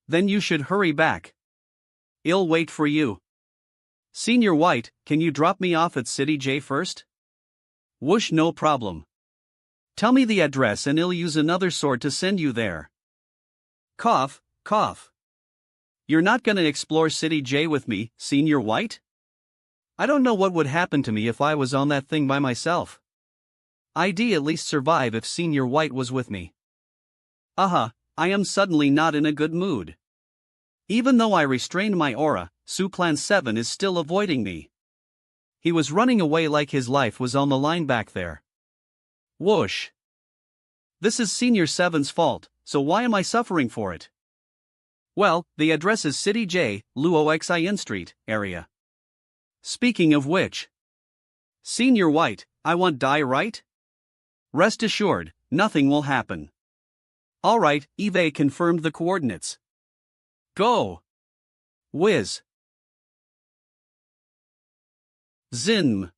Then you should hurry back. I'll wait for you. Senior White, can you drop me off at City J first? Whoosh, no problem. Tell me the address and I'll use another sword to send you there. Cough, cough. You're not gonna explore City J with me, Senior White? I don't know what would happen to me if I was on that thing by myself. I'd at least survive if Senior White was with me. I am suddenly not in a good mood. Even though I restrained my aura, Su-Clan 7 is still avoiding me. He was running away like his life was on the line back there. Whoosh. This is Senior 7's fault, so why am I suffering for it? Well, the address is City J, Luo Xin Street, area. Speaking of which. Senior White, I won't die, right? Rest assured, nothing will happen. Alright, Eve confirmed the coordinates. Go! Whiz. Zim.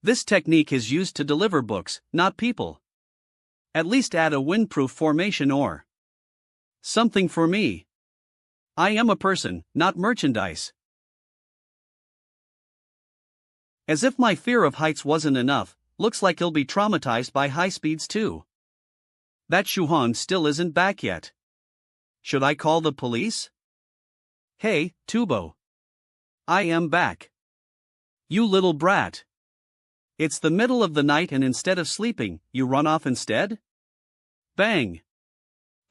This technique is used to deliver books, not people. At least add a windproof formation or something for me. I am a person, not merchandise. As if my fear of heights wasn't enough, looks like he'll be traumatized by high speeds too. That Shuhan still isn't back yet. Should I call the police? Hey, Tubo. I am back. You little brat. It's the middle of the night and instead of sleeping, you run off instead? Bang.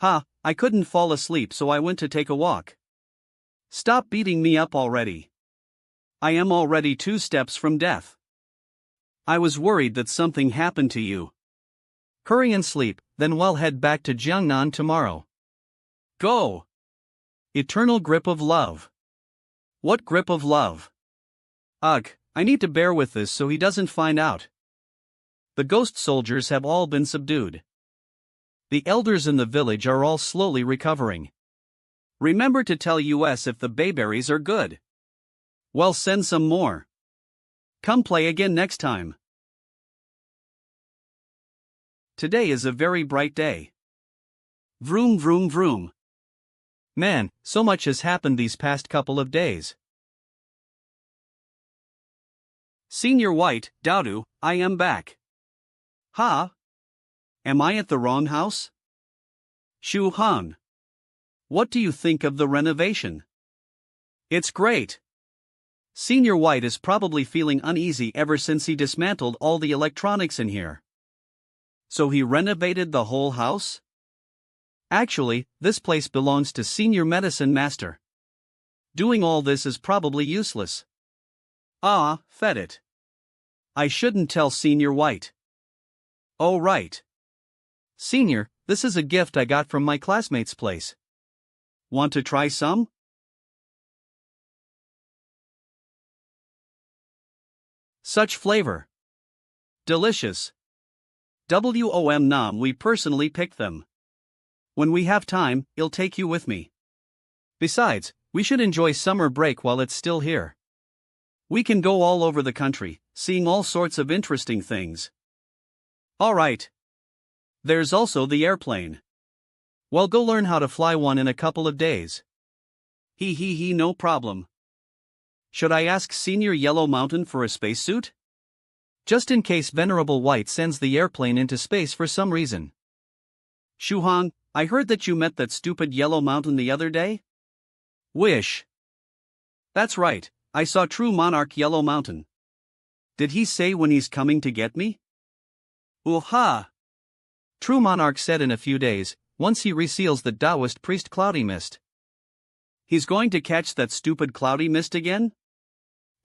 Ha, I couldn't fall asleep so I went to take a walk. Stop beating me up already. I am already 2 steps from death. I was worried that something happened to you. Hurry and sleep, then we'll head back to Jiangnan tomorrow. Go! Eternal grip of love. What grip of love? Ugh, I need to bear with this so he doesn't find out. The ghost soldiers have all been subdued. The elders in the village are all slowly recovering. Remember to tell us if the bayberries are good. Well, send some more. Come play again next time. Today is a very bright day. Vroom vroom vroom. Man, so much has happened these past couple of days. Senior White, Daodu, I am back. Ha? Am I at the wrong house? Shu Han. What do you think of the renovation? It's great. Senior White is probably feeling uneasy ever since he dismantled all the electronics in here. So he renovated the whole house? Actually, this place belongs to Senior Medicine Master. Doing all this is probably useless. Ah, fed it. I shouldn't tell Senior White. Oh right. Senior, this is a gift I got from my classmate's place. Want to try some? Such flavor. Delicious. WOM Nam, we personally picked them. When we have time, I'll take you with me. Besides, we should enjoy summer break while it's still here. We can go all over the country, seeing all sorts of interesting things. Alright. There's also the airplane. Well, go learn how to fly one in a couple of days. He, no problem. Should I ask Senior Yellow Mountain for a spacesuit? Just in case Venerable White sends the airplane into space for some reason. Shuhan, I heard that you met that stupid Yellow Mountain the other day? Wish. That's right, I saw True Monarch Yellow Mountain. Did he say when he's coming to get me? Ooh-ha! True Monarch said in a few days, once he reseals the Taoist priest Cloudy Mist. He's going to catch that stupid Cloudy Mist again?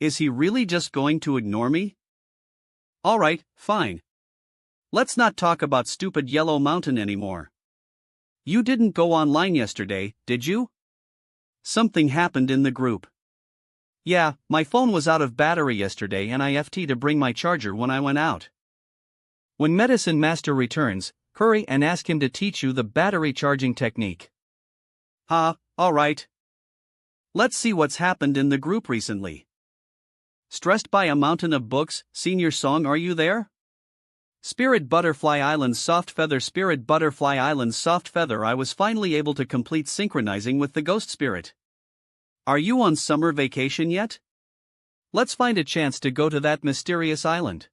Is he really just going to ignore me? Alright, fine. Let's not talk about stupid Yellow Mountain anymore. You didn't go online yesterday, did you? Something happened in the group. Yeah, my phone was out of battery yesterday and I FT to bring my charger when I went out. When Medicine Master returns, hurry and ask him to teach you the battery charging technique. Alright. Let's see what's happened in the group recently. Stressed by a mountain of books, Senior Song, are you there? Spirit Butterfly Island's Soft Feather. Spirit Butterfly Island's Soft Feather. I was finally able to complete synchronizing with the ghost spirit. Are you on summer vacation yet? Let's find a chance to go to that mysterious island.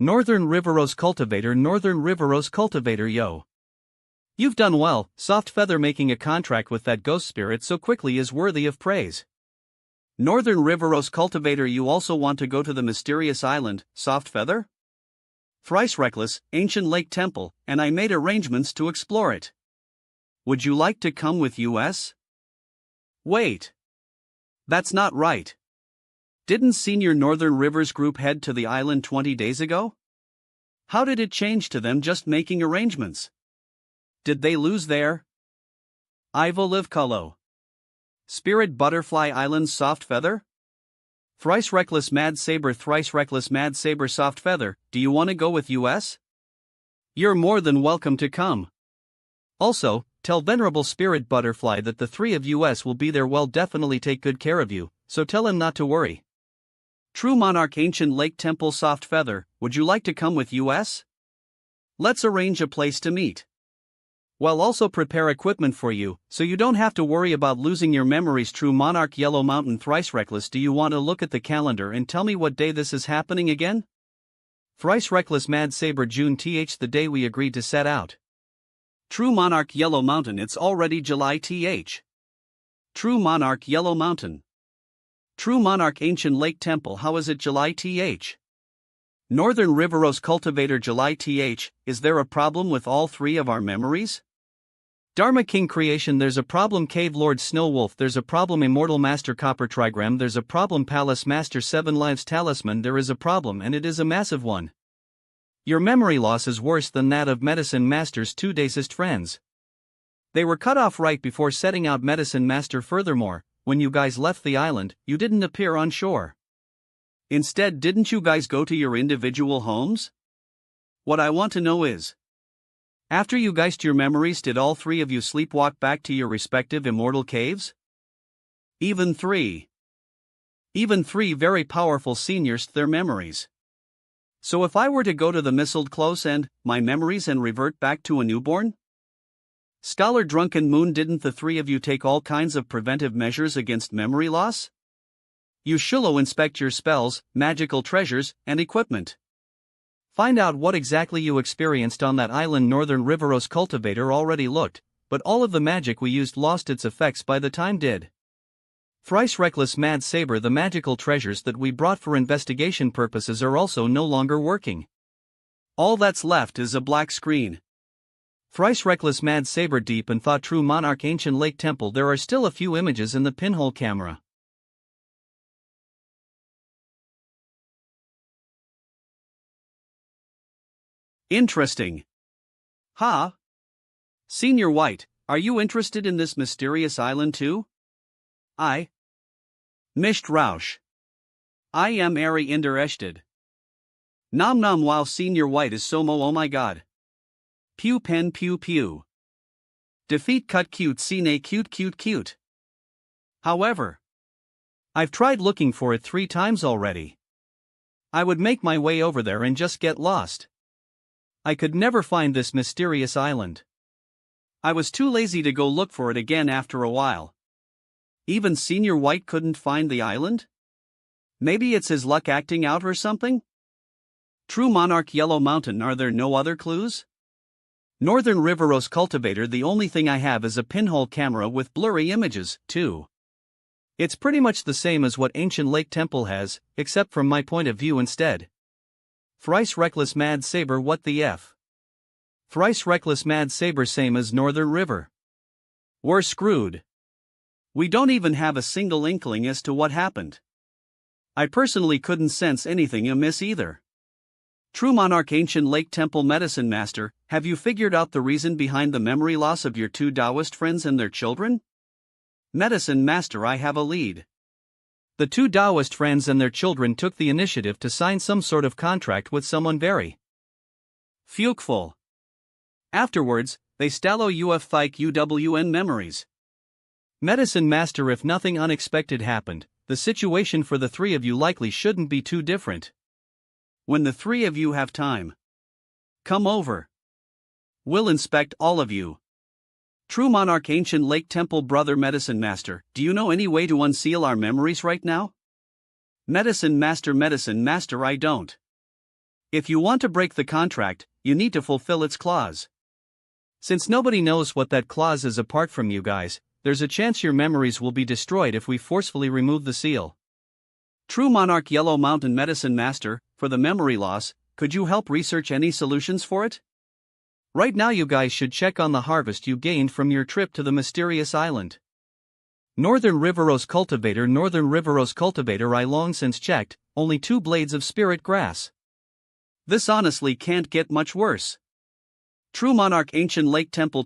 Northern Riverose Cultivator. Northern Riverose Cultivator. Yo. You've done well, Soft Feather. Making a contract with that ghost spirit so quickly is worthy of praise. Northern Riverose Cultivator. You also want to go to the mysterious island, Soft Feather? Thrice Reckless, Ancient Lake Temple, and I made arrangements to explore it. Would you like to come with us? Wait. That's not right. Didn't Senior Northern Rivers Group head to the island 20 days ago? How did it change to them just making arrangements? Did they lose their Ivo Live Cullo? Spirit Butterfly Island's Soft Feather? Thrice Reckless Mad Saber. Thrice Reckless Mad Saber. Soft Feather, do you want to go with us? You're more than welcome to come. Also, tell Venerable Spirit Butterfly that the three of us will be there. Well, definitely take good care of you, so tell him not to worry. True Monarch Ancient Lake Temple. Soft Feather, would you like to come with us? Let's arrange a place to meet. Well, also prepare equipment for you, so you don't have to worry about losing your memories. True Monarch Yellow Mountain. Thrice Reckless, do you want to look at the calendar and tell me what day this is happening again? Thrice Reckless Mad Saber. June the day we agreed to set out. True Monarch Yellow Mountain. It's already July True Monarch Yellow Mountain. True Monarch Ancient Lake Temple. How is it July Northern Riverose Cultivator. July Is there a problem with all three of our memories? Dharma King Creation. There's a problem. Cave Lord Snowwolf. There's a problem. Immortal Master Copper Trigram. There's a problem. Palace Master 7 Lives Talisman. There is a problem, and it is a massive one. Your memory loss is worse than that of Medicine Master's two dacest friends. They were cut off right before setting out. Medicine Master. Furthermore, when you guys left the island, you didn't appear on shore. Instead, didn't you guys go to your individual homes? What I want to know is, after you geist your memories, did all three of you sleepwalk back to your respective immortal caves? Even three very powerful seniors, their memories. So if I were to go to the mistled close and my memories and revert back to a newborn? Scholar Drunken Moon, didn't the three of you take all kinds of preventive measures against memory loss? You should inspect your spells, magical treasures, and equipment. Find out what exactly you experienced on that island. Northern Riverose Cultivator already looked, but all of the magic we used lost its effects by the time did. Thrice Reckless Mad Saber. The magical treasures that we brought for investigation purposes are also no longer working. All that's left is a black screen. Thrice Reckless Mad Saber. Deep in thought. True Monarch Ancient Lake Temple. There are still a few images in the pinhole camera. Interesting. Ha! Senior White, are you interested in this mysterious island too? I. Nicht Rausch. I am very interested. Nom nom. Wow, Senior White is so mo. Oh my god. Pew pen pew pew. Defeat cut cute scene cute. However, I've tried looking for it 3 times already. I would make my way over there and just get lost. I could never find this mysterious island. I was too lazy to go look for it again after a while. Even Senior White couldn't find the island? Maybe it's his luck acting out or something? True Monarch Yellow Mountain. Are there no other clues? Northern Riverose Cultivator. The only thing I have is a pinhole camera with blurry images, too. It's pretty much the same as what Ancient Lake Temple has, except from my point of view instead. Thrice Reckless Mad Saber. What the F? Thrice Reckless Mad Saber. Same as Northern River. We're screwed. We don't even have a single inkling as to what happened. I personally couldn't sense anything amiss either. True Monarch Ancient Lake Temple. Medicine Master, have you figured out the reason behind the memory loss of your 2 Taoist friends and their children? Medicine Master. I have a lead. The 2 Taoist friends and their children took the initiative to sign some sort of contract with someone very fukeful. Afterwards, they stallo uf thike uwn memories. Medicine Master. If nothing unexpected happened, the situation for the 3 of you likely shouldn't be too different. When the 3 of you have time, Come over. We'll inspect all of you. True Monarch Ancient Lake Temple Brother Medicine Master, do you know any way to unseal our memories right now? Medicine Master, I don't. If you want to break the contract, you need to fulfill its clause. Since nobody knows what that clause is apart from you guys, there's a chance your memories will be destroyed if we forcefully remove the seal. True Monarch Yellow Mountain Medicine Master, for the memory loss, could you help research any solutions for it? Right now you guys should check on the harvest you gained from your trip to the mysterious island. Northern Riverrose Cultivator, I long since checked, only 2 blades of spirit grass. This honestly can't get much worse. True Monarch Ancient Lake Temple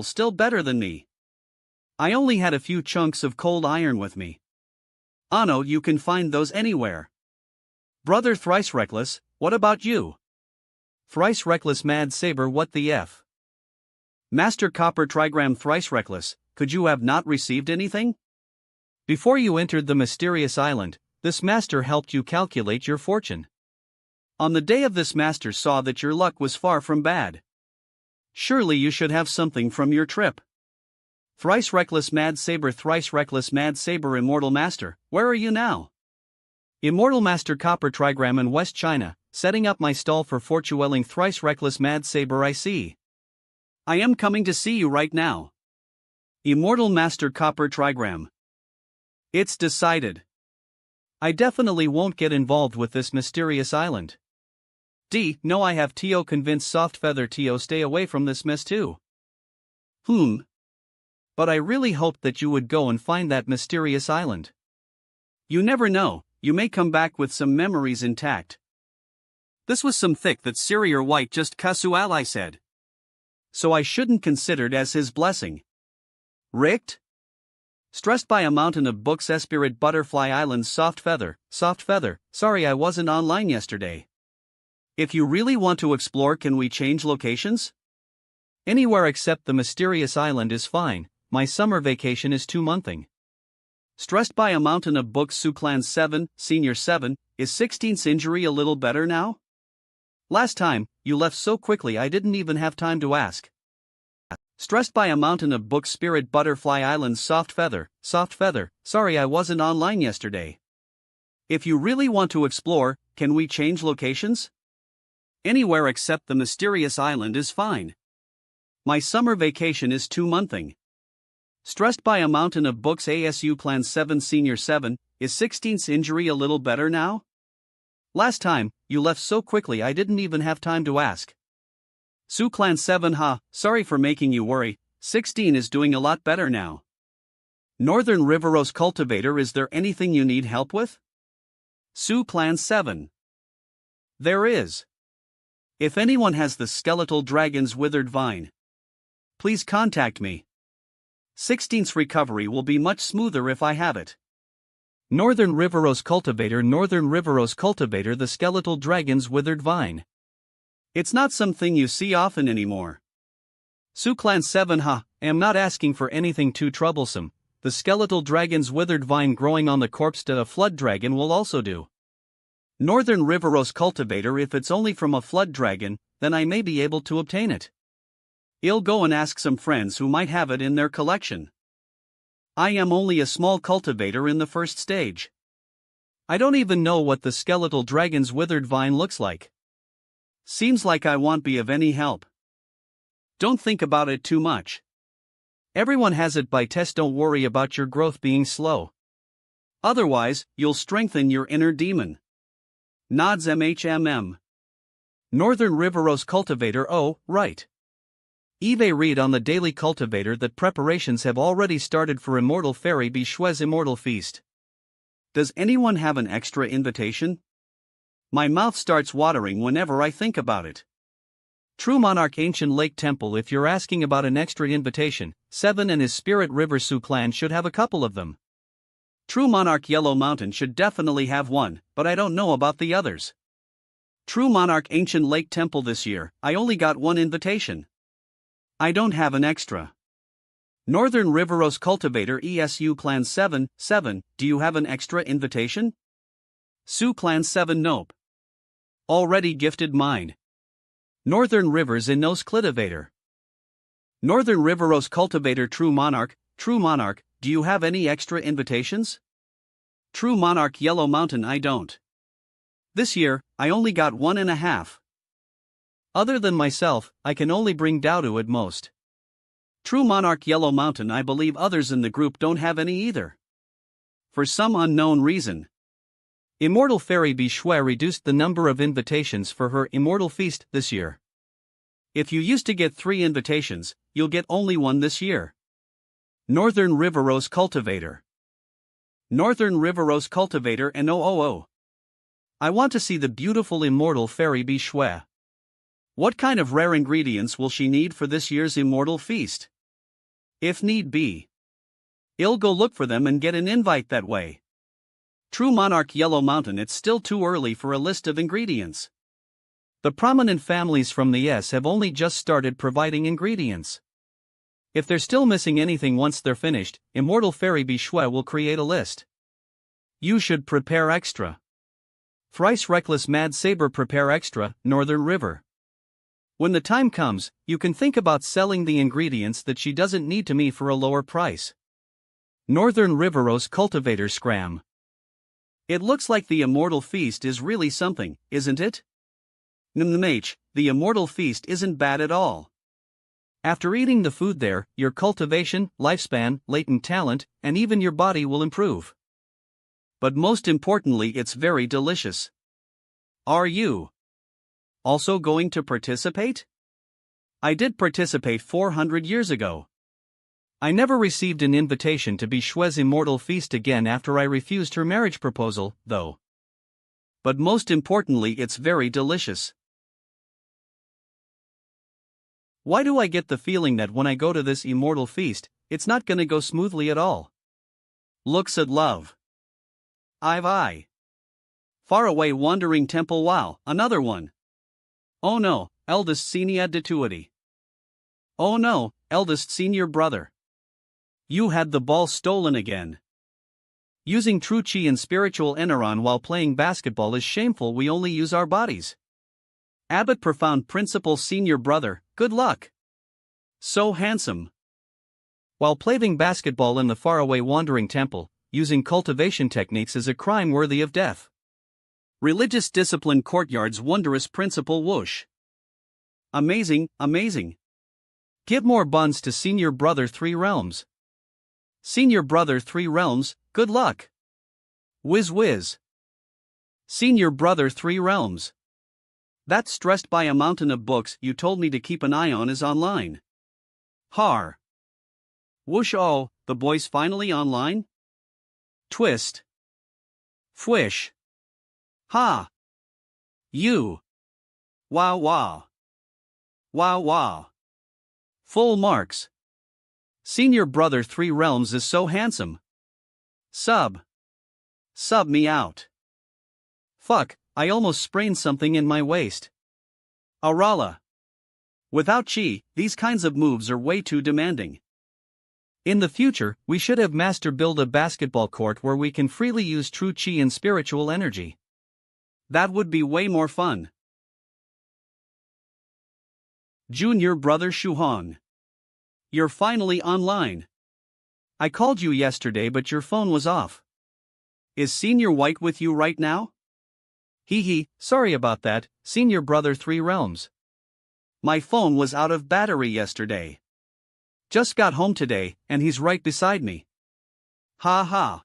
still better than me. I only had a few chunks of cold iron with me. Anno, you can find those anywhere. Brother Thrice Reckless, what about you? Thrice Reckless Mad Saber, what the F? Master Copper Trigram Thrice Reckless, could you have not received anything? Before you entered the mysterious island, this master helped you calculate your fortune. On the day of this master saw that your luck was far from bad. Surely you should have something from your trip. Thrice Reckless Mad Saber, Immortal Master, where are you now? Immortal Master Copper Trigram in West China, setting up my stall for fortune-welling Thrice Reckless Mad Saber, I see. I am coming to see you right now. Immortal Master Copper Trigram. It's decided. I definitely won't get involved with this mysterious island. No, I have Tio convinced Soft Feather Tio stay away from this mess too. But I really hoped that you would go and find that mysterious island. You never know, you may come back with some memories intact. This was some thick that Syrier White just casual I said. So I shouldn't considered as his blessing. Richt? Stressed by a mountain of books. Spirit Butterfly Island. Soft Feather, sorry I wasn't online yesterday. If you really want to explore, can we change locations? Anywhere except the mysterious island is fine, my summer vacation is 2-monthing. Stressed by a mountain of books. Suclan 7, Senior 7, is 16's injury a little better now? Last time, you left so quickly I didn't even have time to ask. Stressed by a mountain of books. Spirit Butterfly Island. Soft Feather, sorry I wasn't online yesterday. If you really want to explore, can we change locations? Anywhere except the mysterious island is fine. My summer vacation is 2-monthing. Stressed by a mountain of books. ASU Plan 7 Senior 7, is 16's injury a little better now? Last time, you left so quickly I didn't even have time to ask. Suclan 7 sorry for making you worry, 16 is doing a lot better now. Northern Riverrose Cultivator, is there anything you need help with? Suclan 7. There is. If anyone has the Skeletal Dragon's Withered Vine, please contact me. 16's recovery will be much smoother if I have it. Northern Riverrose Cultivator, the Skeletal Dragon's Withered Vine. It's not something you see often anymore. Suclan 7 am not asking for anything too troublesome. The Skeletal Dragon's Withered Vine growing on the corpse to a flood dragon will also do. Northern Riverrose Cultivator, if it's only from a flood dragon, then I may be able to obtain it. I'll go and ask some friends who might have it in their collection. I am only a small cultivator in the first stage. I don't even know what the Skeletal Dragon's Withered Vine looks like. Seems like I won't be of any help. Don't think about it too much. Everyone has it by test. Don't worry about your growth being slow. Otherwise, you'll strengthen your inner demon. Nods MHMM. Northern Riverrose Cultivator, oh, right. Eve read on the Daily Cultivator that preparations have already started for Immortal Fairy Bishue's Immortal Feast. Does anyone have an extra invitation? My mouth starts watering whenever I think about it. True Monarch Ancient Lake Temple, if you're asking about an extra invitation, 7 and his Spirit River Sioux clan should have a couple of them. True Monarch Yellow Mountain should definitely have one, but I don't know about the others. True Monarch Ancient Lake Temple, this year, I only got one invitation. I don't have an extra. Northern Riverrose Cultivator ESU Clan 7, do you have an extra invitation? Sioux Clan 7, nope. Already gifted mine. Northern Rivers in Nos Cultivator. Northern Riveros Cultivator True Monarch, do you have any extra invitations? True Monarch Yellow Mountain I don't. This year, I only got 1.5. Other than myself, I can only bring Daudu at most. True Monarch Yellow Mountain I believe others in the group don't have any either. For some unknown reason. Immortal Fairy Bishwe reduced the number of invitations for her Immortal Feast this year. If you used to get 3 invitations, you'll get only 1 this year. Northern Riveros Cultivator. Northern Riveros Cultivator and I want to see the beautiful Immortal Fairy Bishwe. What kind of rare ingredients will she need for this year's Immortal Feast? If need be, I'll go look for them and get an invite that way. True Monarch Yellow Mountain it's still too early for a list of ingredients. The prominent families from the S have only just started providing ingredients. If they're still missing anything once they're finished, Immortal Fairy Bishwe will create a list. You should prepare extra. Thrice Reckless Mad Saber prepare extra, Northern River. When the time comes, you can think about selling the ingredients that she doesn't need to me for a lower price. Northern Riveros Cultivator Scram. It looks like the Immortal Feast is really something, isn't it? The Immortal Feast isn't bad at all. After eating the food there, your cultivation, lifespan, latent talent, and even your body will improve. But most importantly, it's very delicious. Are you also going to participate? I did participate 400 years ago. I never received an invitation to Bishwe's Immortal Feast again after I refused her marriage proposal, though. But most importantly, it's very delicious. Why do I get the feeling that when I go to this Immortal Feast, it's not gonna go smoothly at all? Looks at love. I. Faraway Wandering Temple wow, another one. Oh no, eldest senior Dituity. Oh no, eldest senior brother. You had the ball stolen again. Using true chi and spiritual eneron while playing basketball is shameful. We only use our bodies. Abbot Profound Principal Senior Brother, good luck. So handsome. While playing basketball in the faraway wandering temple, using cultivation techniques is a crime worthy of death. Religious Discipline Courtyard's Wondrous Principal Whoosh. Amazing, amazing. Give more buns to Senior Brother 3 Realms. Senior Brother 3 Realms, good luck. Whiz whiz. Senior Brother 3 Realms. That stressed by a mountain of books you told me to keep an eye on is online. Har. Whoosh oh, the boy's finally online? Twist. Fwish. Ha. You. Wow wow. Wow wow. Full marks. Senior Brother 3 Realms is so handsome. Sub me out. Fuck, I almost sprained something in my waist. Arala. Without chi, these kinds of moves are way too demanding. In the future, we should have master build a basketball court where we can freely use true chi and spiritual energy. That would be way more fun. Junior Brother Shuhong. You're finally online. I called you yesterday but your phone was off. Is Senior White with you right now? Hee, sorry about that, Senior Brother 3 Realms. My phone was out of battery yesterday. Just got home today, and he's right beside me. Ha ha.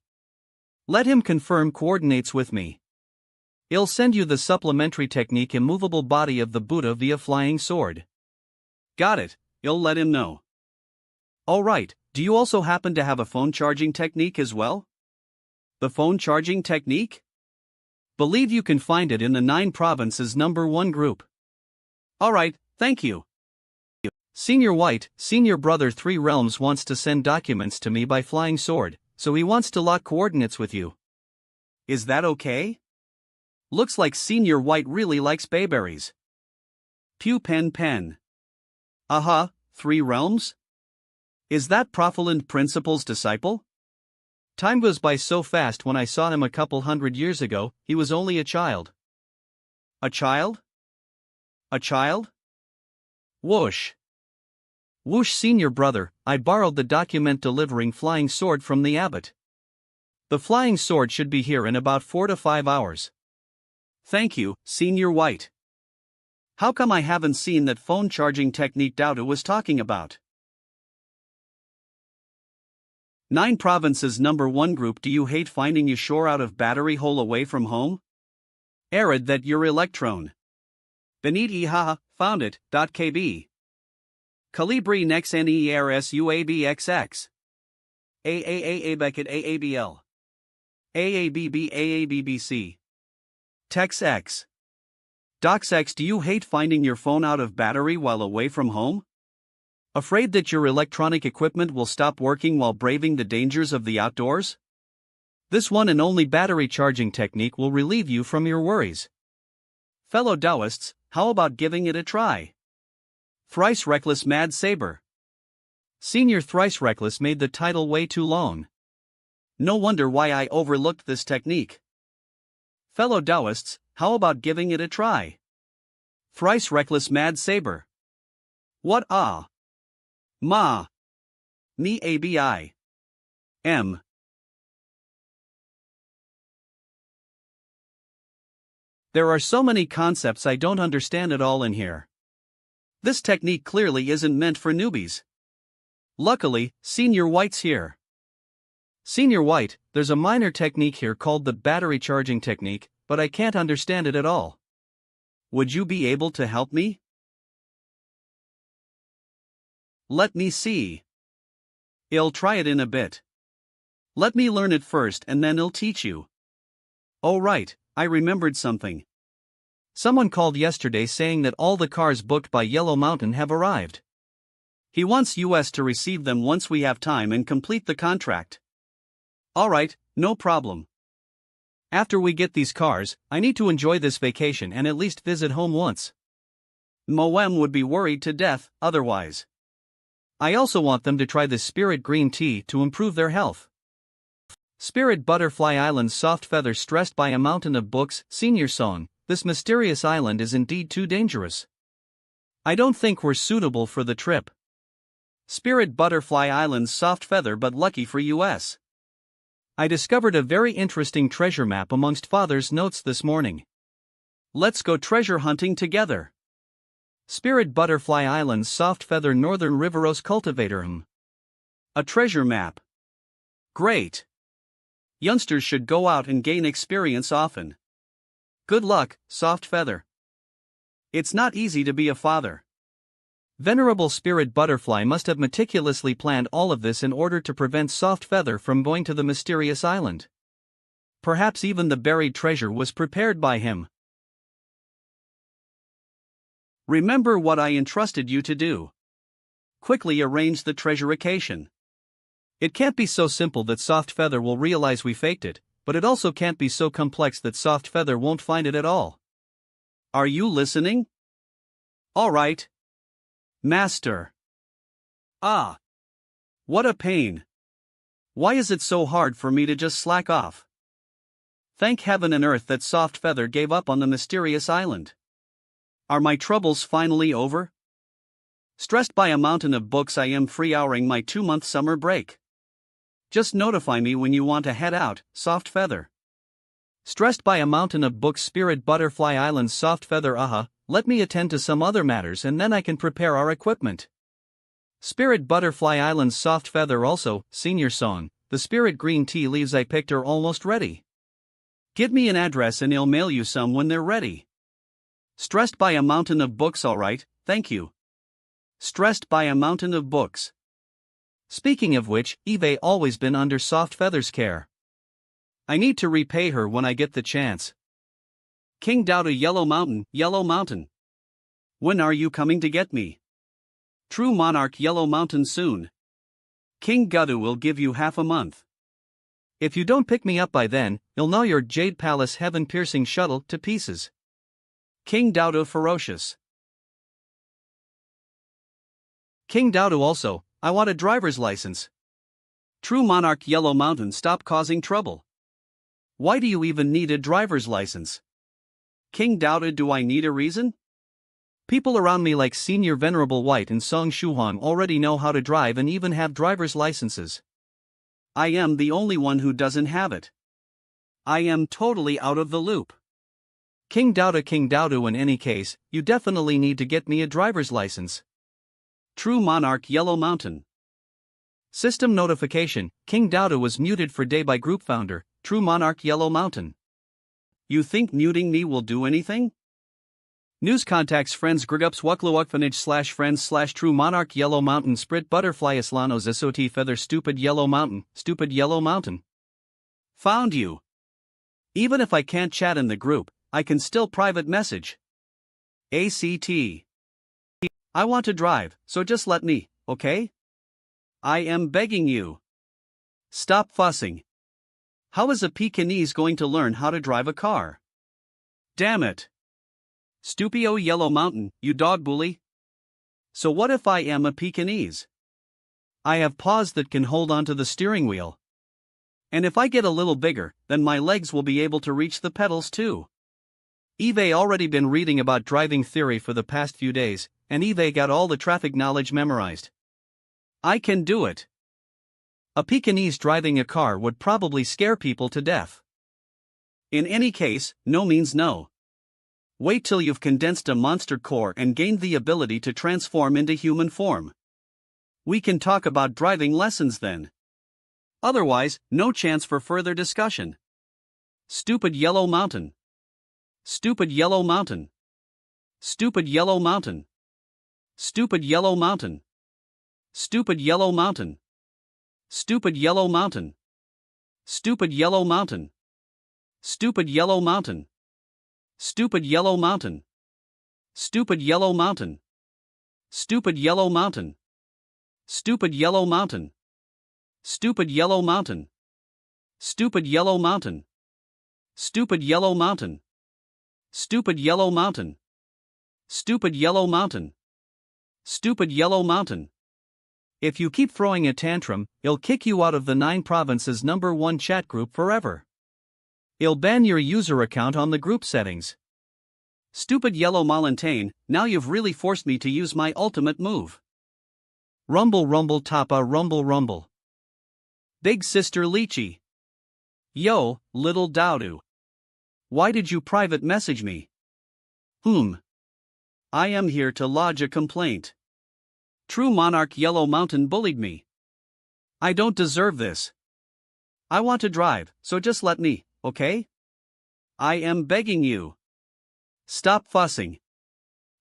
Let him confirm coordinates with me. I'll send you the supplementary technique Immovable Body of the Buddha via Flying Sword. Got it, I'll let him know. Alright, do you also happen to have a phone charging technique as well? The phone charging technique? Believe you can find it in the 9 provinces number 1 group. Alright, thank you. Senior White, Senior Brother 3 Realms wants to send documents to me by Flying Sword, so he wants to lock coordinates with you. Is that okay? Looks like Senior White really likes bayberries. Pew pen. Aha, 3 Realms? Is that Profoland Principal's disciple? Time goes by so fast. When I saw him a couple hundred years ago, he was only a child. A child? A child? Whoosh. Whoosh, senior brother, I borrowed the document delivering flying sword from the abbot. The flying sword should be here in about 4 to 5 hours. Thank you, Senior White. How come I haven't seen that phone charging technique Dowda was talking about? 9 Provinces Number 1 Group. Do you hate finding you shore out of battery hole away from home? Arid that your electron. Benit Ihaha, found it, .kb. Calibri nex neRSUABXX. AAAA Beckett AABL. AABB AABBC. Tex X. DocsX. Do you hate finding your phone out of battery while away from home? Afraid that your electronic equipment will stop working while braving the dangers of the outdoors? This one and only battery charging technique will relieve you from your worries. Fellow Taoists, how about giving it a try? Thrice Reckless Mad Saber. Senior Thrice Reckless made the title way too long. No wonder why I overlooked this technique. Fellow Taoists, how about giving it a try? Thrice Reckless Mad Saber. What ah? Ma. Me abi. M. There are so many concepts I don't understand at all in here. This technique clearly isn't meant for newbies. Luckily, Senior White's here. Senior White, there's a minor technique here called the battery charging technique, but I can't understand it at all. Would you be able to help me? Let me see. I'll try it in a bit. Let me learn it first and then I'll teach you. Oh right, I remembered something. Someone called yesterday saying that all the cars booked by Yellow Mountain have arrived. He wants us to receive them once we have time and complete the contract. Alright, no problem. After we get these cars, I need to enjoy this vacation and at least visit home once. Moem would be worried to death otherwise. I also want them to try the Spirit Green Tea to improve their health. Spirit Butterfly Island Soft Feather. Stressed by a mountain of books. Senior Song, this mysterious island is indeed too dangerous. I don't think we're suitable for the trip. Spirit Butterfly Island Soft Feather. But lucky for us. I discovered a very interesting treasure map amongst Father's notes this morning. Let's go treasure hunting together. Spirit Butterfly Island Soft Feather Northern Riveros Cultivation. A treasure map. Great. Youngsters should go out and gain experience often. Good luck, Soft Feather. It's not easy to be a father. Venerable Spirit Butterfly must have meticulously planned all of this in order to prevent Soft Feather from going to the mysterious island. Perhaps even the buried treasure was prepared by him. Remember what I entrusted you to do. Quickly arrange the treasurication. It can't be so simple that Soft Feather will realize we faked it, but it also can't be so complex that Soft Feather won't find it at all. Are you listening? All right. Master. Ah. What a pain. Why is it so hard for me to just slack off? Thank heaven and earth that Soft Feather gave up on the mysterious island. Are my troubles finally over? Stressed by a mountain of books, I am free-houring my 2-month summer break. Just notify me when you want to head out, Soft Feather. Stressed by a mountain of books. Spirit Butterfly Island Soft Feather. Let me attend to some other matters and then I can prepare our equipment. Spirit Butterfly Island Soft Feather. Also, Senior Song, the Spirit Green Tea leaves I picked are almost ready. Give me an address and I'll mail you some when they're ready. Stressed by a mountain of books. Alright, thank you. Stressed by a mountain of books. Speaking of which, Eve always been under Soft Feather's care. I need to repay her when I get the chance. King Dowda. Yellow Mountain, Yellow Mountain. When are you coming to get me? True Monarch. Yellow Mountain soon. King Gudu will give you half a month. If you don't pick me up by then, you'll know your Jade Palace heaven-piercing shuttle to pieces. King Dowda. Ferocious. King Dowda. Also, I want a driver's license. True Monarch. Yellow Mountain. Stop causing trouble. Why do you even need a driver's license? King Dowda. Do I need a reason? People around me like Senior Venerable White and Song Shuhong already know how to drive and even have driver's licenses. I am the only one who doesn't have it. I am totally out of the loop. King Doudou, in any case, you definitely need to get me a driver's license. True Monarch Yellow Mountain. System notification: King Doudou was muted for day by group founder, True Monarch Yellow Mountain. You think muting me will do anything? News contacts friends Grigups Wukluwukfanage /friends /True Monarch Yellow Mountain Sprit Butterfly Islanos SOT Feather Stupid Yellow Mountain. Found you. Even if I can't chat in the group, I can still private message. ACT. I want to drive, so just let me, okay? I am begging you. Stop fussing. How is a Pekingese going to learn how to drive a car? Damn it. Stupio Yellow Mountain, you dog bully. So what if I am a Pekingese? I have paws that can hold onto the steering wheel. And if I get a little bigger, then my legs will be able to reach the pedals too. Eve already been reading about driving theory for the past few days, and Eve got all the traffic knowledge memorized. I can do it. A Pekingese driving a car would probably scare people to death. In any case, no means no. Wait till you've condensed a monster core and gained the ability to transform into human form. We can talk about driving lessons then. Otherwise, no chance for further discussion. Stupid Yellow Mountain. Stupid Yellow Mountain. Stupid Yellow Mountain. Stupid Yellow Mountain. Stupid Yellow Mountain. Stupid Yellow Mountain. Stupid Yellow Mountain. Stupid Yellow Mountain. Stupid Yellow Mountain. Stupid Yellow Mountain. Stupid Yellow Mountain. Stupid Yellow Mountain. Stupid Yellow Mountain. Stupid Yellow Mountain. Stupid Yellow Mountain. Stupid Yellow Mountain. Stupid Yellow Mountain. Stupid Yellow Mountain. If you keep throwing a tantrum, it'll kick you out of the 9 provinces #1 chat group forever. It'll ban your user account on the group settings. Stupid Yellow Mountain, now you've really forced me to use my ultimate move. Rumble rumble tapa rumble rumble. Big Sister Lychee. Yo, little Doudou. Why did you private message me? I am here to lodge a complaint. True Monarch Yellow Mountain bullied me. I don't deserve this. I want to drive, so just let me, okay? I am begging you. Stop fussing.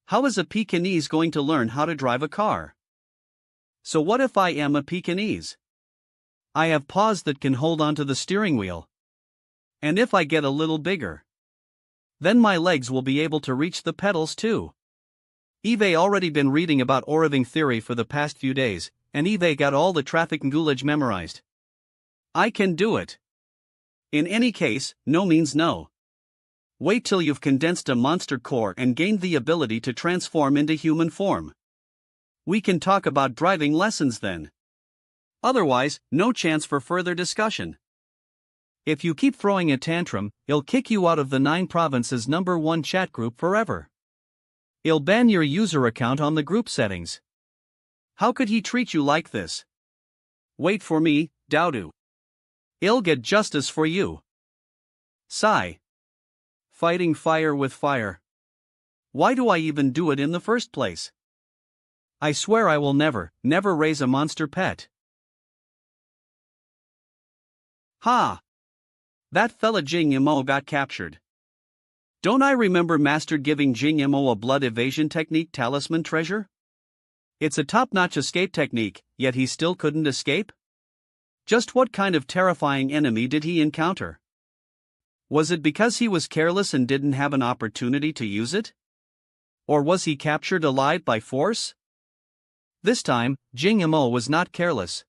How is a Pekingese going to learn how to drive a car? So what if I am a Pekingese? I have paws that can hold onto the steering wheel. And if I get a little bigger, then my legs will be able to reach the pedals too. Eve already been reading about Oroving theory for the past few days, and Eve got all the traffic knowledge memorized. I can do it. In any case, no means no. Wait till you've condensed a monster core and gained the ability to transform into human form. We can talk about driving lessons then. Otherwise, no chance for further discussion. If you keep throwing a tantrum, it'll kick you out of the 9 provinces #1 chat group forever. It'll ban your user account on the group settings. How could he treat you like this? Wait for me, Doudou. I'll get justice for you. Sigh. Fighting fire with fire. Why do I even do it in the first place? I swear I will never raise a monster pet. Ha! That fella Jing Yamo got captured. Don't I remember Master giving Jing Yamo a blood evasion technique talisman treasure? It's a top-notch escape technique, yet he still couldn't escape? Just what kind of terrifying enemy did he encounter? Was it because he was careless and didn't have an opportunity to use it? Or was he captured alive by force? This time, Jing Yamo was not careless.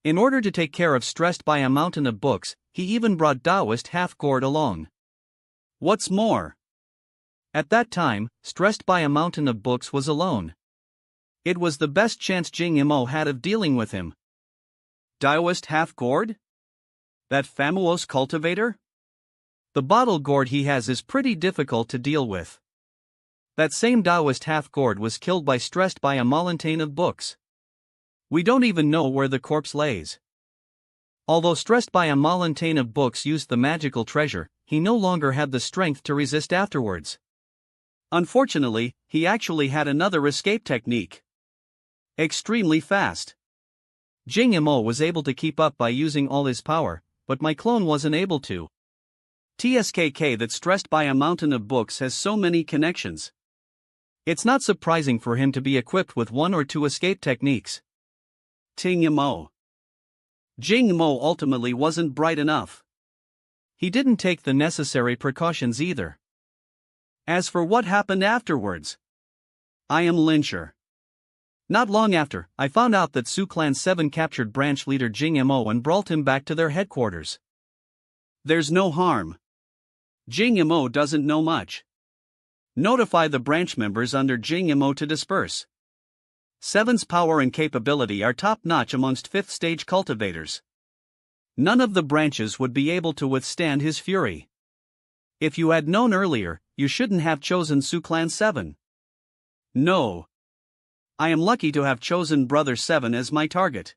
In order to take care of Stressed by a Mountain of Books, he even brought Taoist Half-Gourd along. What's more, at that time, Stressed by a Mountain of Books was alone. It was the best chance Jing Yamo had of dealing with him. Taoist Half-Gourd? That famous cultivator? The bottle gourd he has is pretty difficult to deal with. That same Taoist half-gourd was killed by stressed by a mountain of books. We don't even know where the corpse lays. Although stressed by a mountain of books used the magical treasure, he no longer had the strength to resist afterwards. Unfortunately, he actually had another escape technique. Extremely fast. Jing Mo was able to keep up by using all his power, but my clone wasn't able to. TSKK that stressed by a mountain of books has so many connections. It's not surprising for him to be equipped with one or two escape techniques. Ting Mo. Jing Mo ultimately wasn't bright enough. He didn't take the necessary precautions either. As for what happened afterwards, I am Lyncher. Not long after, I found out that Su Clan 7 captured branch leader Jing Mo and brought him back to their headquarters. There's no harm. Jing Mo doesn't know much. Notify the branch members under Jing Mo to disperse. 7's power and capability are top-notch amongst 5th stage cultivators. None of the branches would be able to withstand his fury. If you had known earlier, you shouldn't have chosen Su Clan 7. No. I am lucky to have chosen Brother 7 as my target.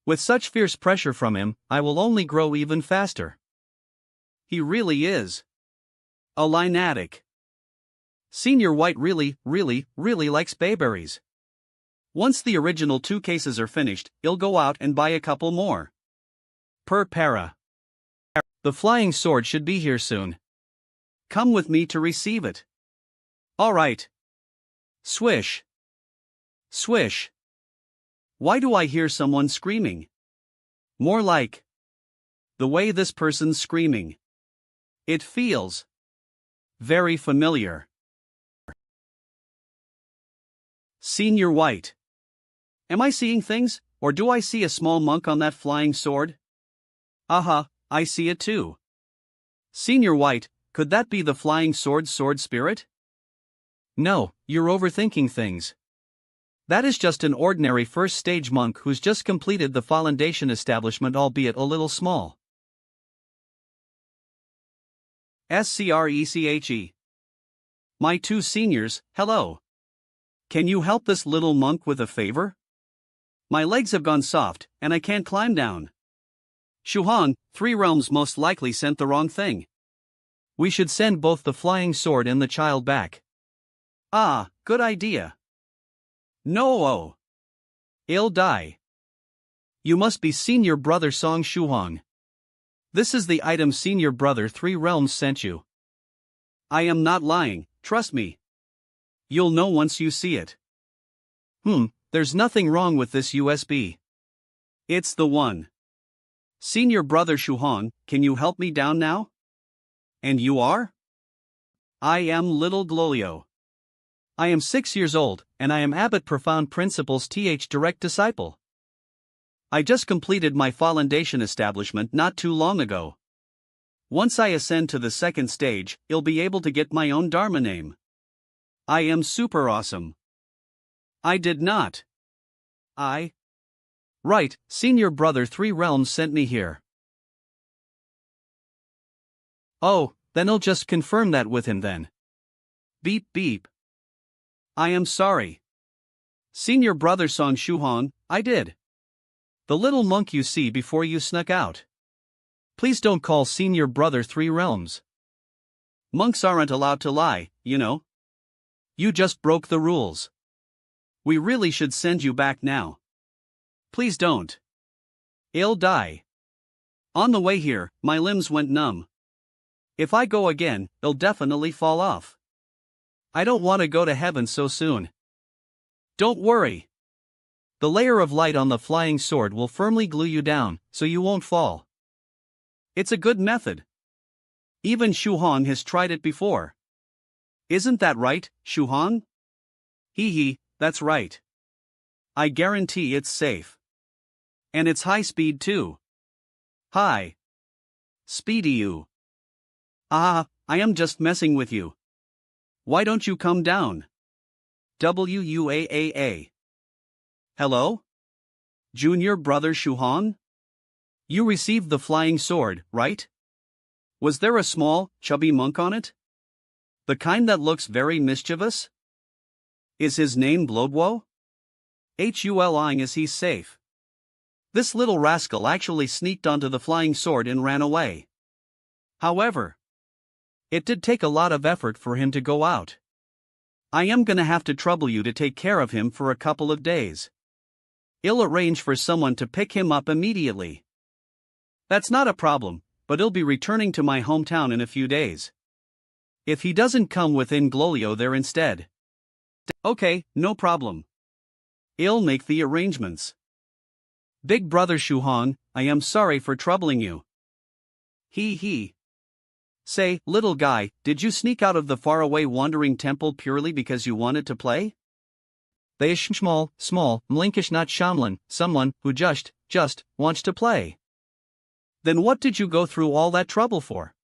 With such fierce pressure from him, I will only grow even faster. He really is a lunatic. Senior White really likes bayberries. Once the original 2 cases are finished, he'll go out and buy a couple more. Per para. The flying sword should be here soon. Come with me to receive it. Alright. Swish. Swish. Why do I hear someone screaming? More like the way this person's screaming. It feels very familiar. Senior White. Am I seeing things, or do I see a small monk on that flying sword? Aha, I see it too. Senior White, could that be the flying sword spirit? No, you're overthinking things. That is just an ordinary first stage monk who's just completed the foundation establishment, albeit a little small. Screche. My 2 seniors, hello. Can you help this little monk with a favor? My legs have gone soft, and I can't climb down. Shuhong, 3 realms most likely sent the wrong thing. We should send both the flying sword and the child back. Ah, good idea. No. He'll die. You must be Senior Brother Song Shuhong. This is the item Senior Brother 3 realms sent you. I am not lying, trust me. You'll know once you see it. There's nothing wrong with this USB. It's the one. Senior Brother Shuhong, can you help me down now? And you are? I am Little Glolio. I am 6 years old, and I am Abbot Profound Principle's direct disciple. I just completed my foundation establishment not too long ago. Once I ascend to the 2nd stage, I'll be able to get my own Dharma name. I am super awesome. I did not. Right, Senior Brother 3 realms sent me here. Oh, then I'll just confirm that with him then. Beep beep. I am sorry. Senior Brother Song Shuhong, I did. The little monk you see before you snuck out. Please don't call Senior Brother 3 realms. Monks aren't allowed to lie, you know. You just broke the rules. We really should send you back now. Please don't. I'll die. On the way here, my limbs went numb. If I go again, I'll definitely fall off. I don't want to go to heaven so soon. Don't worry. The layer of light on the flying sword will firmly glue you down, so you won't fall. It's a good method. Even Shuhong has tried it before. Isn't that right, Shuhong? Hee, that's right. I guarantee it's safe. And it's high speed too. Hi. Speedy you. I am just messing with you. Why don't you come down? WUAAA. Hello? Junior Brother Shuhong? You received the flying sword, right? Was there a small, chubby monk on it? The kind that looks very mischievous? Is his name Blodwo? Huling is he safe? This little rascal actually sneaked onto the flying sword and ran away. However, it did take a lot of effort for him to go out. I am gonna have to trouble you to take care of him for a couple of days. I'll arrange for someone to pick him up immediately. That's not a problem, but he'll be returning to my hometown in a few days. If he doesn't come within Glolio there instead. Okay, no problem. I'll make the arrangements. Big brother Shuhong, I am sorry for troubling you. He. Say, little guy, did you sneak out of the faraway wandering temple purely because you wanted to play? They is small, mlinkish not shamlin, someone who just wants to play. Then what did you go through all that trouble for?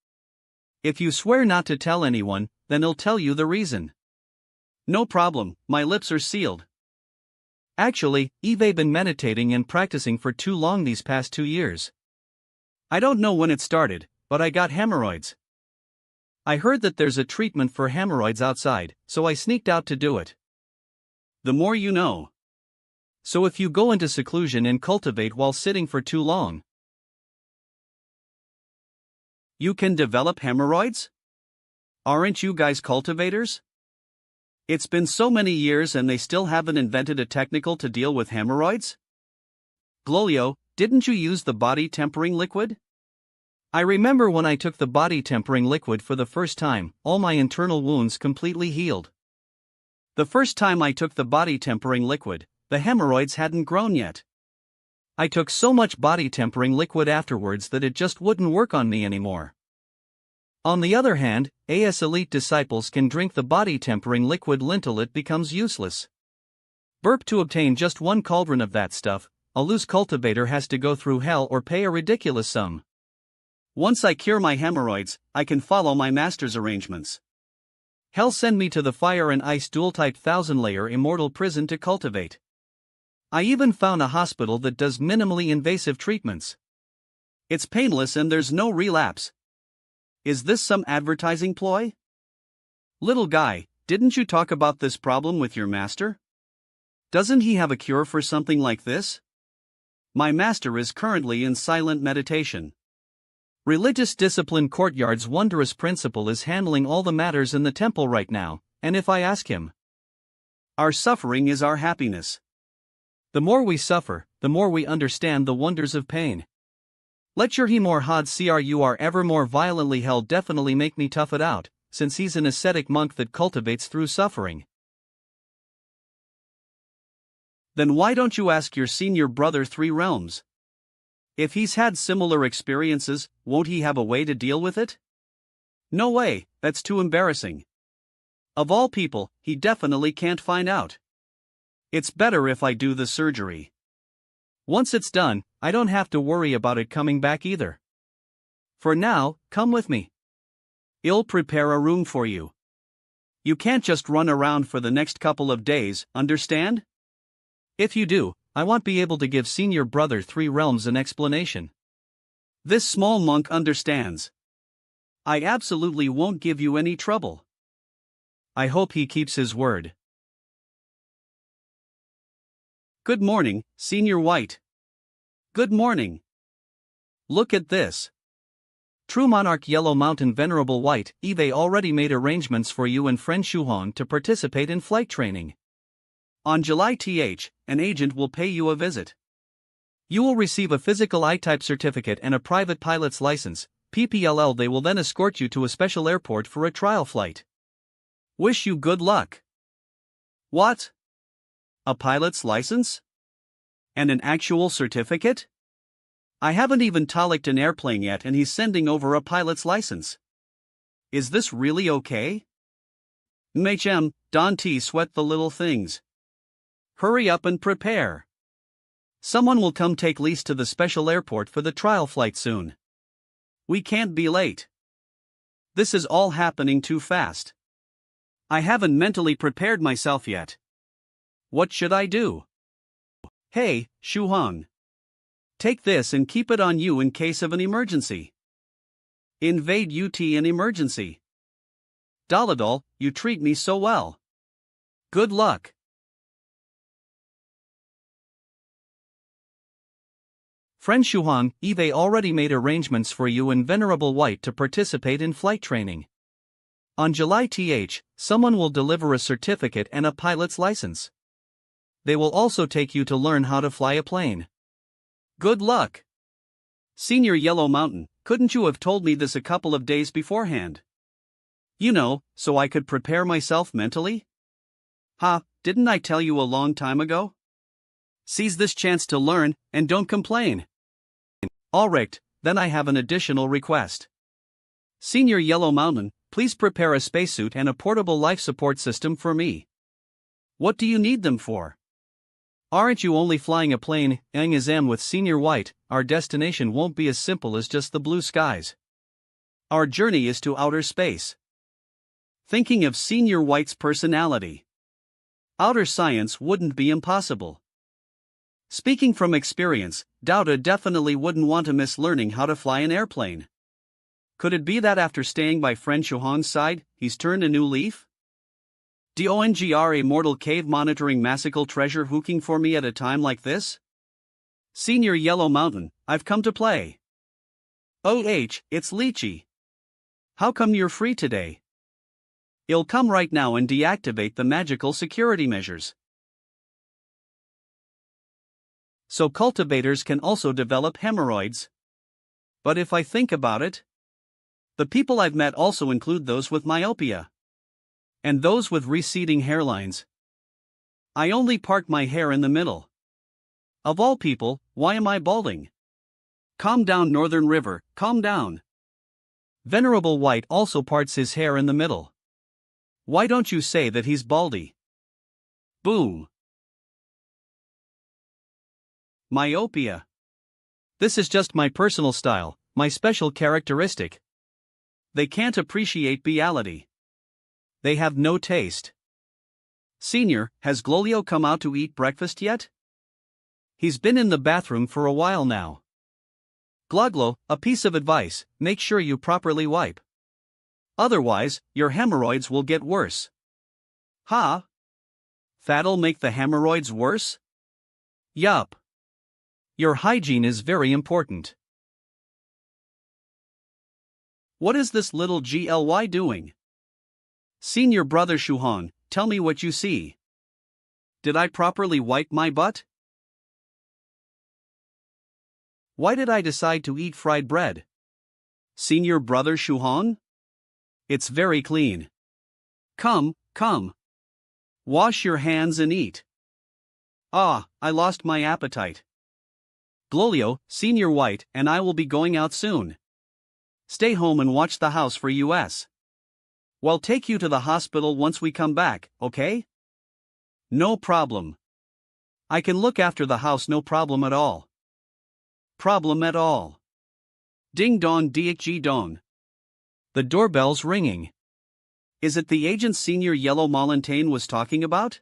If you swear not to tell anyone, then I'll tell you the reason. No problem, my lips are sealed. Actually, I've been meditating and practicing for too long these past 2 years. I don't know when it started, but I got hemorrhoids. I heard that there's a treatment for hemorrhoids outside, so I sneaked out to do it. The more you know. So if you go into seclusion and cultivate while sitting for too long, you can develop hemorrhoids? Aren't you guys cultivators? It's been so many years and they still haven't invented a technical to deal with hemorrhoids? Glolio, didn't you use the body tempering liquid? I remember when I took the body tempering liquid for the first time, all my internal wounds completely healed. The first time I took the body tempering liquid, the hemorrhoids hadn't grown yet. I took so much body tempering liquid afterwards that it just wouldn't work on me anymore. On the other hand, AS elite disciples can drink the body tempering liquid until it becomes useless. Burp to obtain just 1 cauldron of that stuff, a loose cultivator has to go through hell or pay a ridiculous sum. Once I cure my hemorrhoids, I can follow my master's arrangements. He'll send me to the fire and ice dual-type 1000-layer immortal prison to cultivate. I even found a hospital that does minimally invasive treatments. It's painless and there's no relapse. Is this some advertising ploy? Little guy, didn't you talk about this problem with your master? Doesn't he have a cure for something like this? My master is currently in silent meditation. Religious discipline courtyard's wondrous principle is handling all the matters in the temple right now, and if I ask him, our suffering is our happiness. The more we suffer, the more we understand the wonders of pain. Let your Hemor Had Crur ever more violently held definitely make me tough it out, since he's an ascetic monk that cultivates through suffering. Then why don't you ask your senior brother 3 realms? If he's had similar experiences, won't he have a way to deal with it? No way, that's too embarrassing. Of all people, he definitely can't find out. It's better if I do the surgery. Once it's done, I don't have to worry about it coming back either. For now, come with me. I'll prepare a room for you. You can't just run around for the next couple of days, understand? If you do, I won't be able to give senior brother 3 realms an explanation. This small monk understands. I absolutely won't give you any trouble. I hope he keeps his word. Good morning, Senior White. Good morning. Look at this. True Monarch Yellow Mountain Venerable White, Eve already made arrangements for you and friend Shuhong to participate in flight training. On July an agent will pay you a visit. You will receive a physical I-type certificate and a private pilot's license, PPLL. They will then escort you to a special airport for a trial flight. Wish you good luck. What? A pilot's license? And an actual certificate? I haven't even tolicked an airplane yet and he's sending over a pilot's license. Is this really okay? Don't sweat the little things. Hurry up and prepare. Someone will come take Lise to the special airport for the trial flight soon. We can't be late. This is all happening too fast. I haven't mentally prepared myself yet. What should I do? Hey, Shuhong. Take this and keep it on you in case of an emergency. Invade UT an emergency. Daladol, you treat me so well. Good luck. Friend Shuhong, Eve already made arrangements for you and Venerable White to participate in flight training. On July someone will deliver a certificate and a pilot's license. They will also take you to learn how to fly a plane. Good luck. Senior Yellow Mountain, couldn't you have told me this a couple of days beforehand? You know, so I could prepare myself mentally? Didn't I tell you a long time ago? Seize this chance to learn, and don't complain. Alright, then I have an additional request. Senior Yellow Mountain, please prepare a spacesuit and a portable life support system for me. What do you need them for? Aren't you only flying a plane, with Senior White? Our destination won't be as simple as just the blue skies. Our journey is to outer space. Thinking of Senior White's personality, outer science wouldn't be impossible. Speaking from experience, Dauda definitely wouldn't want to miss learning how to fly an airplane. Could it be that after staying by friend Shuhong's side, he's turned a new leaf? Dongr a mortal cave monitoring massical treasure hooking for me at a time like this? Senior Yellow Mountain, I've come to play. It's Lychee. How come you're free today? I'll come right now and deactivate the magical security measures. So cultivators can also develop hemorrhoids. But if I think about it, the people I've met also include those with myopia. And those with receding hairlines. I only part my hair in the middle. Of all people, why am I balding? Calm down, Northern River, calm down. Venerable White also parts his hair in the middle. Why don't you say that he's baldy? Boom. Myopia. This is just my personal style, my special characteristic. They can't appreciate reality. They have no taste. Senior, has Glolio come out to eat breakfast yet? He's been in the bathroom for a while now. Gloglo, a piece of advice, make sure you properly wipe. Otherwise, your hemorrhoids will get worse. That'll make the hemorrhoids worse? Yup. Your hygiene is very important. What is this little GLY doing? Senior brother Shuhong, tell me what you see. Did I properly wipe my butt? Why did I decide to eat fried bread? Senior brother Shuhong? It's very clean. Come. Wash your hands and eat. I lost my appetite. Glolio, Senior White, and I will be going out soon. Stay home and watch the house for us. We'll take you to the hospital once we come back, okay? No problem. I can look after the house, no problem at all. Ding dong diak dong. The doorbell's ringing. Is it the agent Senior Yellow Mountain was talking about?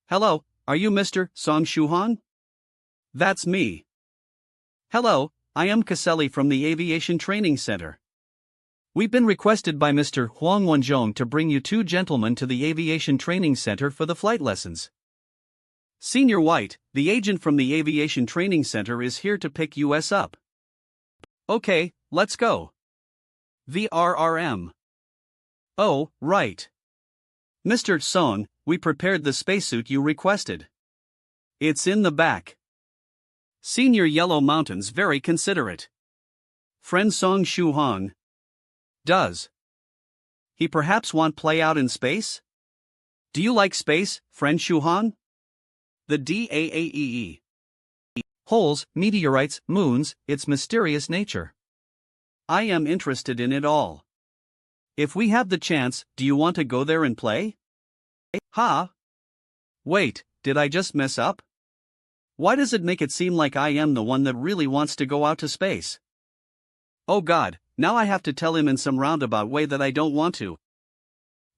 Hello, are you Mr. Song Shuhong? That's me. Hello, I am Caselli from the Aviation Training Center. We've been requested by Mr. Huang Wenzhong to bring you two gentlemen to the Aviation Training Center for the flight lessons. Senior White, the agent from the Aviation Training Center, is here to pick us up. Okay, let's go. VRRM. Oh, right. Mr. Song, we prepared the spacesuit you requested. It's in the back. Senior Yellow Mountain's very considerate. Friend Song Shuhong. Does he perhaps want play out in space? Do you like space, friend Shuhong? The DAAEE. Holes, meteorites, moons, its mysterious nature. I am interested in it all. If we have the chance, do you want to go there and play? Wait, did I just mess up? Why does it make it seem like I am the one that really wants to go out to space? Oh God, now I have to tell him in some roundabout way that I don't want to.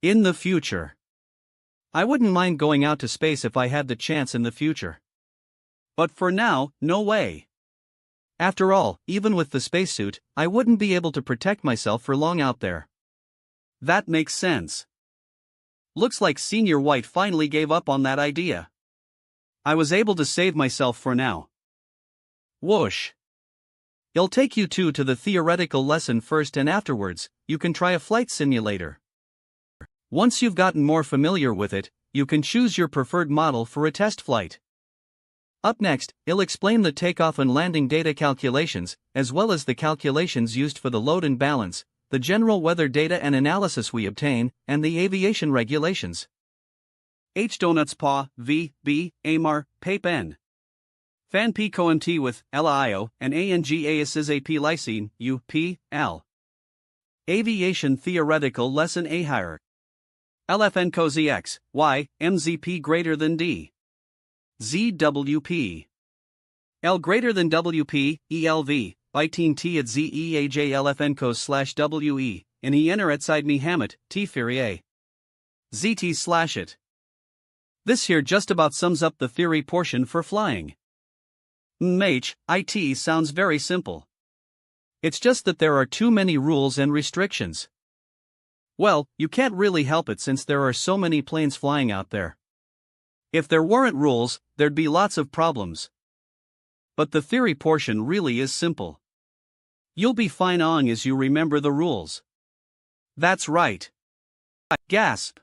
In the future. I wouldn't mind going out to space if I had the chance in the future. But for now, no way. After all, even with the spacesuit, I wouldn't be able to protect myself for long out there. That makes sense. Looks like Senior White finally gave up on that idea. I was able to save myself for now. Whoosh. I'll take you two to the theoretical lesson first, and afterwards, you can try a flight simulator. Once you've gotten more familiar with it, you can choose your preferred model for a test flight. Up next, I'll explain the takeoff and landing data calculations, as well as the calculations used for the load and balance, the general weather data and analysis we obtain, and the aviation regulations. H. Donuts Pa, V. B. Amar, Pape N. Fan P. Comt with LIO and ANGASIS AP Lysine, U. P. L. Aviation Theoretical Lesson A Higher. LFN Co ZX, Y, MZP greater than D. ZWP. L greater than WP, ELV, by teen T at ZEAJ LFN Co /WE, and he enter at side me Hammett, T Ferrier. ZT / it. This here just about sums up the theory portion for flying. IT sounds very simple. It's just that there are too many rules and restrictions. Well, you can't really help it since there are so many planes flying out there. If there weren't rules, there'd be lots of problems. But the theory portion really is simple. You'll be fine as you remember the rules. That's right. Gasp.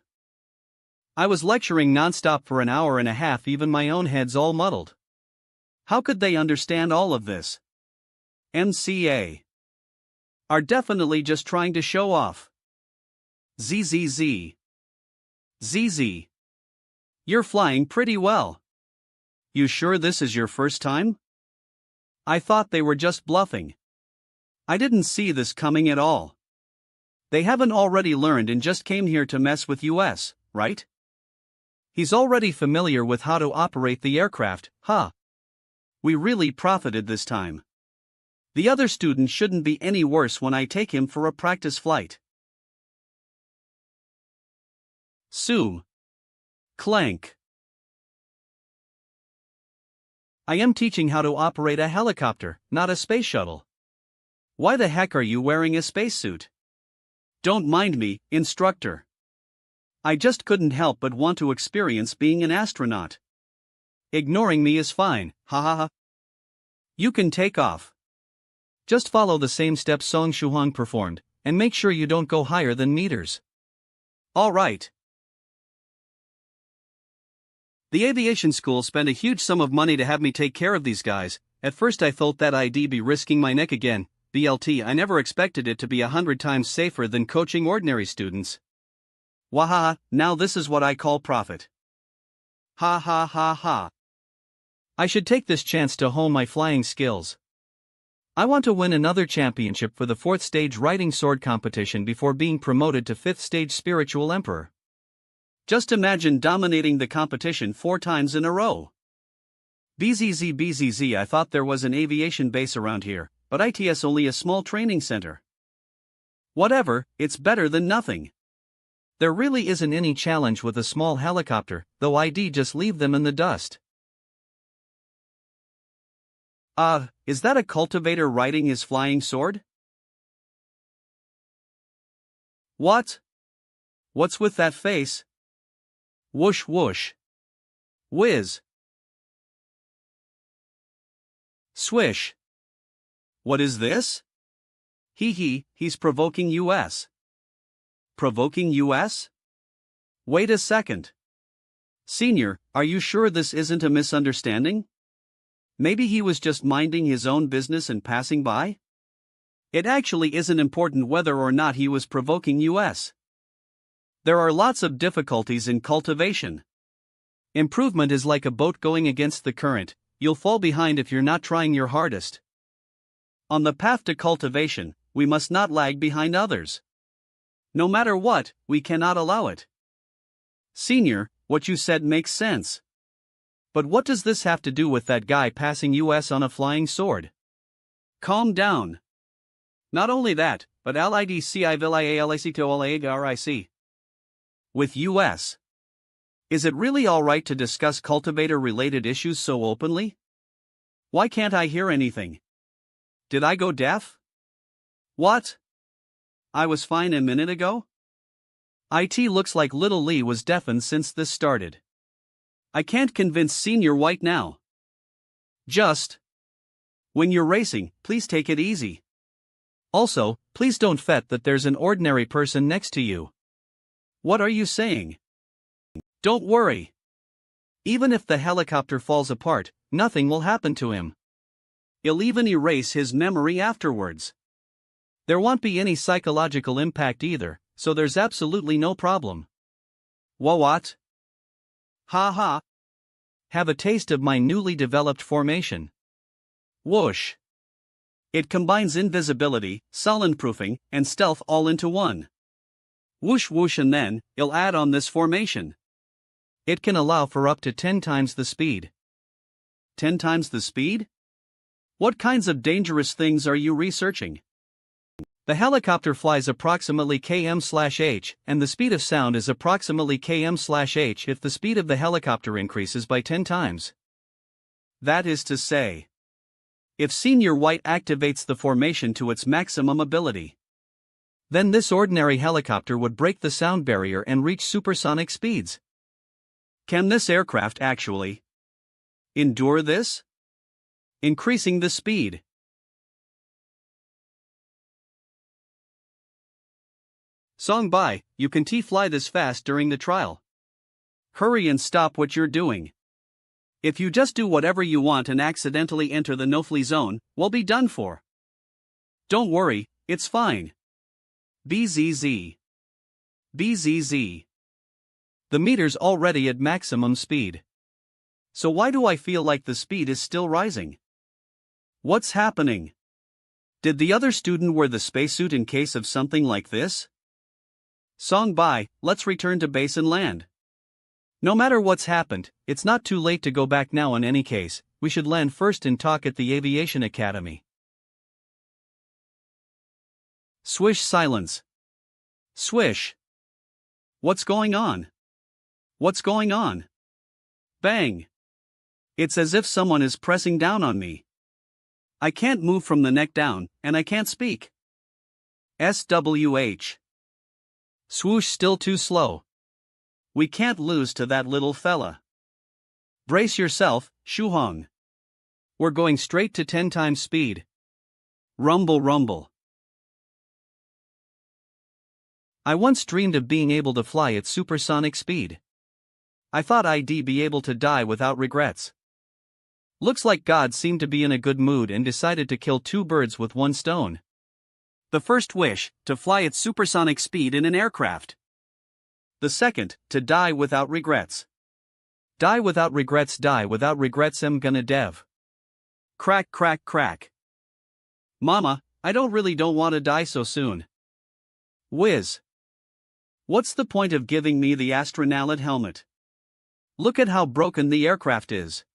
I was lecturing nonstop for an hour and a half, even my own head's all muddled. How could they understand all of this? MCA. Are definitely just trying to show off. ZZZ. ZZ. You're flying pretty well. You sure this is your first time? I thought they were just bluffing. I didn't see this coming at all. They haven't already learned and just came here to mess with US, right? He's already familiar with how to operate the aircraft, huh? We really profited this time. The other student shouldn't be any worse when I take him for a practice flight. Sue. Clank. I am teaching how to operate a helicopter, not a space shuttle. Why the heck are you wearing a spacesuit? Don't mind me, instructor. I just couldn't help but want to experience being an astronaut. Ignoring me is fine, ha. You can take off. Just follow the same steps Song Shuhong performed, and make sure you don't go higher than meters. All right. The aviation school spent a huge sum of money to have me take care of these guys. At first I thought that I'd be risking my neck again. BLT, I never expected it to be 100 times safer than coaching ordinary students. Wahaha, now this is what I call profit. Ha. I should take this chance to hone my flying skills. I want to win another championship for the 4th stage riding sword competition before being promoted to 5th stage spiritual emperor. Just imagine dominating the competition 4 times in a row. BZZ, I thought there was an aviation base around here, but IT's only a small training center. Whatever, it's better than nothing. There really isn't any challenge with a small helicopter, though I'd just leave them in the dust. Is that a cultivator riding his flying sword? What? What's with that face? Whoosh whoosh. Whiz. Swish. What is this? He's provoking US. Provoking US? Wait a second. Senior, are you sure this isn't a misunderstanding? Maybe he was just minding his own business and passing by? It actually isn't important whether or not he was provoking US. There are lots of difficulties in cultivation. Improvement is like a boat going against the current, you'll fall behind if you're not trying your hardest. On the path to cultivation, we must not lag behind others. No matter what, we cannot allow it. Senior, what you said makes sense. But what does this have to do with that guy passing US on a flying sword? Calm down. Not only that, but LIDCIVIALACTOLAGRIC. With US. Is it really alright to discuss cultivator-related issues so openly? Why can't I hear anything? Did I go deaf? What? I was fine a minute ago? It looks like little Lee was deafened since this started. I can't convince Senior White now. Just. When you're racing, please take it easy. Also, please don't forget that there's an ordinary person next to you. What are you saying? Don't worry. Even if the helicopter falls apart, nothing will happen to him. He'll even erase his memory afterwards. There won't be any psychological impact either, so there's absolutely no problem. What? Ha ha. Have a taste of my newly developed formation. Whoosh. It combines invisibility, soundproofing, and stealth all into one. Whoosh whoosh, and then, you'll add on this formation. It can allow for up to 10 times the speed. 10 times the speed? What kinds of dangerous things are you researching? The helicopter flies approximately km/h, and the speed of sound is approximately km/h if the speed of the helicopter increases by 10 times. That is to say, if Senior White activates the formation to its maximum ability, then this ordinary helicopter would break the sound barrier and reach supersonic speeds. Can this aircraft actually endure this? Increasing the speed. Song by, you can't fly this fast during the trial. Hurry and stop what you're doing. If you just do whatever you want and accidentally enter the no-fly zone, we'll be done for. Don't worry, it's fine. BZZ. BZZ. The meter's already at maximum speed. So why do I feel like the speed is still rising? What's happening? Did the other student wear the spacesuit in case of something like this? Song by, let's return to base and land. No matter what's happened, it's not too late to go back now. In any case, we should land first and talk at the Aviation Academy. Swish, silence. Swish. What's going on? What's going on? Bang. It's as if someone is pressing down on me. I can't move from the neck down, and I can't speak. SWH. Swoosh, still too slow. We can't lose to that little fella. Brace yourself, Shuhong. We're going straight to 10 times speed. Rumble, rumble. I once dreamed of being able to fly at supersonic speed. I thought I'd be able to die without regrets. Looks like God seemed to be in a good mood and decided to kill 2 birds with 1 stone. The first wish, to fly at supersonic speed in an aircraft. The second, to die without regrets. Die without regrets, die without regrets. I'm gonna dev. Crack, crack, crack. Mama, I don't want to die so soon. Whiz. What's the point of giving me the astronaut helmet? Look at how broken the aircraft is.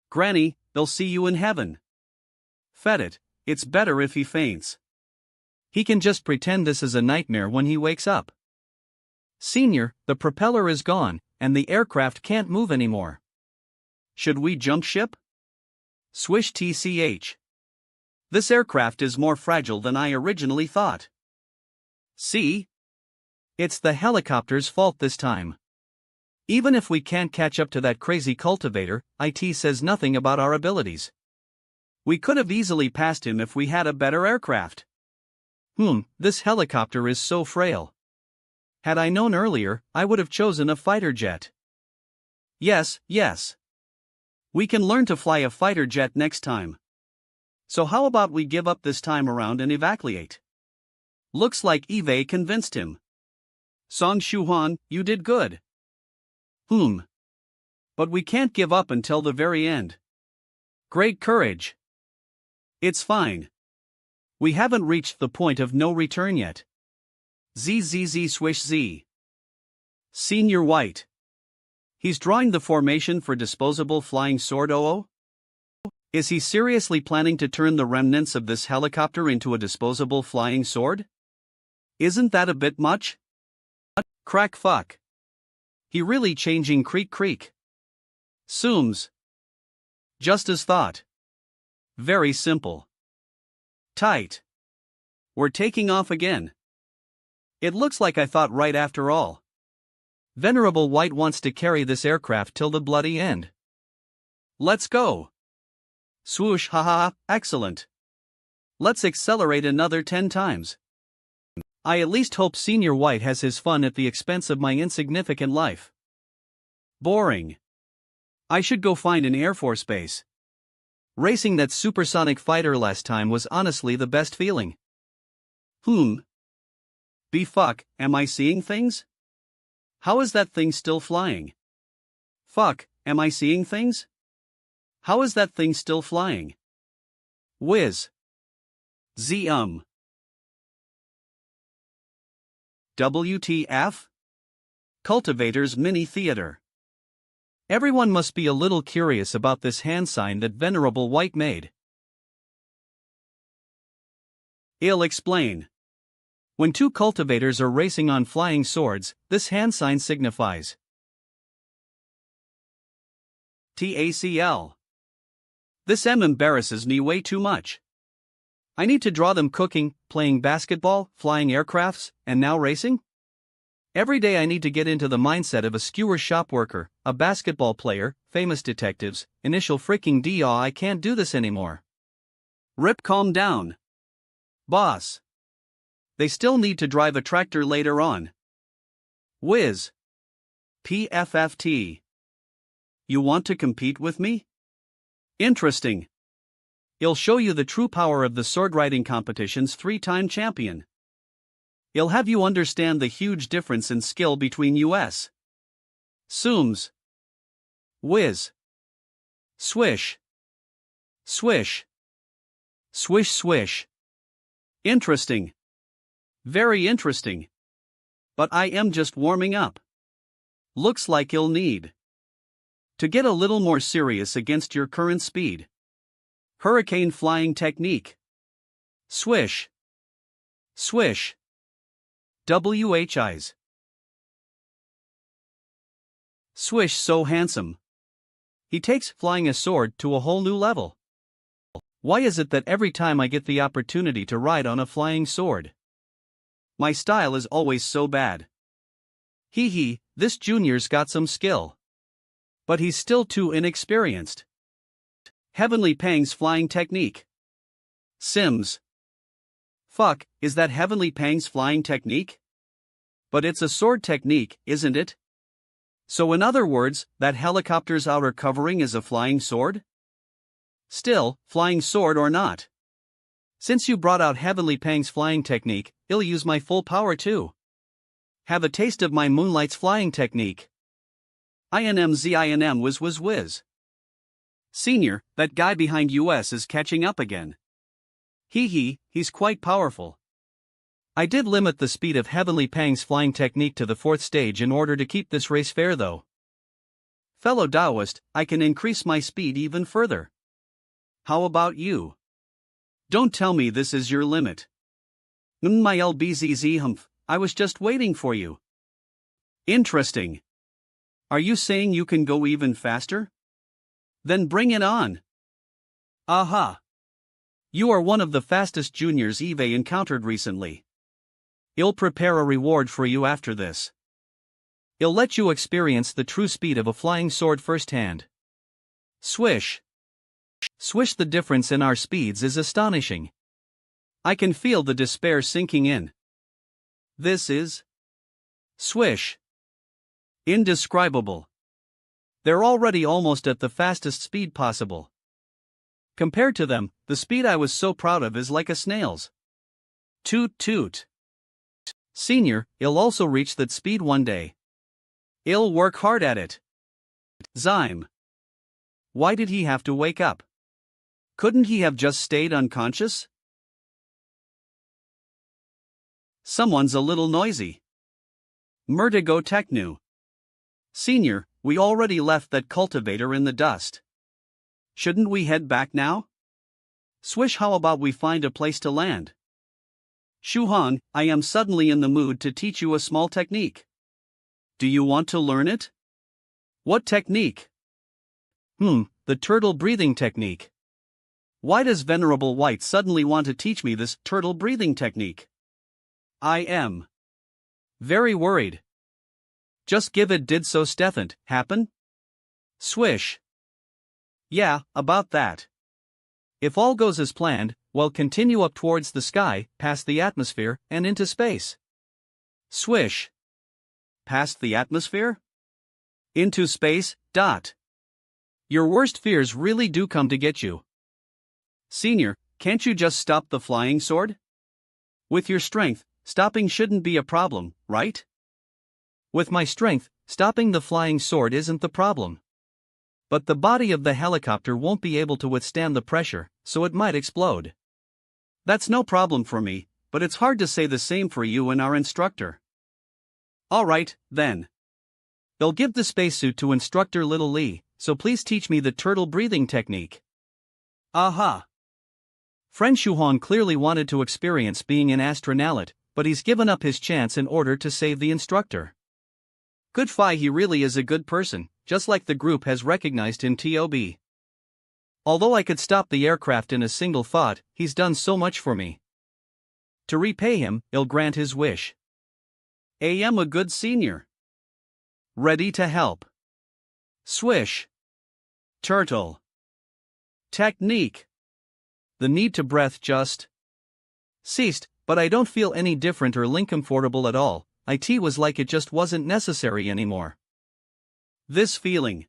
Granny, they'll see you in heaven. Fed it, it's better if he faints. He can just pretend this is a nightmare when he wakes up. Senior, the propeller is gone, and the aircraft can't move anymore. Should we jump ship? Swish TCH. This aircraft is more fragile than I originally thought. See? It's the helicopter's fault this time. Even if we can't catch up to that crazy cultivator, IT says nothing about our abilities. We could have easily passed him if we had a better aircraft. This helicopter is so frail. Had I known earlier, I would have chosen a fighter jet. Yes. We can learn to fly a fighter jet next time. So how about we give up this time around and evacuate? Looks like Eve convinced him. Song Shuhan, you did good. But we can't give up until the very end. Great courage. It's fine. We haven't reached the point of no return yet. ZZZ swish Z. Senior White. He's drawing the formation for disposable flying sword. Is he seriously planning to turn the remnants of this helicopter into a disposable flying sword? Isn't that a bit much? Crack fuck. He really changing creak creak. Sooms. Just as thought. Very simple. Tight. We're taking off again. It looks like I thought right after all. Venerable White wants to carry this aircraft till the bloody end. Let's go. Swoosh, haha, excellent. Let's accelerate another 10 times. I at least hope Senior White has his fun at the expense of my insignificant life. Boring. I should go find an Air Force base. Racing that supersonic fighter last time was honestly the best feeling. Fuck, am I seeing things? How is that thing still flying? Fuck, am I seeing things? How is that thing still flying? Whiz. WTF? Cultivator's Mini Theater. Everyone must be a little curious about this hand sign that Venerable White made. I'll explain. When two cultivators are racing on flying swords, this hand sign signifies TACL. This M embarrasses me way too much. I need to draw them cooking, playing basketball, flying aircrafts, and now racing? Every day I need to get into the mindset of a skewer shop worker, a basketball player, famous detectives, initial freaking D. I can't do this anymore. Rip, calm down. Boss. They still need to drive a tractor later on. Whiz. PFFT. You want to compete with me? Interesting. I'll show you the true power of the sword riding competition's 3-time champion. I'll have you understand the huge difference in skill between US. Sooms. Whiz. Swish. Swish. Swish swish. Interesting. Very interesting. But I am just warming up. Looks like you'll need to get a little more serious against your current speed. Hurricane flying technique. Swish. Swish. WHIs. Swish so handsome. He takes flying a sword to a whole new level. Why is it that every time I get the opportunity to ride on a flying sword, my style is always so bad? This junior's got some skill. But he's still too inexperienced. Heavenly Pang's flying technique. Sims. Fuck, is that Heavenly Pang's flying technique? But it's a sword technique, isn't it? So in other words, that helicopter's outer covering is a flying sword? Still, flying sword or not. Since you brought out Heavenly Pang's flying technique, I'll use my full power too. Have a taste of my Moonlight's flying technique. INM whiz. Senior, that guy behind US is catching up again. He's quite powerful. I did limit the speed of Heavenly Pang's flying technique to the 4th stage in order to keep this race fair though. Fellow Taoist, I can increase my speed even further. How about you? Don't tell me this is your limit. My LBZZ humph, I was just waiting for you. Interesting. Are you saying you can go even faster? Then bring it on. Aha. You are one of the fastest juniors Eve encountered recently. I'll prepare a reward for you after this. I'll let you experience the true speed of a flying sword firsthand. Swish. Swish, the difference in our speeds is astonishing. I can feel the despair sinking in. This is swish. Indescribable. They're already almost at the fastest speed possible. Compared to them, the speed I was so proud of is like a snail's. Toot toot. Senior, I'll also reach that speed one day. I'll work hard at it. Zyme. Why did he have to wake up? Couldn't he have just stayed unconscious? Someone's a little noisy. Murtigo Technu. Senior, we already left that cultivator in the dust. Shouldn't we head back now? Swish, how about we find a place to land? Shuhong, I am suddenly in the mood to teach you a small technique. Do you want to learn it? What technique? The turtle breathing technique. Why does Venerable White suddenly want to teach me this turtle breathing technique? I am Very worried. Just give it did so Stefan, happen? Swish. Yeah, about that. If all goes as planned, we'll continue up towards the sky, past the atmosphere, and into space. Swish. Past the atmosphere? Into space, dot. Your worst fears really do come to get you. Senior, can't you just stop the flying sword? With your strength, stopping shouldn't be a problem, right? With my strength, stopping the flying sword isn't the problem. But the body of the helicopter won't be able to withstand the pressure, so it might explode. That's no problem for me, but it's hard to say the same for you and our instructor. Alright, then. They'll give the spacesuit to Instructor Little Lee, so please teach me the turtle breathing technique. Aha! Friend Shuhan clearly wanted to experience being an astronaut, but he's given up his chance in order to save the instructor. Good fi, he really is a good person, just like the group has recognized him TOB. Although I could stop the aircraft in a single thought, he's done so much for me. To repay him, I'll grant his wish. I am a good senior. Ready to help. Swish. Turtle. Technique. The need to breath just ceased, but I don't feel any different or uncomfortable at all. It was like it just wasn't necessary anymore. This feeling.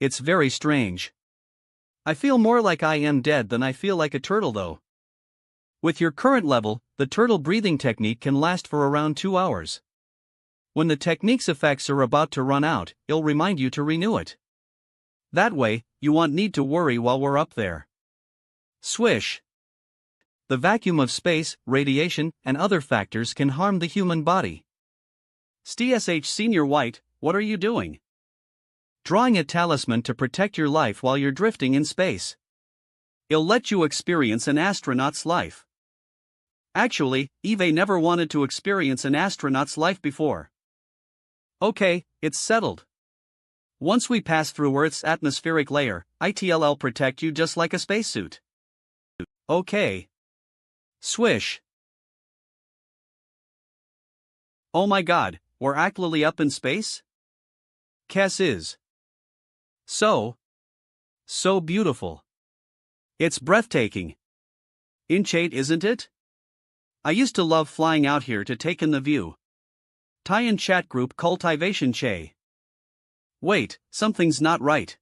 It's very strange. I feel more like I am dead than I feel like a turtle though. With your current level, the turtle breathing technique can last for around 2 hours. When the technique's effects are about to run out, it'll remind you to renew it. That way, you won't need to worry while we're up there. Swish. The vacuum of space, radiation, and other factors can harm the human body. STSH Senior White, what are you doing? Drawing a talisman to protect your life while you're drifting in space. It'll let you experience an astronaut's life. Actually, Eve never wanted to experience an astronaut's life before. Okay, it's settled. Once we pass through Earth's atmospheric layer, it'll protect you just like a spacesuit. Okay. Swish. Oh my god, we're actually up in space? Cass is. So beautiful. It's breathtaking. Inchate, isn't it? I used to love flying out here to take in the view. Tie-in chat group Cultivation Che. Wait, something's not right.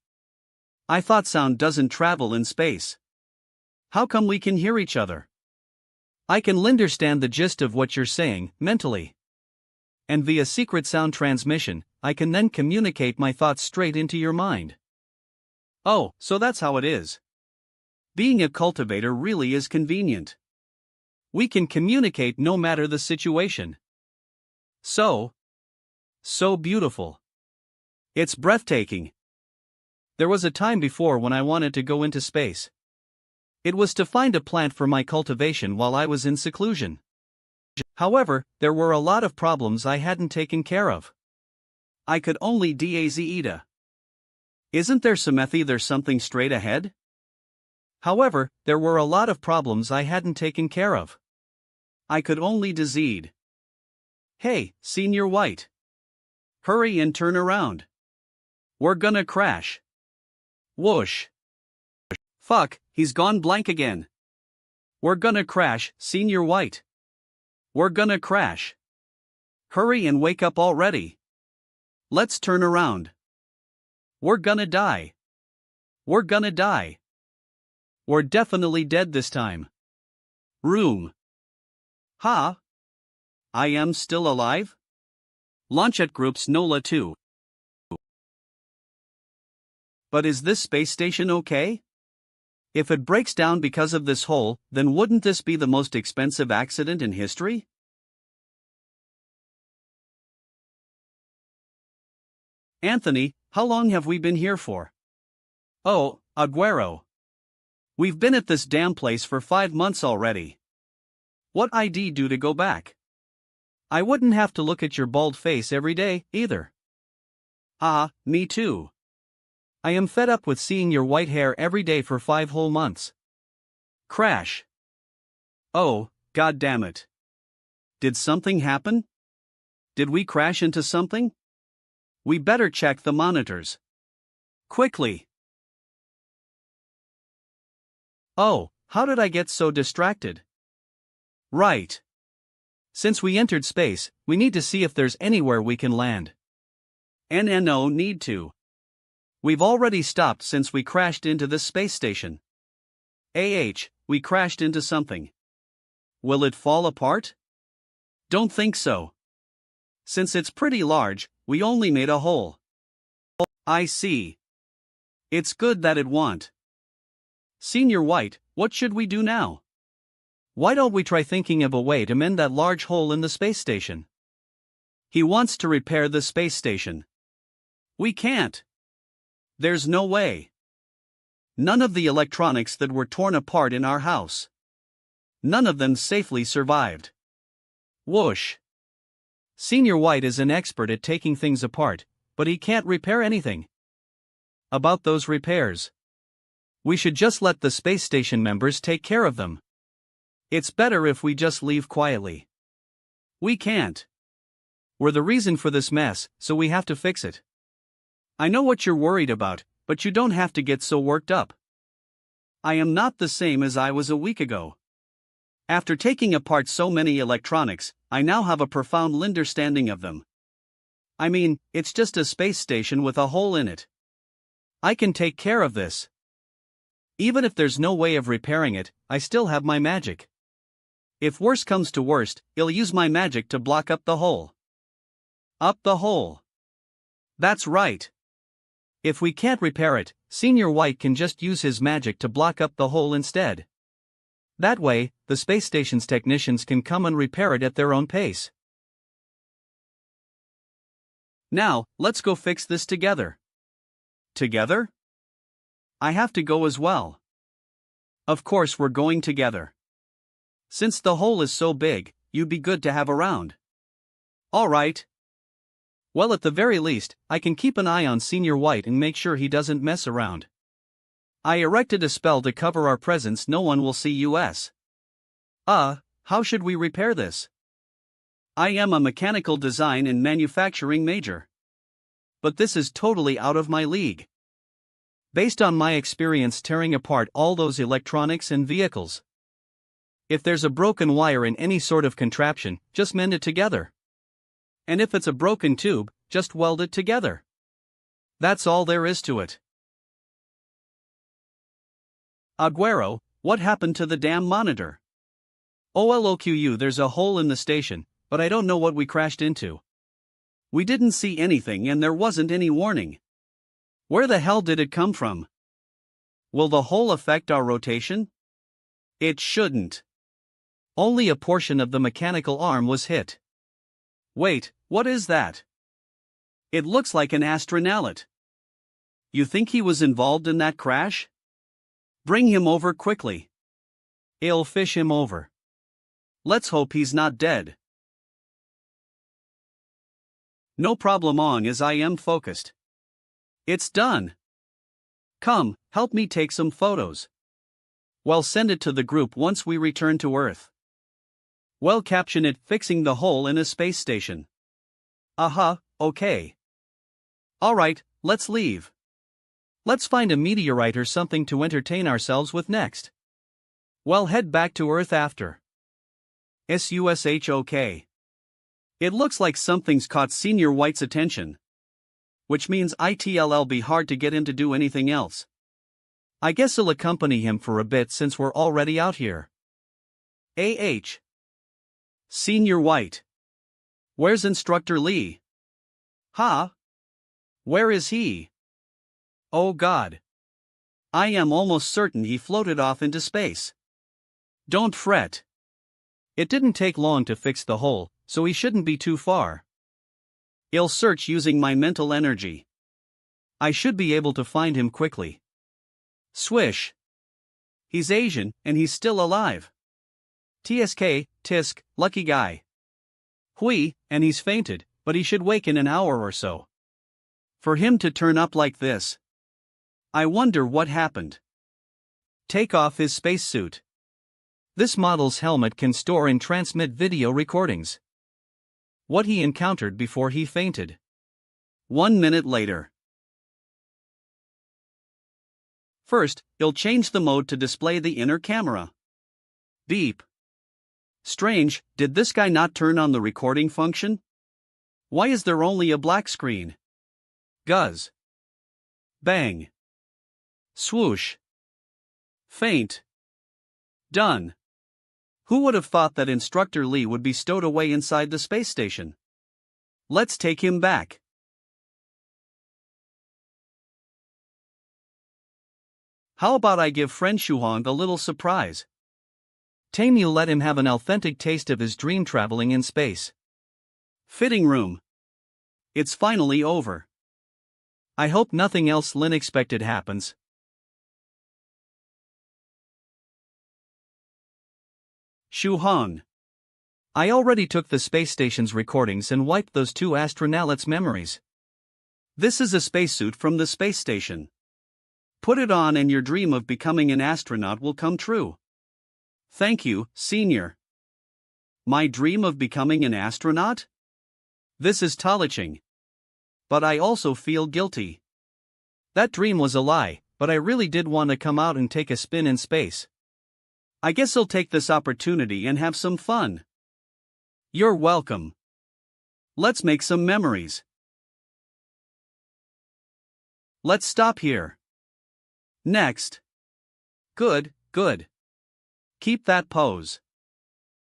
I thought sound doesn't travel in space. How come we can hear each other? I can understand the gist of what you're saying, mentally. And via secret sound transmission, I can then communicate my thoughts straight into your mind. Oh, so that's how it is. Being a cultivator really is convenient. We can communicate no matter the situation. So beautiful. It's breathtaking. There was a time before when I wanted to go into space. It was to find a plant for my cultivation while I was in seclusion. However, there were a lot of problems I hadn't taken care of. I could only DAZ. Isn't there there's something straight ahead? However, there were a lot of problems I hadn't taken care of. I could only DZ'd. Hey, Senior White. Hurry and turn around. We're gonna crash. Whoosh. Fuck, he's gone blank again. We're gonna crash, Senior White. We're gonna crash. Hurry and wake up already. Let's turn around. We're gonna die. We're gonna die. We're definitely dead this time. Room. Ha? I am still alive? Launch at groups NOLA 2. But is this space station okay? If it breaks down because of this hole, then wouldn't this be the most expensive accident in history? Anthony, how long have we been here for? Oh, Aguero. We've been at this damn place for 5 months already. What ID do to go back? I wouldn't have to look at your bald face every day, either. Ah, me too. I am fed up with seeing your white hair every day for 5 whole months. Crash. Oh, god damn it. Did something happen? Did we crash into something? We better check the monitors. Quickly. Oh, how did I get so distracted? Right. Since we entered space, we need to see if there's anywhere we can land. No need to. We've already stopped since we crashed into the space station. We crashed into something. Will it fall apart? Don't think so. Since it's pretty large, we only made a hole. I see. It's good that it won't. Senior White, what should we do now? Why don't we try thinking of a way to mend that large hole in the space station? He wants to repair the space station. We can't. There's no way. None of the electronics that were torn apart in our house. None of them safely survived. Whoosh. Senior White is an expert at taking things apart, but he can't repair anything. About those repairs. We should just let the space station members take care of them. It's better if we just leave quietly. We can't. We're the reason for this mess, so we have to fix it. I know what you're worried about, but you don't have to get so worked up. I am not the same as I was a week ago. After taking apart so many electronics, I now have a profound understanding of them. I mean, it's just a space station with a hole in it. I can take care of this. Even if there's no way of repairing it, I still have my magic. If worst comes to worst, I'll use my magic to block up the hole. Up the hole. That's right. If we can't repair it, Senior White can just use his magic to block up the hole instead. That way, the space station's technicians can come and repair it at their own pace. Now, let's go fix this together. Together? I have to go as well. Of course we're going together. Since the hole is so big, you'd be good to have around. All right. Well, at the very least, I can keep an eye on Senior White and make sure he doesn't mess around. I erected a spell to cover our presence. No one will see us. How should we repair this? I am a mechanical design and manufacturing major. But this is totally out of my league. Based on my experience tearing apart all those electronics and vehicles. If there's a broken wire in any sort of contraption, just mend it together. And if it's a broken tube, just weld it together. That's all there is to it. Aguero, what happened to the damn monitor? OLOQU, there's a hole in the station, but I don't know what we crashed into. We didn't see anything and there wasn't any warning. Where the hell did it come from? Will the hole affect our rotation? It shouldn't. Only a portion of the mechanical arm was hit. Wait, what is that? It looks like an astronaut. You think he was involved in that crash? Bring him over quickly. I'll fish him over. Let's hope he's not dead. No problem on as I am focused. It's done. Come, help me take some photos. Well, send it to the group once we return to Earth. Well, caption it fixing the hole in a space station. Okay. Alright, let's leave. Let's find a meteorite or something to entertain ourselves with next. Well, head back to Earth after. SUSHOK. It looks like something's caught Senior White's attention. Which means it'll be hard to get him to do anything else. I guess I'll accompany him for a bit since we're already out here. Senior White. Where's Instructor Lee? Where is he? Oh God. I am almost certain he floated off into space. Don't fret. It didn't take long to fix the hole, so he shouldn't be too far. I'll search using my mental energy. I should be able to find him quickly. Swish. He's Asian, and he's still alive. TSK, tisk, lucky guy. Hui, and he's fainted, but he should wake in an hour or so. For him to turn up like this. I wonder what happened. Take off his spacesuit. This model's helmet can store and transmit video recordings. What he encountered before he fainted. 1 minute later. First, he'll change the mode to display the inner camera. Beep. Strange, did this guy not turn on the recording function? Why is there only a black screen? Guzz. Bang. Swoosh. Faint. Done. Who would have thought that Instructor Lee would be stowed away inside the space station? Let's take him back. How about I give friend Shuhong a little surprise? Tamil let him have an authentic taste of his dream traveling in space. Fitting room. It's finally over. I hope nothing else unexpected happens. Shuhong. I already took the space station's recordings and wiped those two astronauts' memories. This is a spacesuit from the space station. Put it on and your dream of becoming an astronaut will come true. Thank you, Senior. My dream of becoming an astronaut? This is touching. But I also feel guilty. That dream was a lie, but I really did want to come out and take a spin in space. I guess I'll take this opportunity and have some fun. You're welcome. Let's make some memories. Let's stop here. Next. Good, good. Keep that pose.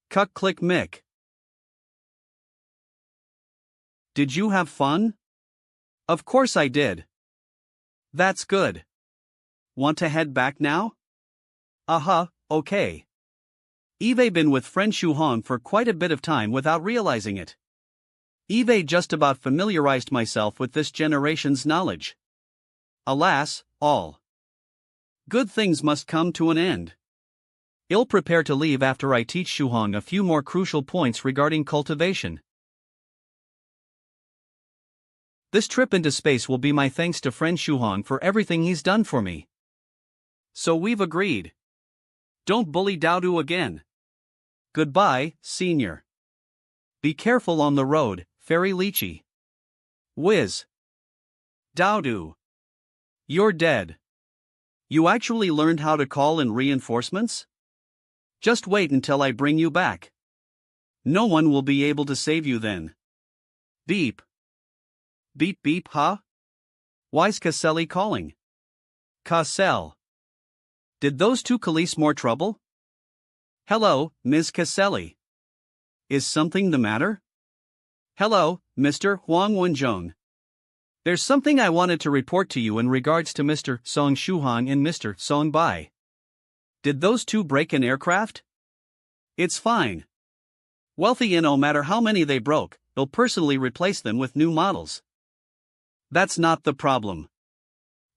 Cuck click mick. Did you have fun? Of course I did. That's good. Want to head back now? Okay. Eve been with friend Shuhong for quite a bit of time without realizing it. Eve just about familiarized myself with this generation's knowledge. Alas, all good things must come to an end. I'll prepare to leave after I teach Shuhong a few more crucial points regarding cultivation. This trip into space will be my thanks to friend Shuhong for everything he's done for me. So we've agreed. Don't bully Daodu again. Goodbye, Senior. Be careful on the road, Fairy Lychee. Whiz. Daodu. You're dead. You actually learned how to call in reinforcements? Just wait until I bring you back. No one will be able to save you then. Beep. Beep beep huh? Why's Caselli calling? Cassell. Did those two cause more trouble? Hello, Ms. Caselli. Is something the matter? Hello, Mr. Huang Wenjong. There's something I wanted to report to you in regards to Mr. Song Shuhong and Mr. Song Bai. Did those two break an aircraft? It's fine. Wealthy and no matter how many they broke, they'll personally replace them with new models. That's not the problem.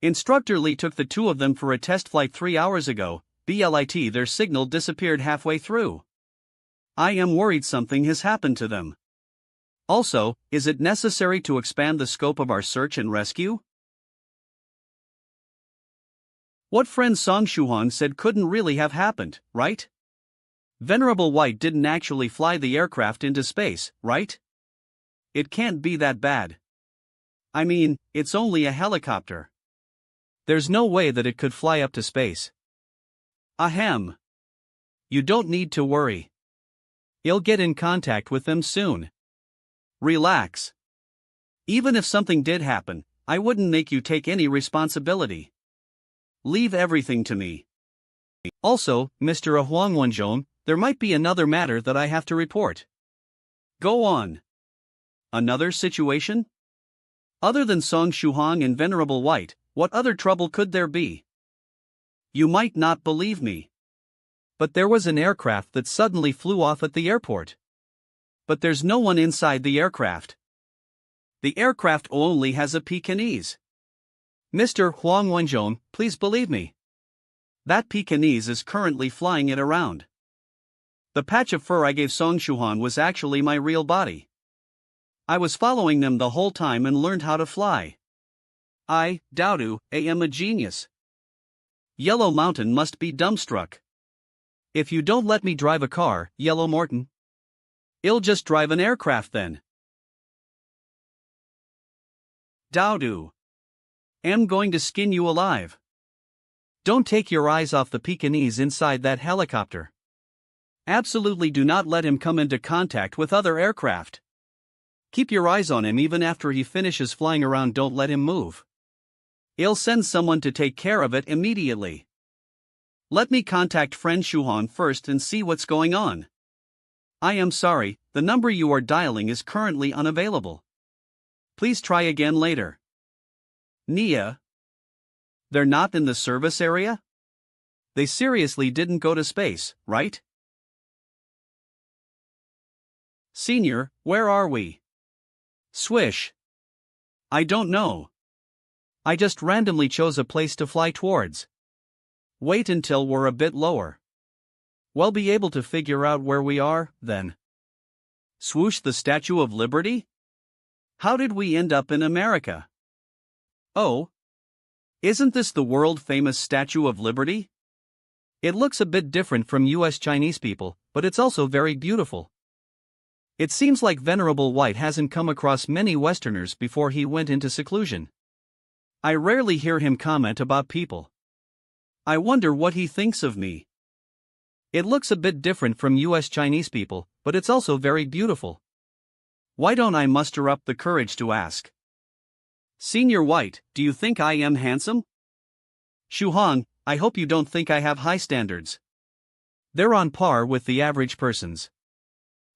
Instructor Lee took the two of them for a test flight 3 hours ago, but their signal disappeared halfway through. I am worried something has happened to them. Also, is it necessary to expand the scope of our search and rescue? What friend Song Shuhong said couldn't really have happened, right? Venerable White didn't actually fly the aircraft into space, right? It can't be that bad. I mean, it's only a helicopter. There's no way that it could fly up to space. Ahem. You don't need to worry. I'll get in contact with them soon. Relax. Even if something did happen, I wouldn't make you take any responsibility. Leave everything to me. Also, Mr. Huang Wenjong, there might be another matter that I have to report. Go on. Another situation? Other than Song Shuhong and Venerable White, what other trouble could there be? You might not believe me. But there was an aircraft that suddenly flew off at the airport. But there's no one inside the aircraft. The aircraft only has a Pekingese. Mr. Huang Wenjong, please believe me. That Pekingese is currently flying it around. The patch of fur I gave Song Shuhong was actually my real body. I was following them the whole time and learned how to fly. I, Daodu, am a genius. Yellow Mountain must be dumbstruck. If you don't let me drive a car, Yellow Morton, I'll just drive an aircraft then. Daodu. Am going to skin you alive. Don't take your eyes off the Pekingese inside that helicopter. Absolutely do not let him come into contact with other aircraft. Keep your eyes on him even after he finishes flying around. Don't let him move. I'll send someone to take care of it immediately. Let me contact friend Shuhan first and see what's going on. I am sorry, the number you are dialing is currently unavailable. Please try again later. Nia. They're not in the service area? They seriously didn't go to space, right? Senior, where are we? Swish. I don't know. I just randomly chose a place to fly towards. Wait until we're a bit lower. We'll be able to figure out where we are, then. Swoosh, the Statue of Liberty? How did we end up in America? Oh. Isn't this the world-famous Statue of Liberty? It looks a bit different from US Chinese people, but it's also very beautiful. It seems like Venerable White hasn't come across many Westerners before he went into seclusion. I rarely hear him comment about people. I wonder what he thinks of me. It looks a bit different from US Chinese people, but it's also very beautiful. Why don't I muster up the courage to ask? Senior White, do you think I am handsome? Shuhan, I hope you don't think I have high standards. They're on par with the average person's.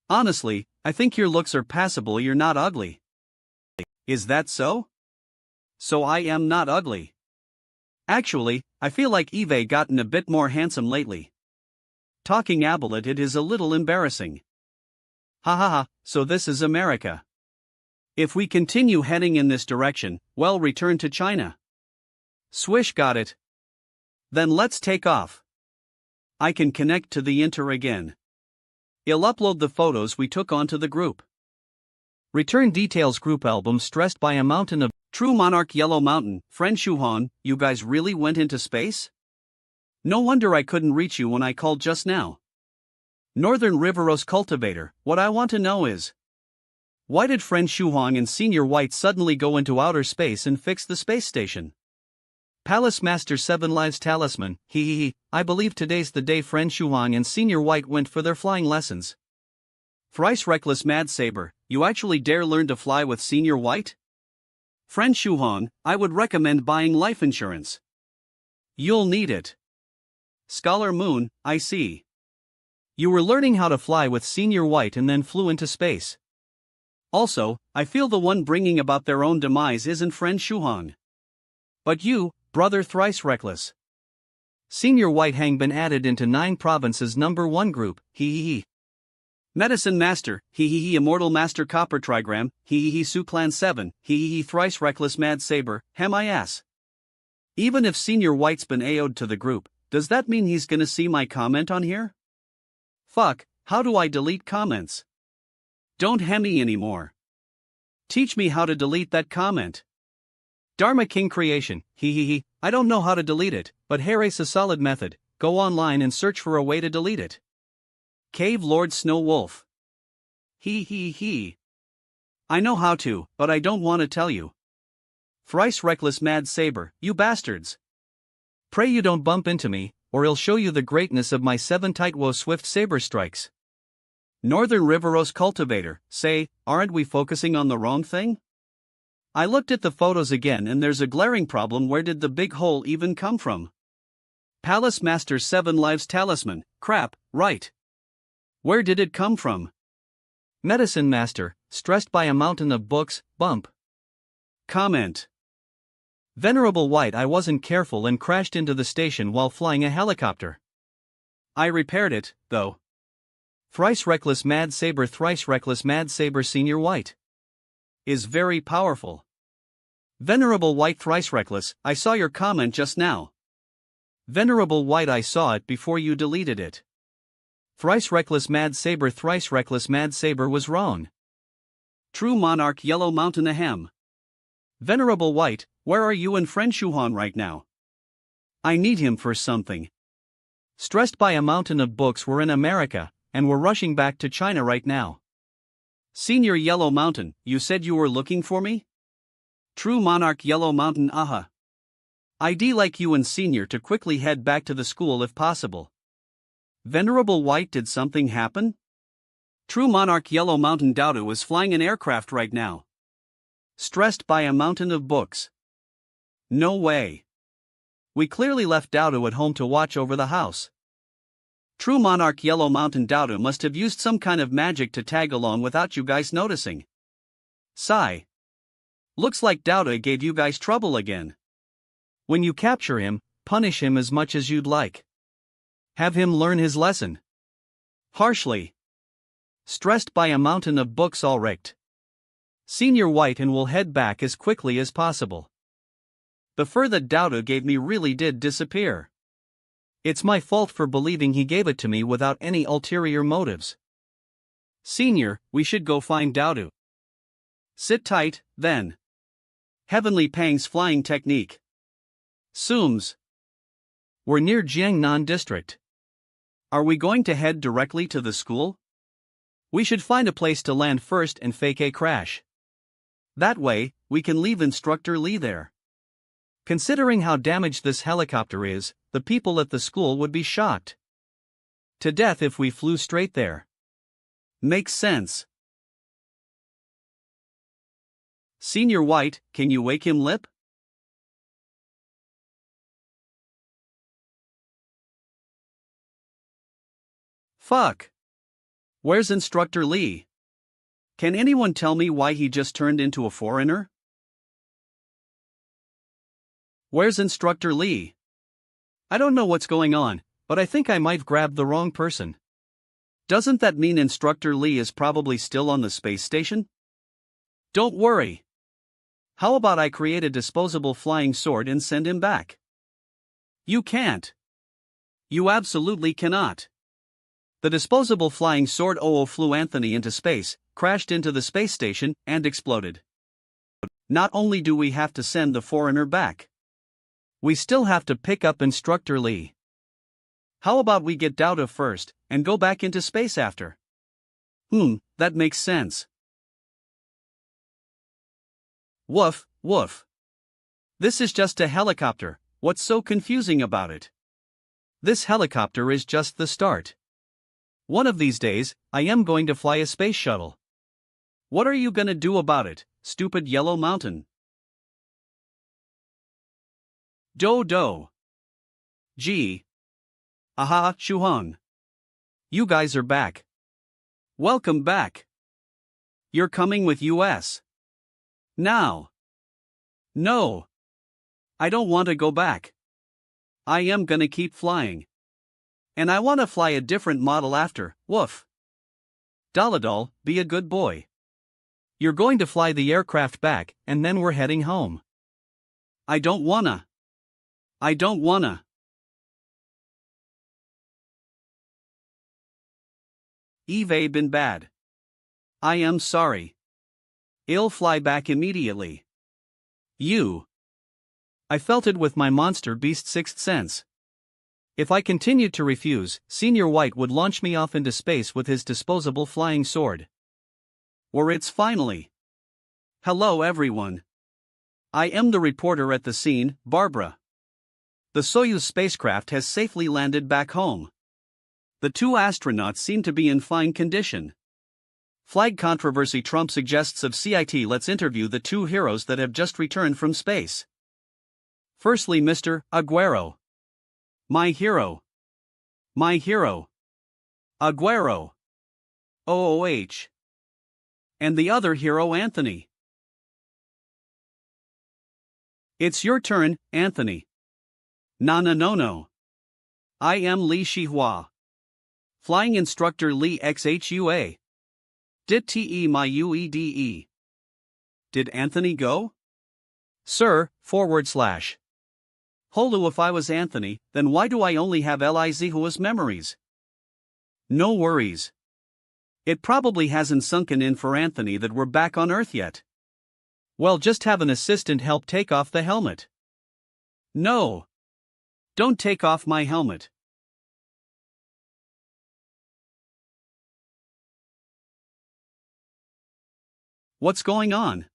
Honestly, I think your looks are passable. You're not ugly. Is that so? So I am not ugly. Actually, I feel like Eve gotten a bit more handsome lately. Talking about it is a little embarrassing. Ha ha ha, so this is America. If we continue heading in this direction, we'll return to China. Swish, got it. Then let's take off. I can connect to the Inter again. I'll upload the photos we took onto the group. Return details group album stressed by a mountain of True Monarch Yellow Mountain. Friend Shuhan, you guys really went into space? No wonder I couldn't reach you when I called just now. Northern Riveros Cultivator, what I want to know is, why did friend Shuhan and Senior White suddenly go into outer space and fix the space station? Palace Master 7 Lives Talisman, I believe today's the day friend Shuhan and Senior White went for their flying lessons. Thrice Reckless Mad Saber, you actually dare learn to fly with Senior White? Friend Shuhan, I would recommend buying life insurance. You'll need it. Scholar Moon, I see. You were learning how to fly with Senior White and then flew into space. Also, I feel the one bringing about their own demise isn't friend Shuhan, but you, brother Thrice Reckless. Senior White hang been added into 9 provinces number 1 group, Medicine Master, Immortal Master Copper Trigram, Su Clan 7, Thrice Reckless Mad Saber, my ass. Even if Senior White's been AO'd to the group, does that mean he's gonna see my comment on here? Fuck, how do I delete comments? Don't hemi anymore. Teach me how to delete that comment. Dharma King Creation, I don't know how to delete it, but here's a solid method, go online and search for a way to delete it. Cave Lord Snow Wolf. I know how to, but I don't want to tell you. Thrice Reckless Mad Saber, you bastards. Pray you don't bump into me, or I'll show you the greatness of my 7 Tightwo Swift Saber strikes. Northern Riveros Cultivator, say, aren't we focusing on the wrong thing? I looked at the photos again and there's a glaring problem. Where did the big hole even come from? Palace Master 7 Lives Talisman, crap, right. Where did it come from? Medicine Master, stressed by a mountain of books, bump. Comment. Venerable White, I wasn't careful and crashed into the station while flying a helicopter. I repaired it, though. Thrice Reckless Mad Saber, Thrice Reckless Mad Saber Senior White is very powerful. Venerable White, Thrice Reckless, I saw your comment just now. Venerable White, I saw it before you deleted it. Thrice Reckless Mad Saber, Thrice Reckless Mad Saber was wrong. True Monarch Yellow Mountain Ahem. Venerable White, where are you and friend Shuhan right now? I need him for something. Stressed by a mountain of books, we're in America, and we're rushing back to China right now. Senior Yellow Mountain, you said you were looking for me? True Monarch Yellow Mountain Aha. I'd like you and Senior to quickly head back to the school if possible. Venerable White, did something happen? True Monarch Yellow Mountain Dodo is flying an aircraft right now. Stressed by a mountain of books. No way. We clearly left Dodo at home to watch over the house. True Monarch Yellow Mountain Dodo must have used some kind of magic to tag along without you guys noticing. Sigh. Looks like Dodo gave you guys trouble again. When you capture him, punish him as much as you'd like. Have him learn his lesson. Harshly. Stressed by a mountain of books all wrecked. Senior White and will head back as quickly as possible. The fur that Dodo gave me really did disappear. It's my fault for believing he gave it to me without any ulterior motives. Senior, we should go find Dodo. Sit tight, then. Heavenly Pang's flying technique. Zooms. We're near Jiangnan District. Are we going to head directly to the school? We should find a place to land first and fake a crash. That way, we can leave Instructor Lee there. Considering how damaged this helicopter is, the people at the school would be shocked to death if we flew straight there. Makes sense. Senior White, can you wake him lip? Fuck. Where's Instructor Lee? Can anyone tell me why he just turned into a foreigner? Where's Instructor Lee? I don't know what's going on, but I think I might grab the wrong person. Doesn't that mean Instructor Lee is probably still on the space station? Don't worry. How about I create a disposable flying sword and send him back? You can't. You absolutely cannot. The disposable flying sword flew Anthony into space, crashed into the space station, and exploded. Not only do we have to send the foreigner back, we still have to pick up Instructor Lee. How about we get Dodo first, and go back into space after? That makes sense. Woof, woof. This is just a helicopter, what's so confusing about it? This helicopter is just the start. One of these days, I am going to fly a space shuttle. What are you gonna do about it, stupid Yellow Mountain? Do. Gee. Aha, Shuhong. You guys are back. Welcome back. You're coming with us. Now. No. I don't want to go back. I am gonna keep flying. And I want to fly a different model after, woof. Daladol, be a good boy. You're going to fly the aircraft back, and then we're heading home. I don't wanna. Eve been bad. I am sorry. I'll fly back immediately. I felt it with my monster beast sixth sense. If I continued to refuse, Senior White would launch me off into space with his disposable flying sword. Or it's finally. Hello everyone. I am the reporter at the scene, Barbara. The Soyuz spacecraft has safely landed back home. The two astronauts seem to be in fine condition. Flag controversy. Trump suggests of CIT. Let's interview the two heroes that have just returned from space. Firstly, Mr. Aguero. My hero. Aguero. OOH. And the other hero, Anthony. It's your turn, Anthony. No. I am Li Shihua. Flying Instructor Li XHUA. Did TE my UEDE. Did Anthony go? Sir, /. Holu, if I was Anthony, then why do I only have Lizua's memories? No worries. It probably hasn't sunken in for Anthony that we're back on Earth yet. Well, just have an assistant help take off the helmet. No. Don't take off my helmet. What's going on?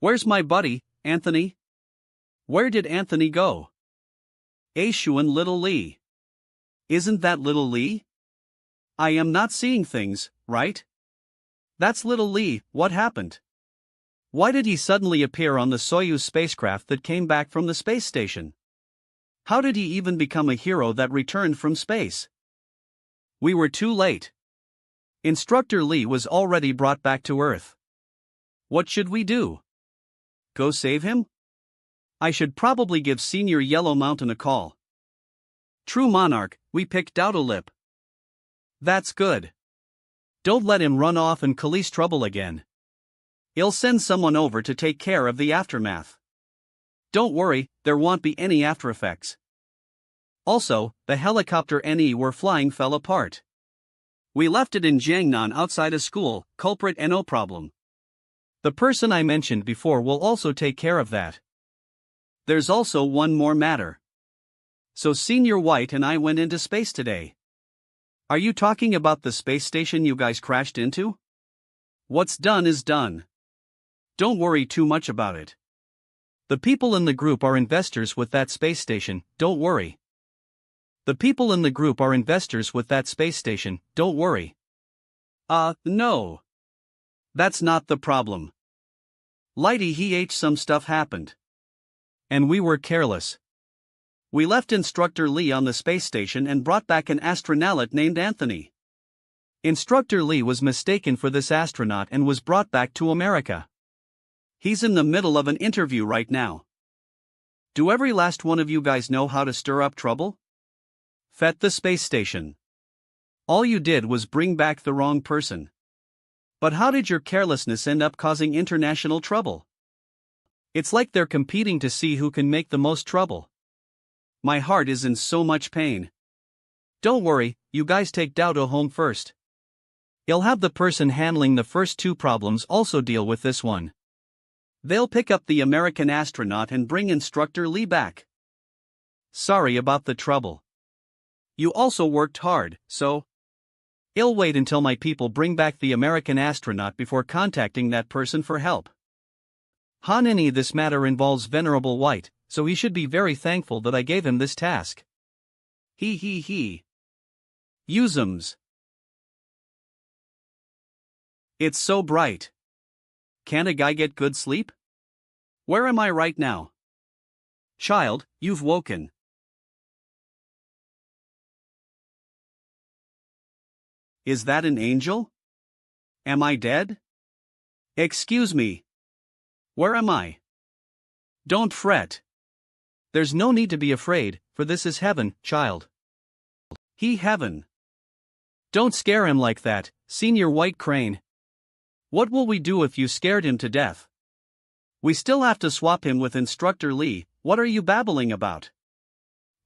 Where's my buddy, Anthony? Where did Anthony go? Aishuan little Lee. Isn't that little Lee? I am not seeing things, right? That's little Lee. What happened? Why did he suddenly appear on the Soyuz spacecraft that came back from the space station? How did he even become a hero that returned from space? We were too late. Instructor Lee was already brought back to Earth. What should we do? Go save him? I should probably give Senior Yellow Mountain a call. True Monarch, we picked Doudolip. That's good. Don't let him run off and cause trouble again. I'll send someone over to take care of the aftermath. Don't worry, there won't be any after effects. Also, the helicopter NE we're flying fell apart. We left it in Jiangnan outside a school, culprit no problem. The person I mentioned before will also take care of that. There's also one more matter. So Senior White and I went into space today. Are you talking about the space station you guys crashed into? What's done is done. Don't worry too much about it. The people in the group are investors with that space station, don't worry. The people in the group are investors with that space station, don't worry. No. That's not the problem. Some stuff happened. And we were careless. We left Instructor Lee on the space station and brought back an astronaut named Anthony. Instructor Lee was mistaken for this astronaut and was brought back to America. He's in the middle of an interview right now. Do every last one of you guys know how to stir up trouble? Fet the space station. All you did was bring back the wrong person. But how did your carelessness end up causing international trouble? It's like they're competing to see who can make the most trouble. My heart is in so much pain. Don't worry, you guys take Dodo home first. I'll have the person handling the first two problems also deal with this one. They'll pick up the American astronaut and bring Instructor Lee back. Sorry about the trouble. You also worked hard, so I'll wait until my people bring back the American astronaut before contacting that person for help. Hanini, this matter involves Venerable White, so he should be very thankful that I gave him this task. He. Usums. It's so bright. Can't a guy get good sleep? Where am I right now? Child, you've woken. Is that an angel? Am I dead? Excuse me. Where am I? Don't fret. There's no need to be afraid, for this is heaven, child. Heaven. Don't scare him like that, Senior White Crane. What will we do if you scared him to death? We still have to swap him with Instructor Lee. What are you babbling about?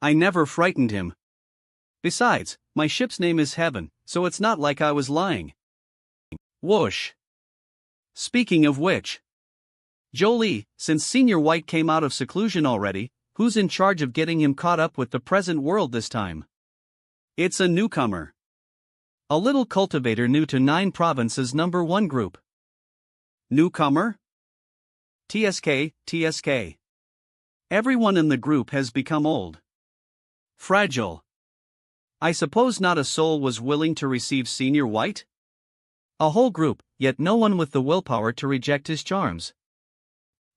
I never frightened him. Besides, my ship's name is Heaven, so it's not like I was lying. Whoosh. Speaking of which, Jolie, since Senior White came out of seclusion already, who's in charge of getting him caught up with the present world this time? It's a newcomer. A little cultivator new to 9 provinces number 1 group. Newcomer? TSK. Everyone in the group has become old. Fragile. I suppose not a soul was willing to receive Senior White? A whole group, yet no one with the willpower to reject his charms.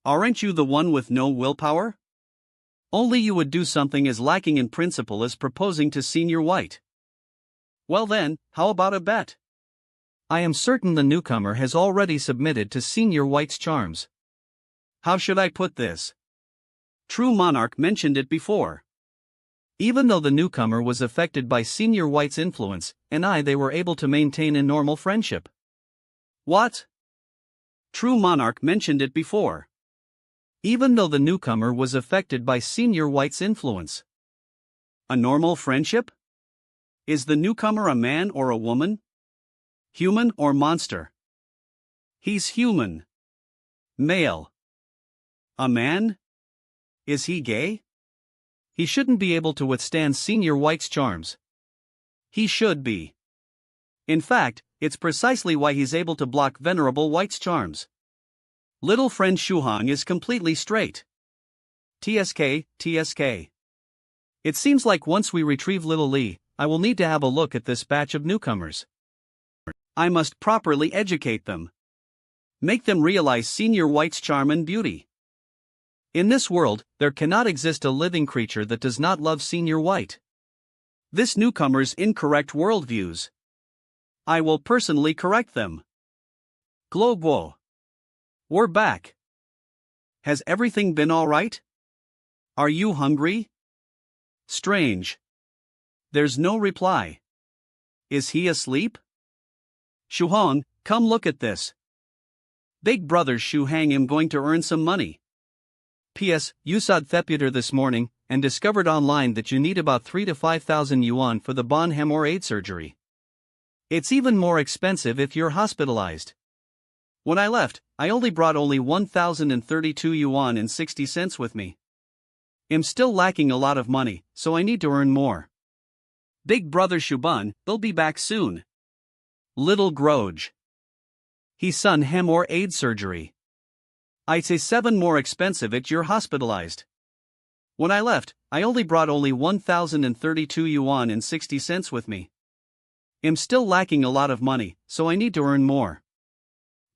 Aren't you the one with no willpower? Only you would do something as lacking in principle as proposing to Senior White. Well then, how about a bet? I am certain the newcomer has already submitted to Senior White's charms. How should I put this? True Monarch mentioned it before. Even though the newcomer was affected by Senior White's influence, they were able to maintain a normal friendship. What? True Monarch mentioned it before. Even though the newcomer was affected by Senior White's influence. A normal friendship? Is the newcomer a man or a woman? Human or monster? He's human. Male. A man? Is he gay? He shouldn't be able to withstand Senior White's charms. He should be. In fact, it's precisely why he's able to block Venerable White's charms. Little friend Shuhang is completely straight. TSK, TSK. It seems like once we retrieve little Lee, I will need to have a look at this batch of newcomers. I must properly educate them. Make them realize Senior White's charm and beauty. In this world, there cannot exist a living creature that does not love Senior White. This newcomer's incorrect worldviews. I will personally correct them. Globo. We're back. Has everything been alright? Are you hungry? Strange. There's no reply. Is he asleep? Shuhong, come look at this. Big brother Shuhang am going to earn some money. P.S. You saw Theputer this morning, and discovered online that you need about 3 to 5,000 yuan for the Bon hemorrhoid surgery. It's even more expensive if you're hospitalized. When I left, I only brought 1,032 yuan and 60 cents with me. I'm still lacking a lot of money, so I need to earn more. Big brother Shuban, they'll be back soon. Little Groj. He's son hemorrhoid surgery. I'd say 7 more expensive if you're hospitalized. When I left, I only brought 1,032 yuan and 60 cents with me. I'm still lacking a lot of money, so I need to earn more.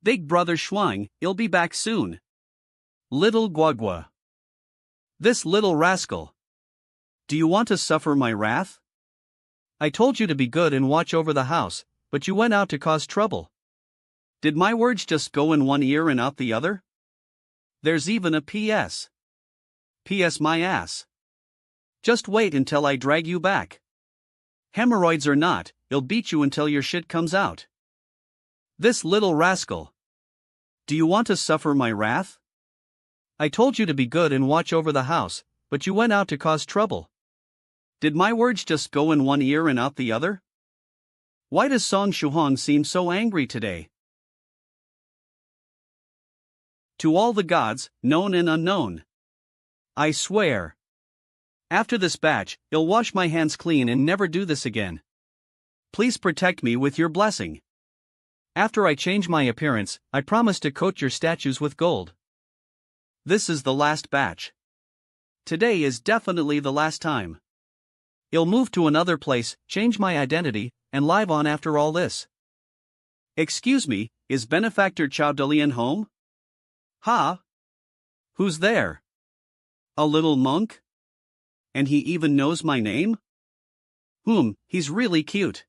Big brother Shuang, he'll be back soon. Little Guagua. This little rascal. Do you want to suffer my wrath? I told you to be good and watch over the house, but you went out to cause trouble. Did my words just go in one ear and out the other? There's even a P.S. P.S. my ass. Just wait until I drag you back. Hemorrhoids or not, I'll beat you until your shit comes out. This little rascal. Do you want to suffer my wrath? I told you to be good and watch over the house, but you went out to cause trouble. Did my words just go in one ear and out the other? Why does Song Shuhong seem so angry today? To all the gods, known and unknown. I swear. After this batch, I'll wash my hands clean and never do this again. Please protect me with your blessing. After I change my appearance, I promise to coat your statues with gold. This is the last batch. Today is definitely the last time. I'll move to another place, change my identity, and live on after all this. Excuse me, is Benefactor Chao Dalian home? Ha? Who's there? A little monk? And he even knows my name? He's really cute.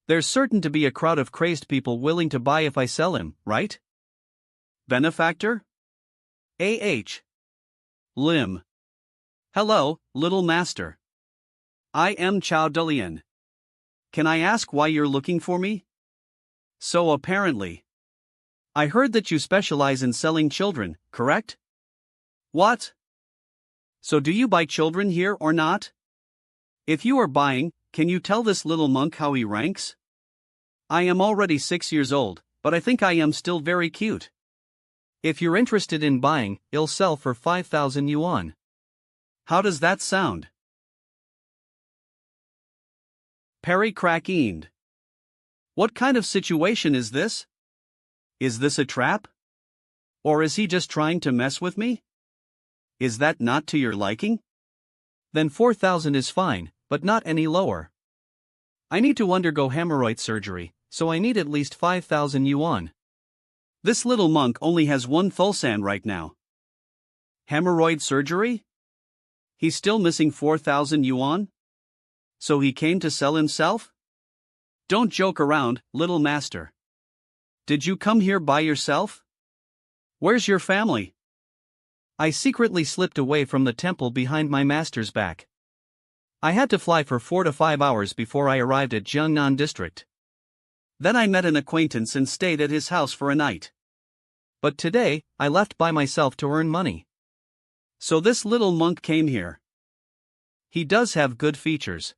There's certain to be a crowd of crazed people willing to buy if I sell him, right? Benefactor? A.H. Lim. Hello, little master. I am Chao Dalian. Can I ask why you're looking for me? So apparently. I heard that you specialize in selling children, correct? What? So do you buy children here or not? If you are buying, can you tell this little monk how he ranks? I am already 6 years old, but I think I am still very cute. If you're interested in buying, I'll sell for 5,000 yuan. How does that sound? Perry Crackeened. What kind of situation is this? Is this a trap? Or is he just trying to mess with me? Is that not to your liking? Then 4,000 is fine, but not any lower. I need to undergo hemorrhoid surgery, so I need at least 5,000 yuan. This little monk only has 1 thulsan right now. Hemorrhoid surgery? He's still missing 4,000 yuan? So he came to sell himself? Don't joke around, little master. Did you come here by yourself? Where's your family? I secretly slipped away from the temple behind my master's back. I had to fly for 4 to 5 hours before I arrived at Jiangnan district. Then I met an acquaintance and stayed at his house for a night. But today, I left by myself to earn money. So this little monk came here. He does have good features.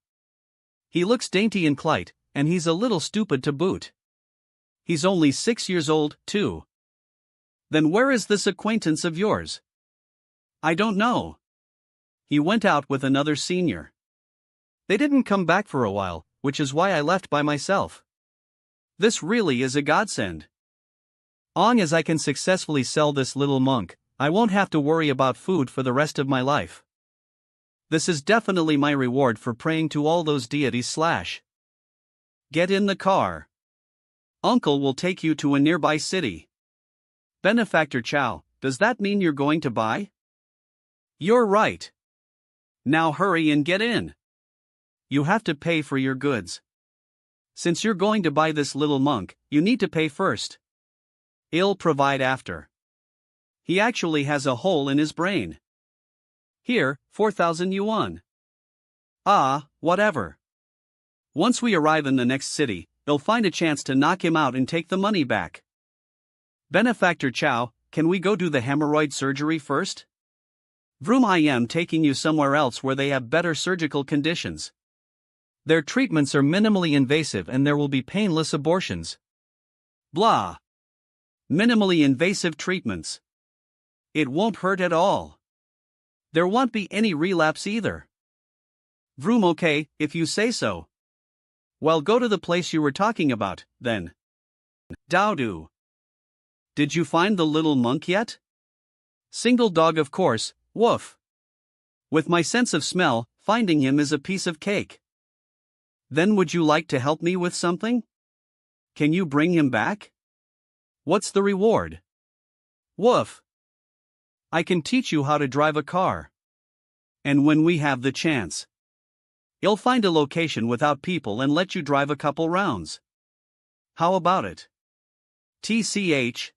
He looks dainty and polite, and he's a little stupid to boot. He's only 6 years old, too. Then where is this acquaintance of yours? I don't know. He went out with another senior. They didn't come back for a while, which is why I left by myself. This really is a godsend. Long as I can successfully sell this little monk, I won't have to worry about food for the rest of my life. This is definitely my reward for praying to all those deities. Get in the car. Uncle will take you to a nearby city. Benefactor Chow, does that mean you're going to buy? You're right. Now hurry and get in. You have to pay for your goods. Since you're going to buy this little monk, you need to pay first. I'll provide after. He actually has a hole in his brain. Here, 4,000 yuan. Ah, whatever. Once we arrive in the next city, they'll find a chance to knock him out and take the money back. Benefactor Chow, can we go do the hemorrhoid surgery first? Vroom, I am taking you somewhere else where they have better surgical conditions. Their treatments are minimally invasive and there will be painless abortions. Blah. Minimally invasive treatments. It won't hurt at all. There won't be any relapse either. Vroom, okay, if you say so. Well, go to the place you were talking about, then. Dowdu. Did you find the little monk yet? Single dog, of course, woof. With my sense of smell, finding him is a piece of cake. Then would you like to help me with something? Can you bring him back? What's the reward? Woof. I can teach you how to drive a car. And when we have the chance, you'll find a location without people and let you drive a couple rounds. How about it? TCH.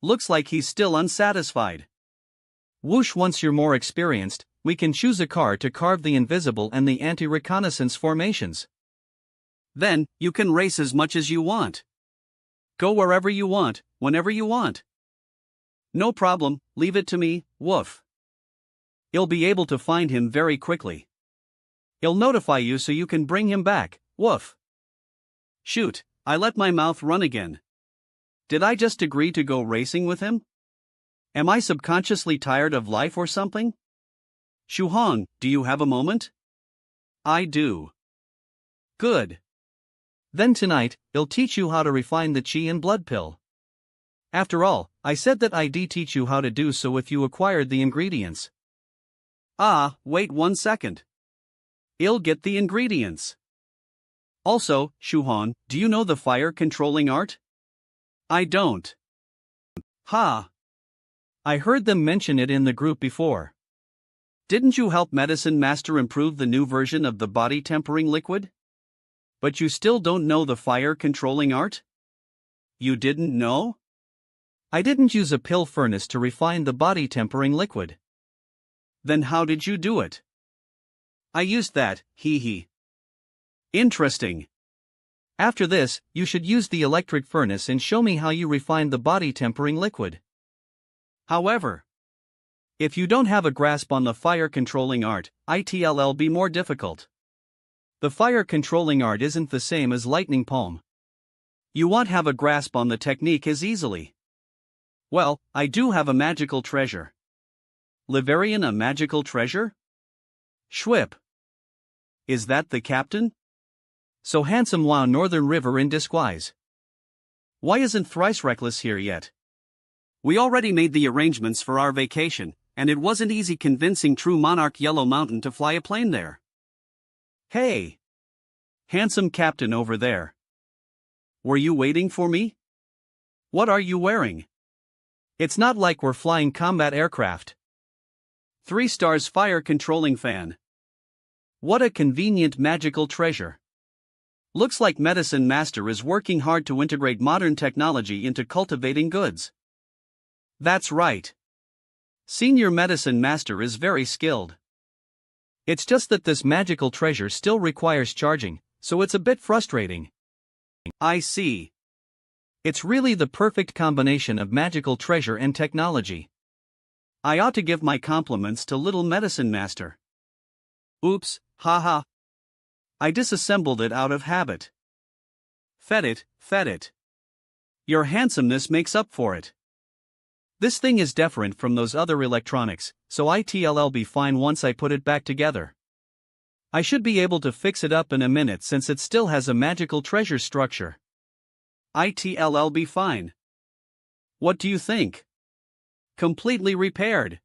Looks like he's still unsatisfied. Whoosh, once you're more experienced, we can choose a car to carve the invisible and the anti-reconnaissance formations. Then, you can race as much as you want. Go wherever you want, whenever you want. No problem, leave it to me, woof. You'll be able to find him very quickly. He'll notify you so you can bring him back, woof. Shoot, I let my mouth run again. Did I just agree to go racing with him? Am I subconsciously tired of life or something? Shuhong, do you have a moment? I do. Good. Then tonight, he'll teach you how to refine the chi and blood pill. After all, I said that I'd teach you how to do so if you acquired the ingredients. Ah, wait 1 second. I'll get the ingredients. Also, Shuhong, do you know the fire controlling art? I don't. Ha! I heard them mention it in the group before. Didn't you help Medicine Master improve the new version of the body tempering liquid? But you still don't know the fire controlling art? You didn't know? I didn't use a pill furnace to refine the body tempering liquid. Then how did you do it? I used that, hee hee. Interesting. After this, you should use the electric furnace and show me how you refined the body tempering liquid. However, if you don't have a grasp on the fire controlling art, it'll be more difficult. The fire controlling art isn't the same as lightning palm. You won't have a grasp on the technique as easily. Well, I do have a magical treasure. Liverian, a magical treasure? Schwip. Is that the captain? So handsome, wow, Northern River in disguise. Why isn't Thrice Reckless here yet? We already made the arrangements for our vacation, and it wasn't easy convincing True Monarch Yellow Mountain to fly a plane there. Hey! Handsome captain over there. Were you waiting for me? What are you wearing? It's not like we're flying combat aircraft. 3 stars fire controlling fan. What a convenient magical treasure. Looks like Medicine Master is working hard to integrate modern technology into cultivating goods. That's right. Senior Medicine Master is very skilled. It's just that this magical treasure still requires charging, so it's a bit frustrating. I see. It's really the perfect combination of magical treasure and technology. I ought to give my compliments to Little Medicine Master. Oops, haha. I disassembled it out of habit. Fed it. Your handsomeness makes up for it. This thing is different from those other electronics, so it'll be fine once I put it back together. I should be able to fix it up in a minute since it still has a magical treasure structure. It'll be fine. What do you think? Completely repaired.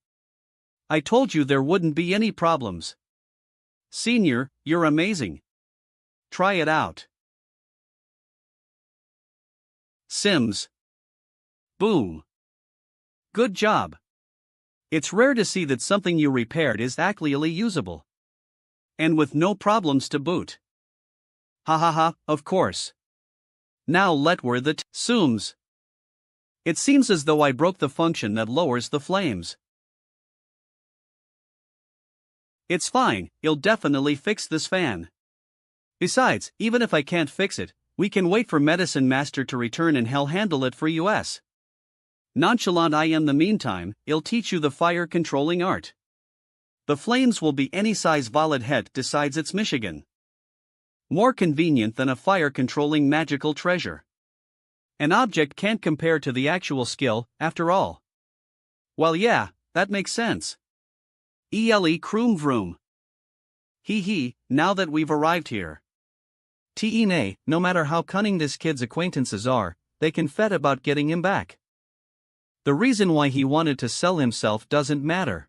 I told you there wouldn't be any problems. Senior, you're amazing. Try it out. Sims. Boom. Good job. It's rare to see that something you repaired is actually usable. And with no problems to boot. Ha ha ha, of course. Now let where the zooms. It seems as though I broke the function that lowers the flames. It's fine, you'll definitely fix this fan. Besides, even if I can't fix it, we can wait for Medicine Master to return and he'll handle it for us. Nonchalant I am the meantime, he'll teach you the fire controlling art. The flames will be any size valid head decides it's Michigan. More convenient than a fire controlling magical treasure. An object can't compare to the actual skill, after all. Well yeah, that makes sense. ELE croom vroom. Hee hee, now that we've arrived here. Nay, no matter how cunning this kid's acquaintances are, they can fed about getting him back. The reason why he wanted to sell himself doesn't matter.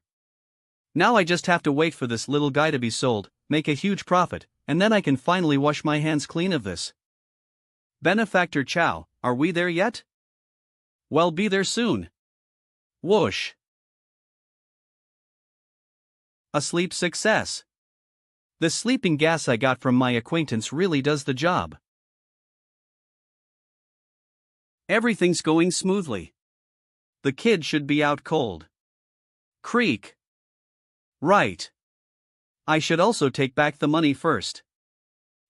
Now I just have to wait for this little guy to be sold, make a huge profit, and then I can finally wash my hands clean of this. Benefactor Chow, are we there yet? Well, be there soon. Whoosh. A sleep success. The sleeping gas I got from my acquaintance really does the job. Everything's going smoothly. The kid should be out cold. Creak. Right. I should also take back the money first.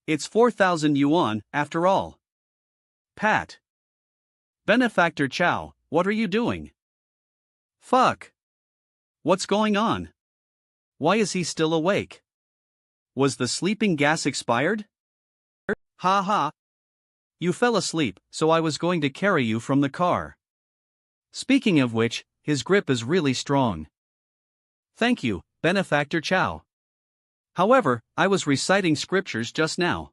It's 4,000 yuan, after all. Pat. Benefactor Chow, what are you doing? Fuck. What's going on? Why is he still awake? Was the sleeping gas expired? Ha ha. You fell asleep, so I was going to carry you from the car. Speaking of which, his grip is really strong. Thank you, Benefactor Chow. However, I was reciting scriptures just now.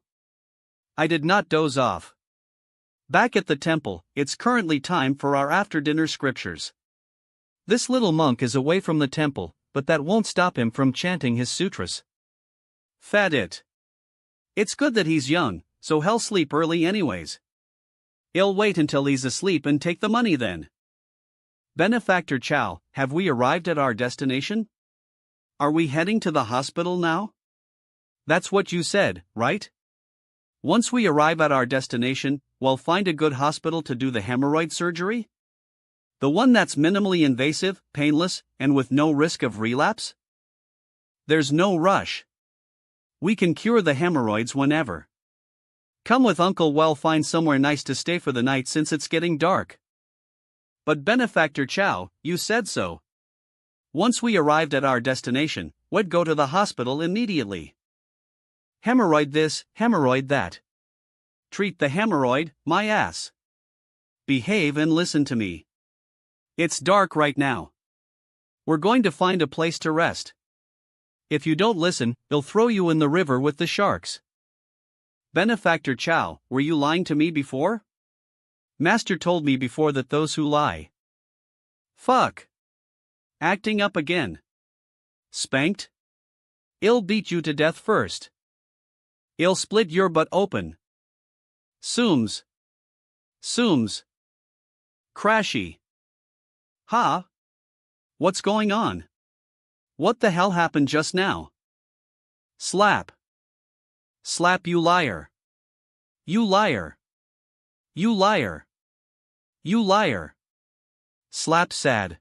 I did not doze off. Back at the temple, it's currently time for our after-dinner scriptures. This little monk is away from the temple, but that won't stop him from chanting his sutras. Fat it. It's good that he's young, so he'll sleep early anyways. He'll wait until he's asleep and take the money then. Benefactor Chow, have we arrived at our destination? Are we heading to the hospital now? That's what you said, right? Once we arrive at our destination, we'll find a good hospital to do the hemorrhoid surgery? The one that's minimally invasive, painless, and with no risk of relapse? There's no rush. We can cure the hemorrhoids whenever. Come with Uncle, we'll find somewhere nice to stay for the night since it's getting dark. But Benefactor Chow, you said so. Once we arrived at our destination, we'd go to the hospital immediately. Hemorrhoid this, hemorrhoid that. Treat the hemorrhoid, my ass. Behave and listen to me. It's dark right now. We're going to find a place to rest. If you don't listen, they'll throw you in the river with the sharks. Benefactor Chow, were you lying to me before? Master told me before that those who lie. Fuck. Acting up again. Spanked? I'll beat you to death first. I'll split your butt open. Sooms. Sooms. Crashy. Ha? What's going on? What the hell happened just now? Slap. Slap, you liar. You liar. You liar. You liar. Slap sad.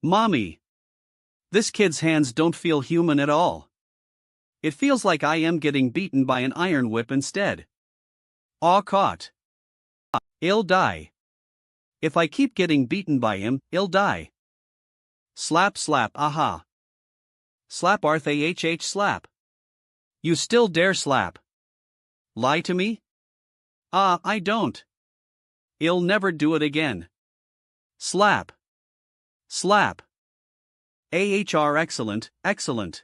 Mommy. This kid's hands don't feel human at all. It feels like I am getting beaten by an iron whip instead. Aw, caught. I'll die. If I keep getting beaten by him, I'll die. Slap slap, aha. Slap Arth slap. You still dare slap? Lie to me? Ah, I don't. I'll never do it again. Slap. Slap. AHR, excellent, excellent.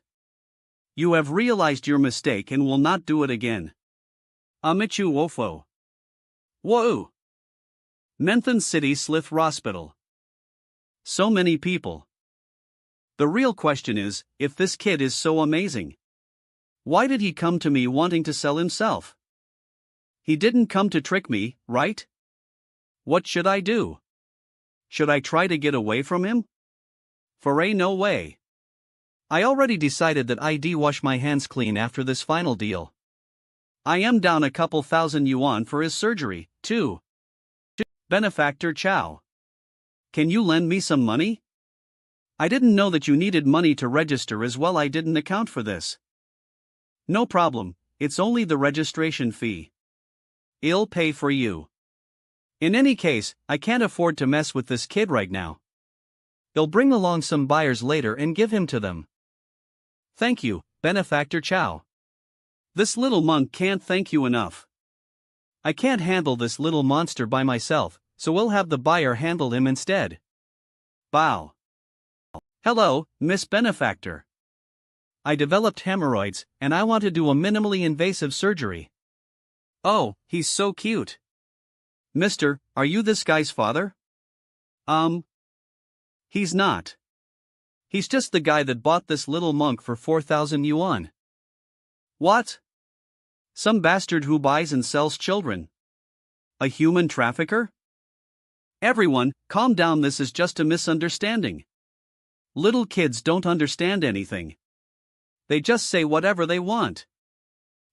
You have realized your mistake and will not do it again. Amichu wofo. Whoa. Menthan City Slith Hospital. So many people. The real question is, if this kid is so amazing, why did he come to me wanting to sell himself? He didn't come to trick me, right? What should I do? Should I try to get away from him? No way. I already decided that I'd wash my hands clean after this final deal. I am down a couple thousand yuan for his surgery, too. Benefactor Chow. Can you lend me some money? I didn't know that you needed money to register as well. I didn't account for this. No problem, it's only the registration fee. I'll pay for you. In any case, I can't afford to mess with this kid right now. I'll bring along some buyers later and give him to them. Thank you, Benefactor Chow. This little monk can't thank you enough. I can't handle this little monster by myself, so we'll have the buyer handle him instead. Bow. Hello, Miss Benefactor. I developed hemorrhoids, and I want to do a minimally invasive surgery. Oh, he's so cute. Mister, are you this guy's father? He's not. He's just the guy that bought this little monk for 4,000 yuan. What? Some bastard who buys and sells children. A human trafficker? Everyone, calm down, this is just a misunderstanding. Little kids don't understand anything. They just say whatever they want.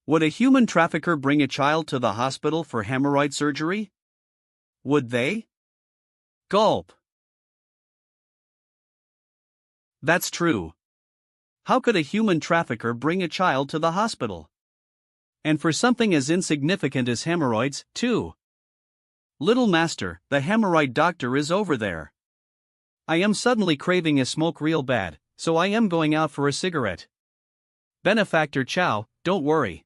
Would a human trafficker bring a child to the hospital for hemorrhoid surgery? Would they? Gulp. That's true. How could a human trafficker bring a child to the hospital? And for something as insignificant as hemorrhoids, too. Little master, the hemorrhoid doctor is over there. I am suddenly craving a smoke real bad, so I am going out for a cigarette. Benefactor Chow, don't worry.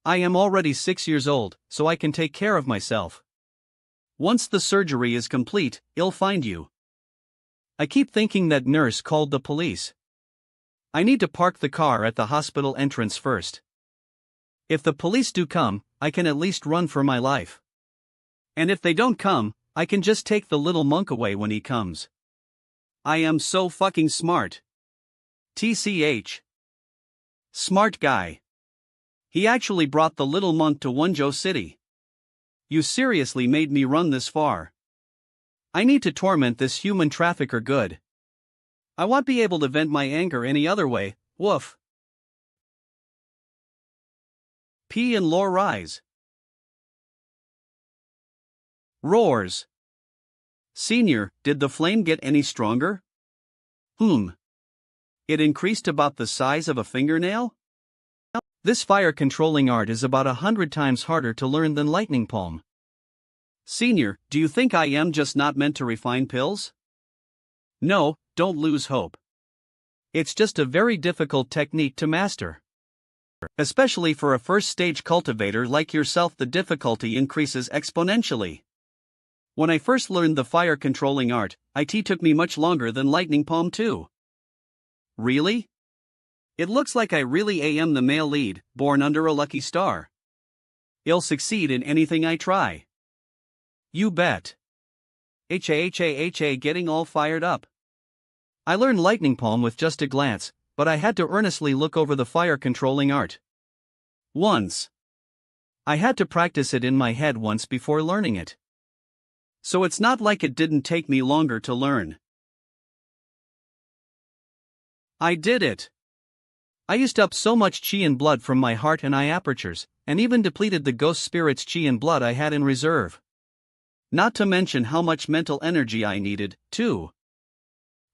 I am already 6 years old, so I can take care of myself. Once the surgery is complete, I'll find you. I keep thinking that nurse called the police. I need to park the car at the hospital entrance first. If the police do come, I can at least run for my life. And if they don't come, I can just take the little monk away when he comes. I am so fucking smart. TCH. Smart guy. He actually brought the little monk to Wenzhou City. You seriously made me run this far. I need to torment this human trafficker good. I won't be able to vent my anger any other way, woof. P and Lore rise. Roars. Senior, did the flame get any stronger? It increased about the size of a fingernail? This fire controlling art is about 100 times harder to learn than lightning palm. Senior, do you think I am just not meant to refine pills? No, don't lose hope. It's just a very difficult technique to master. Especially for a first-stage cultivator like yourself, the difficulty increases exponentially. When I first learned the fire controlling art, it took me much longer than lightning palm too. Really? It looks like I really am the male lead, born under a lucky star. I'll succeed in anything I try. You bet. Getting all fired up. I learned lightning palm with just a glance, but I had to earnestly look over the fire controlling art. Once. I had to practice it in my head once before learning it. So it's not like it didn't take me longer to learn. I did it. I used up so much chi and blood from my heart and eye apertures, and even depleted the ghost spirit's chi and blood I had in reserve. Not to mention how much mental energy I needed, too.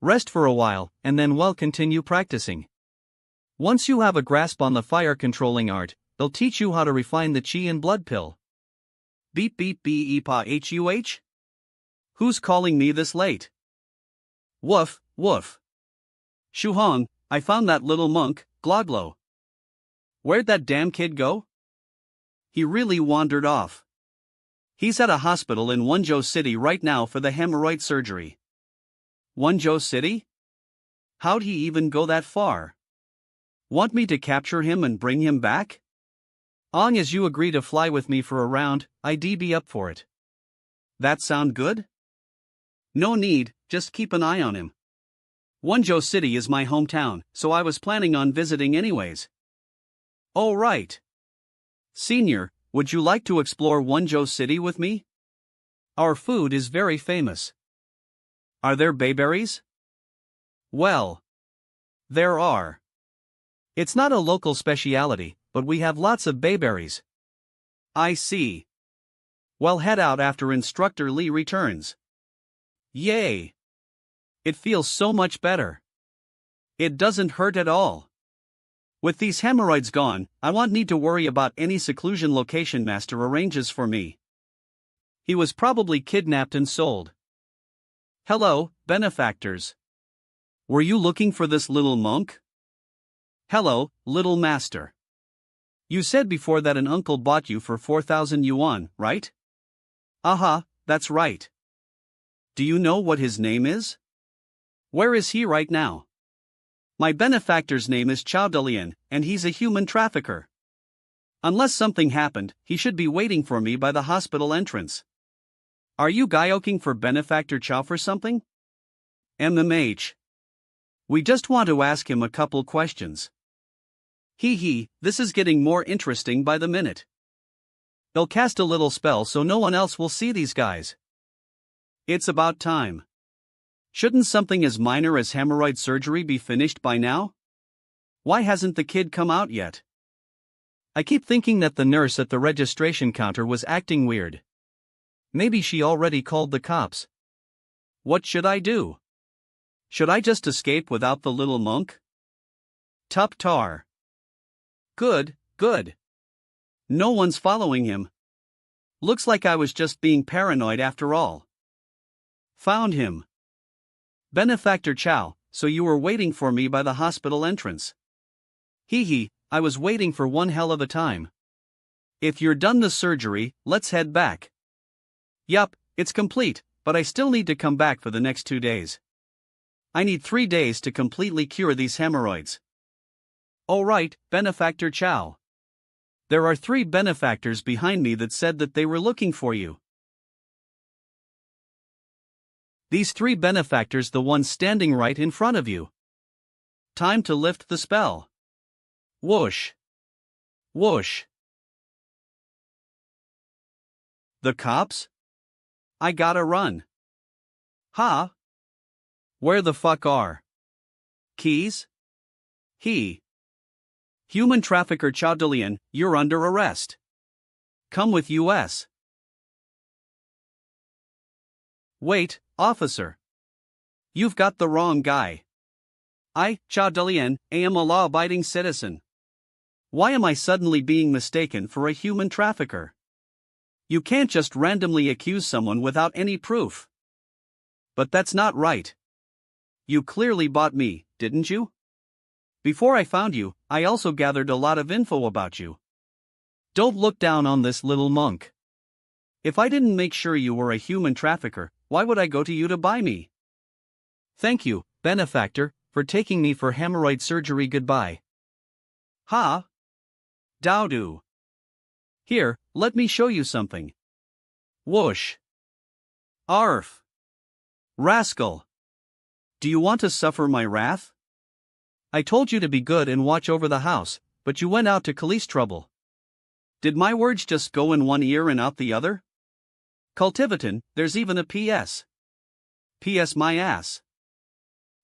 Rest for a while, and then continue practicing. Once you have a grasp on the fire controlling art, they'll teach you how to refine the chi and blood pill. Beep beep beep huh? Who's calling me this late? Woof, woof. Shuhong, I found that little monk, Gloglo. Where'd that damn kid go? He really wandered off. He's at a hospital in Wenzhou City right now for the hemorrhoid surgery. Wenzhou City? How'd he even go that far? Want me to capture him and bring him back? Long as you agree to fly with me for a round, I'd be up for it. That sound good? No need, just keep an eye on him. Wonjo City is my hometown, so I was planning on visiting anyways. Oh right. Senior, would you like to explore Wonjo City with me? Our food is very famous. Are there bayberries? Well, there are. It's not a local speciality, but we have lots of bayberries. I see. Well, head out after Instructor Lee returns. Yay! It feels so much better. It doesn't hurt at all. With these hemorrhoids gone, I won't need to worry about any seclusion location master arranges for me. He was probably kidnapped and sold. Hello, benefactors. Were you looking for this little monk? Hello, little master. You said before that an uncle bought you for 4,000 yuan, right? Aha, that's right. Do you know what his name is? Where is he right now? My benefactor's name is Chao Delian, and he's a human trafficker. Unless something happened, he should be waiting for me by the hospital entrance. Are you gaioking for benefactor Chao for something? MMH. We just want to ask him a couple questions. This is getting more interesting by the minute. They'll cast a little spell so no one else will see these guys. It's about time. Shouldn't something as minor as hemorrhoid surgery be finished by now? Why hasn't the kid come out yet? I keep thinking that the nurse at the registration counter was acting weird. Maybe she already called the cops. What should I do? Should I just escape without the little monk? Tup tar. Good. No one's following him. Looks like I was just being paranoid after all. Found him. Benefactor Chao, so you were waiting for me by the hospital entrance. I was waiting for one hell of a time. If you're done the surgery, let's head back. Yup, it's complete, but I still need to come back for the next 2 days. I need 3 days to completely cure these hemorrhoids. Alright, Benefactor Chao. There are 3 benefactors behind me that said that they were looking for you. These 3 benefactors, the ones standing right in front of you. Time to lift the spell. Whoosh. Whoosh. The cops? I gotta run. Huh? Where the fuck are keys? Human trafficker Chao Delian, you're under arrest. Come with US. Wait, officer. You've got the wrong guy. I, Chao Delian, am a law-abiding citizen. Why am I suddenly being mistaken for a human trafficker? You can't just randomly accuse someone without any proof. But that's not right. You clearly bought me, didn't you? Before I found you, I also gathered a lot of info about you. Don't look down on this little monk. If I didn't make sure you were a human trafficker, why would I go to you to buy me? Thank you, benefactor, for taking me for hemorrhoid surgery. Goodbye. Ha? Dowdo. Here, let me show you something. Whoosh. Arf. Rascal. Do you want to suffer my wrath? I told you to be good and watch over the house, but you went out to cause trouble. Did my words just go in one ear and out the other? Cultivation, there's even a PS. PS my ass.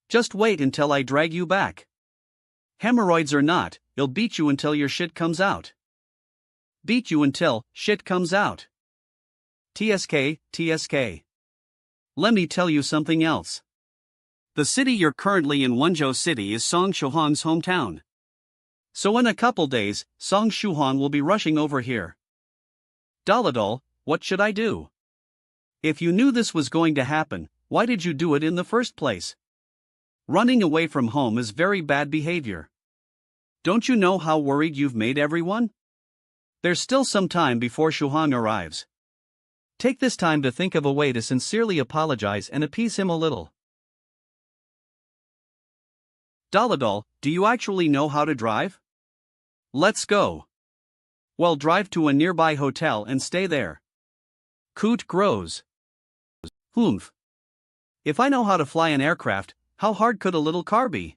Just wait until I drag you back. Hemorrhoids or not, I'll beat you until your shit comes out. Beat you until shit comes out. TSK. Let me tell you something else. The city you're currently in, Wonjo City, is Song Shuhong's hometown. So in a couple days, Song Shuhong will be rushing over here. Daladol, what should I do? If you knew this was going to happen, why did you do it in the first place? Running away from home is very bad behavior. Don't you know how worried you've made everyone? There's still some time before Shuhong arrives. Take this time to think of a way to sincerely apologize and appease him a little. Daladol, do you actually know how to drive? Let's go. Well, drive to a nearby hotel and stay there. Coot grows. Humph. If I know how to fly an aircraft, how hard could a little car be?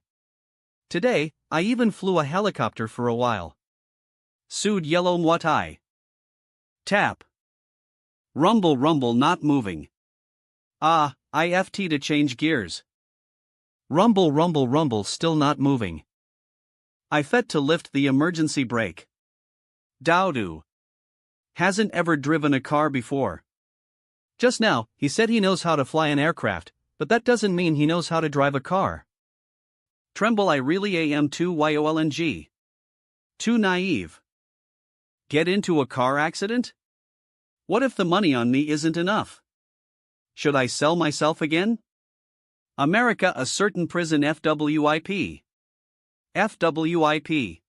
Today, I even flew a helicopter for a while. Sued yellow Muay. Tap. Rumble rumble not moving. Ah, IFT to change gears. Rumble rumble rumble still not moving. I fet to lift the emergency brake. Dowdo. Hasn't ever driven a car before. Just now, he said he knows how to fly an aircraft, but that doesn't mean he knows how to drive a car. Tremble I really am too YOLNG. Too naive. Get into a car accident? What if the money on me isn't enough? Should I sell myself again? America a certain prison FWIP. FWIP.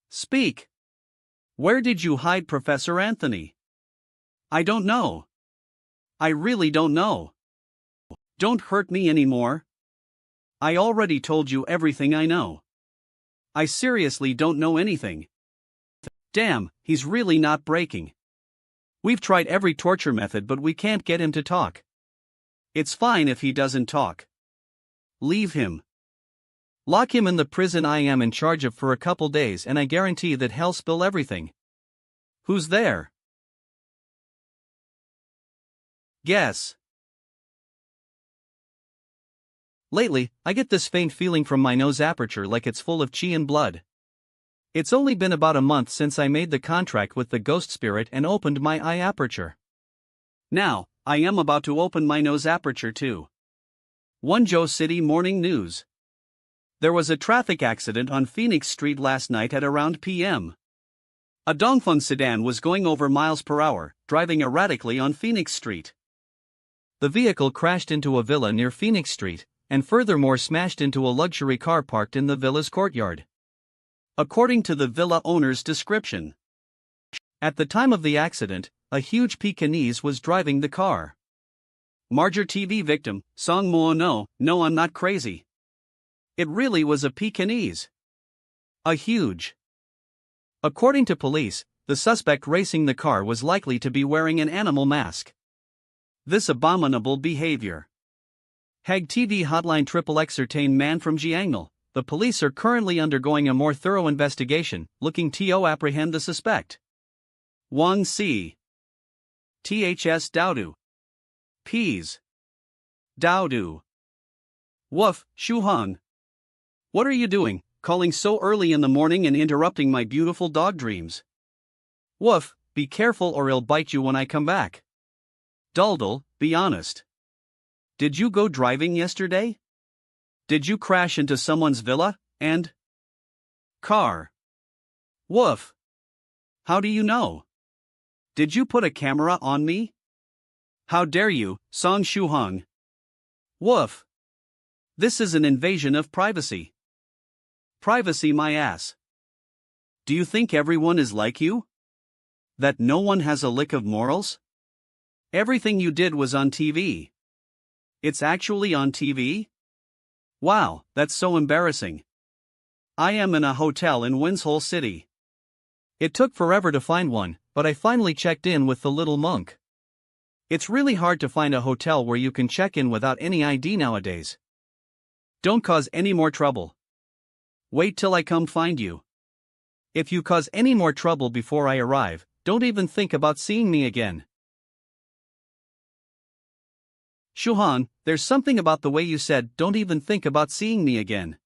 Speak. Where did you hide Professor Anthony? I don't know. I really don't know. Don't hurt me anymore. I already told you everything I know. I seriously don't know anything. Damn, he's really not breaking. We've tried every torture method but we can't get him to talk. It's fine if he doesn't talk. Leave him. Lock him in the prison I am in charge of for a couple days and I guarantee that hell spill everything. Who's there? Guess. Lately, I get this faint feeling from my nose aperture like it's full of chi and blood. It's only been about a month since I made the contract with the ghost spirit and opened my eye aperture. Now, I am about to open my nose aperture too. Wonjo City Morning News. There was a traffic accident on Phoenix Street last night at around p.m. A Dongfeng sedan was going over miles per hour, driving erratically on Phoenix Street. The vehicle crashed into a villa near Phoenix Street, and furthermore smashed into a luxury car parked in the villa's courtyard. According to the villa owner's description. At the time of the accident, a huge Pekingese was driving the car. Marger TV victim, Song Mo no I'm not crazy. It really was a Pekingese. A huge. According to police, the suspect racing the car was likely to be wearing an animal mask. This abominable behavior. Hague TV hotline XXX man from Jiangnal. The police are currently undergoing a more thorough investigation, looking to apprehend the suspect. Wang Si. THS Dowdu. Peas. Dowdu. Woof, Shuhang. What are you doing, calling so early in the morning and interrupting my beautiful dog dreams? Woof, be careful or I'll bite you when I come back. Duldul, be honest. Did you go driving yesterday? Did you crash into someone's villa, and car? Woof. How do you know? Did you put a camera on me? How dare you, Song Shuhang? Woof. This is an invasion of privacy. Privacy my ass. Do you think everyone is like you? That no one has a lick of morals? Everything you did was on TV. It's actually on TV? Wow, that's so embarrassing. I am in a hotel in Winshole City. It took forever to find one, but I finally checked in with the little monk. It's really hard to find a hotel where you can check in without any ID nowadays. Don't cause any more trouble. Wait till I come find you. If you cause any more trouble before I arrive, don't even think about seeing me again. Shuhan, there's something about the way you said don't even think about seeing me again.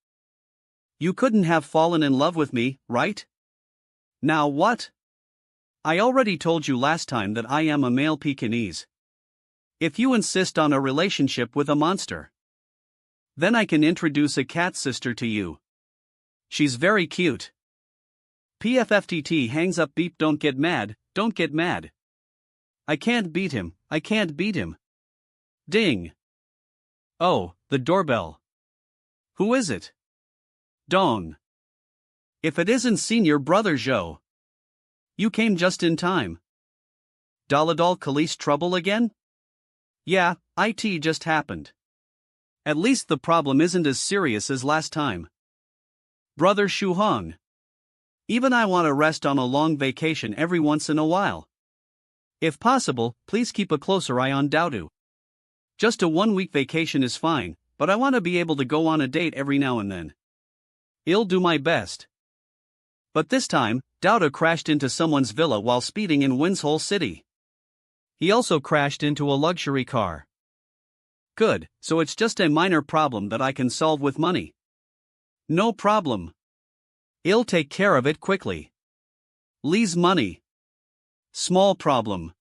You couldn't have fallen in love with me, right? Now what? I already told you last time that I am a male Pekingese. If you insist on a relationship with a monster, then I can introduce a cat sister to you. She's very cute. PFFTT hangs up beep don't get mad, don't get mad. I can't beat him, I can't beat him. Ding. Oh, the doorbell. Who is it? Dong. If it isn't Senior Brother Zhou. You came just in time. Daladal Khalees trouble again? Yeah, IT just happened. At least the problem isn't as serious as last time. Brother Shuhong. Even I want to rest on a long vacation every once in a while. If possible, please keep a closer eye on Dowdu. Just a 1-week vacation is fine, but I want to be able to go on a date every now and then. I'll do my best. But this time, Douda crashed into someone's villa while speeding in Winshole City. He also crashed into a luxury car. Good, so it's just a minor problem that I can solve with money. No problem. I'll take care of it quickly. Lee's money. Small problem.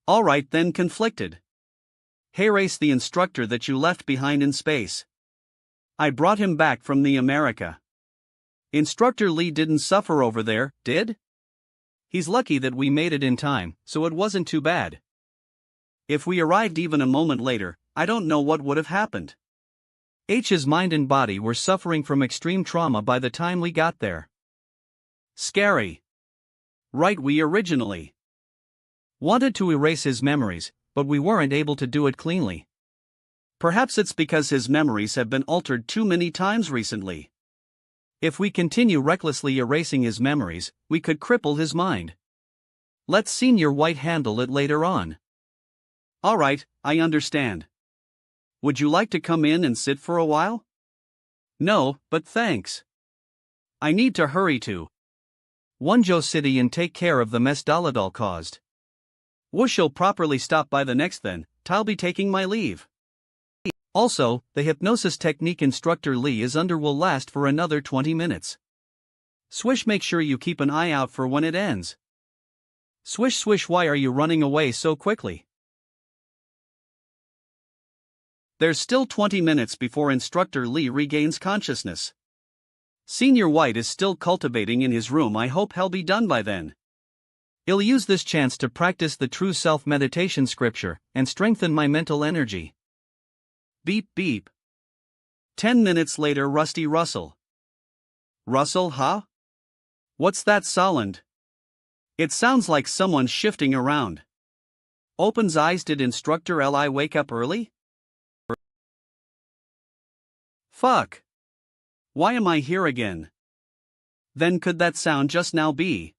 Alright then, conflicted. Hey, race the instructor that you left behind in space. I brought him back from the America. Instructor Lee didn't suffer over there, did? He's lucky that we made it in time, so it wasn't too bad. If we arrived even a moment later, I don't know what would have happened. H's mind and body were suffering from extreme trauma by the time we got there. Scary. Right, we originally wanted to erase his memories, but we weren't able to do it cleanly. Perhaps it's because his memories have been altered too many times recently. If we continue recklessly erasing his memories, we could cripple his mind. Let Senior White handle it later on. Alright, I understand. Would you like to come in and sit for a while? No, but thanks. I need to hurry to Wonjo City and take care of the mess Daladal caused. Woosh'll properly stop by the next then, I'll be taking my leave. Also, the hypnosis technique instructor Lee is under will last for another 20 minutes. Swish, make sure you keep an eye out for when it ends. Swish swish, why are you running away so quickly? There's still 20 minutes before instructor Lee regains consciousness. Senior White is still cultivating in his room. I hope he'll be done by then. I'll use this chance to practice the true self meditation scripture and strengthen my mental energy. Beep beep. 10 minutes later, Rusty Russell. Russell, huh? What's that sound? It sounds like someone's shifting around. Opens eyes. Did instructor Li wake up early? Fuck. Why am I here again? Then could that sound just now be?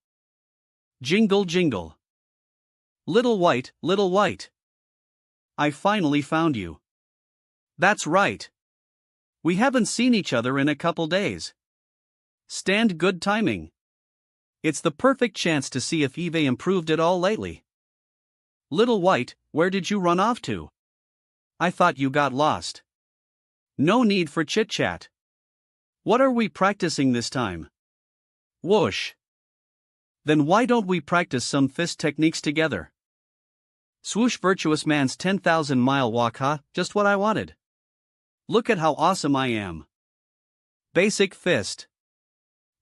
Jingle jingle. Little White, Little White. I finally found you. That's right. We haven't seen each other in a couple days. Stand good timing. It's the perfect chance to see if Eve improved at all lately. Little White, where did you run off to? I thought you got lost. No need for chit-chat. What are we practicing this time? Whoosh. Then why don't we practice some fist techniques together? Swoosh, virtuous man's 10,000-mile walk, huh? Just what I wanted. Look at how awesome I am. Basic fist.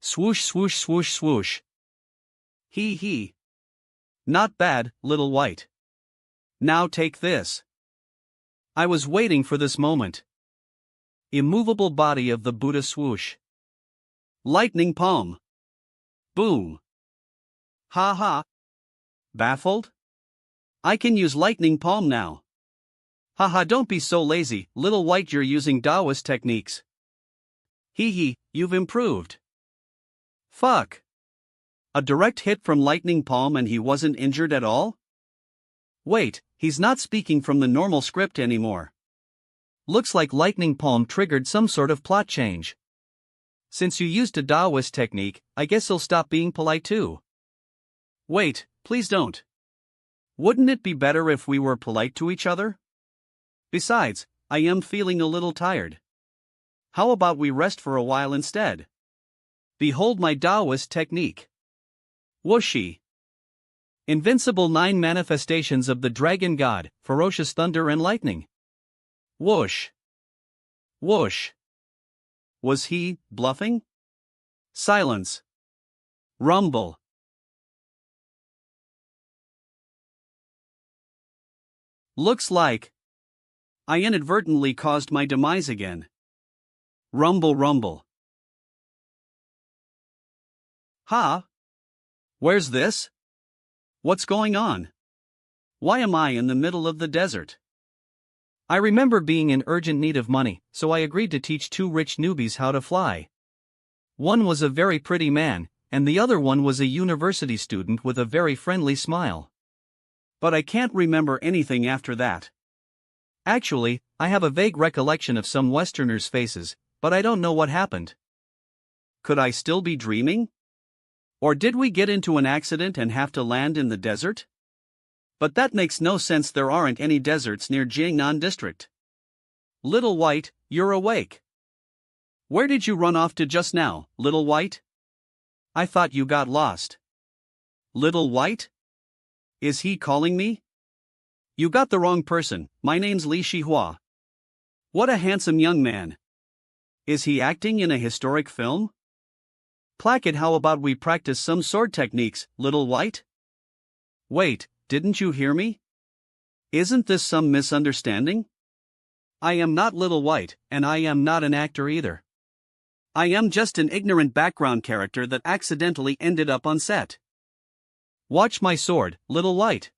Swoosh swoosh swoosh swoosh. Hee hee. Not bad, Little White. Now take this. I was waiting for this moment. Immovable body of the Buddha swoosh. Lightning palm. Boom. Ha ha. Baffled? I can use lightning palm now. Haha, don't be so lazy, Little White, you're using Taoist techniques. Hee hee, you've improved. Fuck. A direct hit from lightning palm and he wasn't injured at all? Wait, he's not speaking from the normal script anymore. Looks like lightning palm triggered some sort of plot change. Since you used a Taoist technique, I guess he'll stop being polite too. Wait, please don't. Wouldn't it be better if we were polite to each other? Besides, I am feeling a little tired. How about we rest for a while instead? Behold my Taoist technique. Whooshy. Invincible 9 manifestations of the dragon god, ferocious thunder and lightning. Whoosh. Whoosh. Was he bluffing? Silence. Rumble. Looks like I inadvertently caused my demise again. Rumble rumble. Ha? Where's this? What's going on? Why am I in the middle of the desert? I remember being in urgent need of money, so I agreed to teach 2 rich newbies how to fly. One was a very pretty man, and the other one was a university student with a very friendly smile. But I can't remember anything after that. Actually, I have a vague recollection of some Westerners' faces, but I don't know what happened. Could I still be dreaming? Or did we get into an accident and have to land in the desert? But that makes no sense, there aren't any deserts near Jiangnan district. Little White, you're awake. Where did you run off to just now, Little White? I thought you got lost. Little White? Is he calling me? You got the wrong person, my name's Li Shihua. What a handsome young man. Is he acting in a historic film? Placket, how about we practice some sword techniques, Little White? Wait, didn't you hear me? Isn't this some misunderstanding? I am not Little White, and I am not an actor either. I am just an ignorant background character that accidentally ended up on set. Watch my sword, Little White.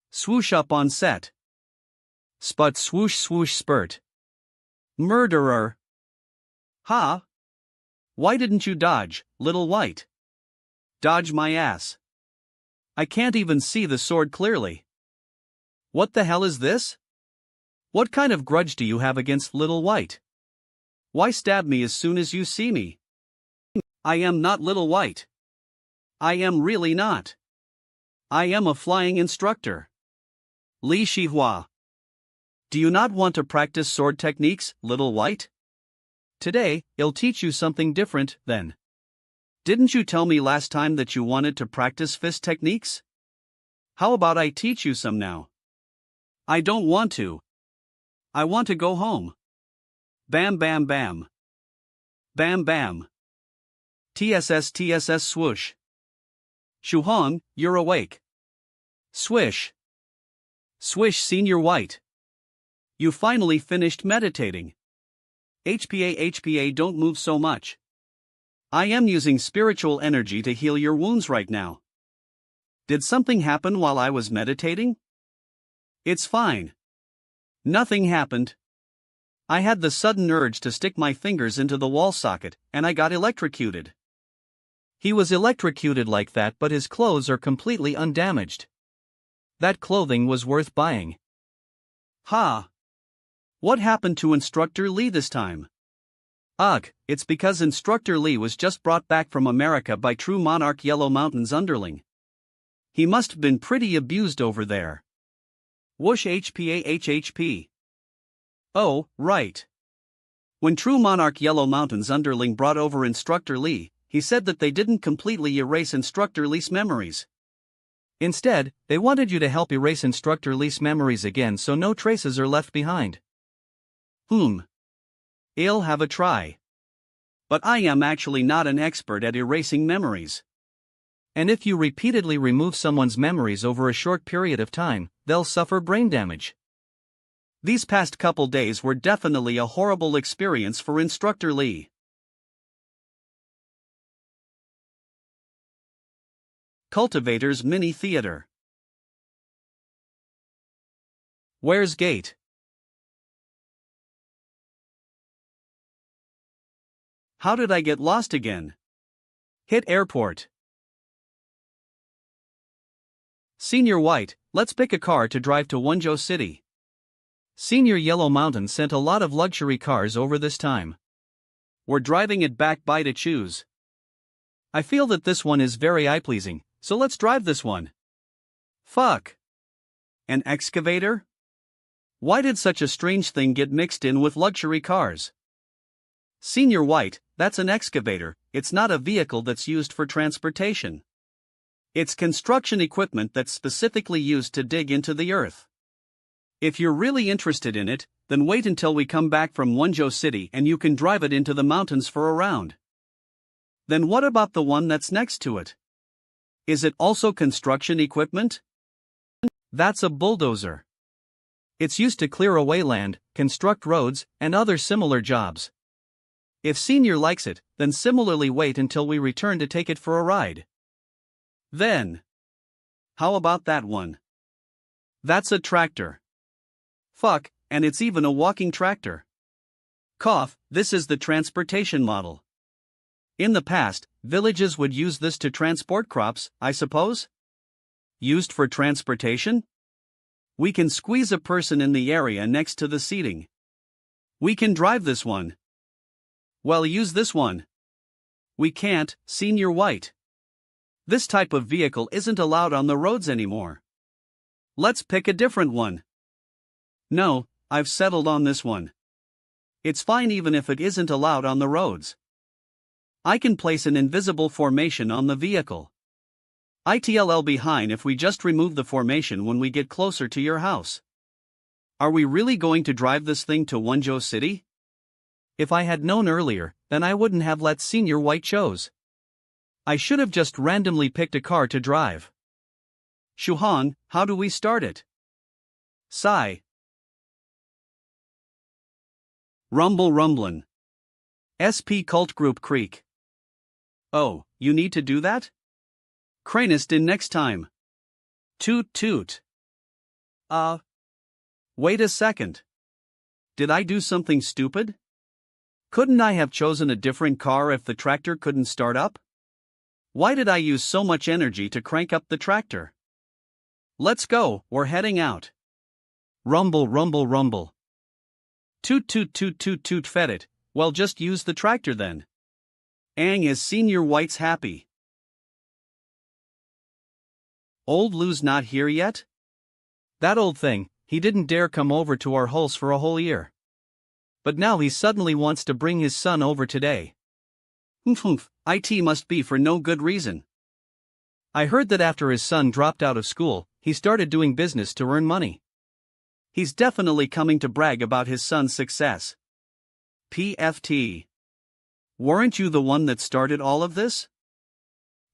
Swoosh up on set. Sput swoosh swoosh spurt. Murderer. Ha! Why didn't you dodge, Little White? Dodge my ass. I can't even see the sword clearly. What the hell is this? What kind of grudge do you have against Little White? Why stab me as soon as you see me? I am not Little White. I am really not. I am a flying instructor. Li Shihua. Do you not want to practice sword techniques, Little White? Today, I'll teach you something different, then. Didn't you tell me last time that you wanted to practice fist techniques? How about I teach you some now? I don't want to. I want to go home. Bam bam bam. Bam bam. TSS TSS swoosh. Shuhong, you're awake. Swish. Swish Senior White. You finally finished meditating. HPA, don't move so much. I am using spiritual energy to heal your wounds right now. Did something happen while I was meditating? It's fine. Nothing happened. I had the sudden urge to stick my fingers into the wall socket, and I got electrocuted. He was electrocuted like that, but his clothes are completely undamaged. That clothing was worth buying. Ha! What happened to Instructor Lee this time? Ugh, it's because Instructor Lee was just brought back from America by True Monarch Yellow Mountain's underling. He must have been pretty abused over there. Whoosh HPA. Oh, right. When True Monarch Yellow Mountain's underling brought over Instructor Lee, he said that they didn't completely erase Instructor Lee's memories. Instead, they wanted you to help erase Instructor Lee's memories again so no traces are left behind. I'll have a try. But I am actually not an expert at erasing memories. And if you repeatedly remove someone's memories over a short period of time, they'll suffer brain damage. These past couple days were definitely a horrible experience for Instructor Lee. Cultivator's Mini Theater. Where's Gate? How did I get lost again? Hit airport. Senior White, let's pick a car to drive to Wenzhou City. Senior Yellow Mountain sent a lot of luxury cars over this time. We're driving it back by to choose. I feel that this one is very eye-pleasing, so let's drive this one. Fuck. An excavator? Why did such a strange thing get mixed in with luxury cars? Senior White, that's an excavator, it's not a vehicle that's used for transportation. It's construction equipment that's specifically used to dig into the earth. If you're really interested in it, then wait until we come back from Wenzhou City and you can drive it into the mountains for a round. Then what about the one that's next to it? Is it also construction equipment? That's a bulldozer. It's used to clear away land, construct roads, and other similar jobs. If Senior likes it, then similarly wait until we return to take it for a ride. Then, how about that one? That's a tractor. Fuck, and it's even a walking tractor. Cough, this is the transportation model. In the past, villages would use this to transport crops, I suppose? Used for transportation? We can squeeze a person in the area next to the seating. We can drive this one. Well, use this one. We can't, Senior White. This type of vehicle isn't allowed on the roads anymore. Let's pick a different one. No, I've settled on this one. It's fine even if it isn't allowed on the roads. I can place an invisible formation on the vehicle. It'll be fine if we just remove the formation when we get closer to your house. Are we really going to drive this thing to Wonjo City? If I had known earlier, then I wouldn't have let Senior White choose. I should have just randomly picked a car to drive. Shuhan, how do we start it? Sigh. Rumble rumblin'. SP Cult Group Creek. Oh, you need to do that? Cranest in next time. Toot toot. Wait a second. Did I do something stupid? Couldn't I have chosen a different car if the tractor couldn't start up? Why did I use so much energy to crank up the tractor? Let's go, we're heading out. Rumble rumble rumble. Toot toot toot toot toot fed it, well just use the tractor then. Ang is Senior White's happy. Old Lou's not here yet? That old thing, he didn't dare come over to our house for a whole year. But now he suddenly wants to bring his son over today. It must be for no good reason. I heard that after his son dropped out of school, he started doing business to earn money. He's definitely coming to brag about his son's success. PFT. Weren't you the one that started all of this?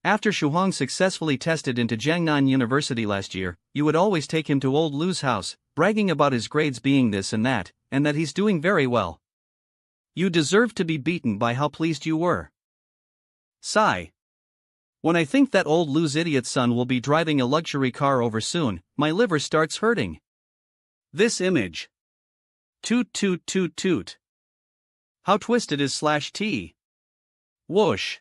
After Shuhong successfully tested into Jiangnan University last year, you would always take him to old Lou's house, bragging about his grades being this and that he's doing very well. You deserve to be beaten by how pleased you were. Sigh. When I think that old Lou's idiot son will be driving a luxury car over soon, my liver starts hurting. This image. Toot toot toot toot. How twisted is /T? Whoosh.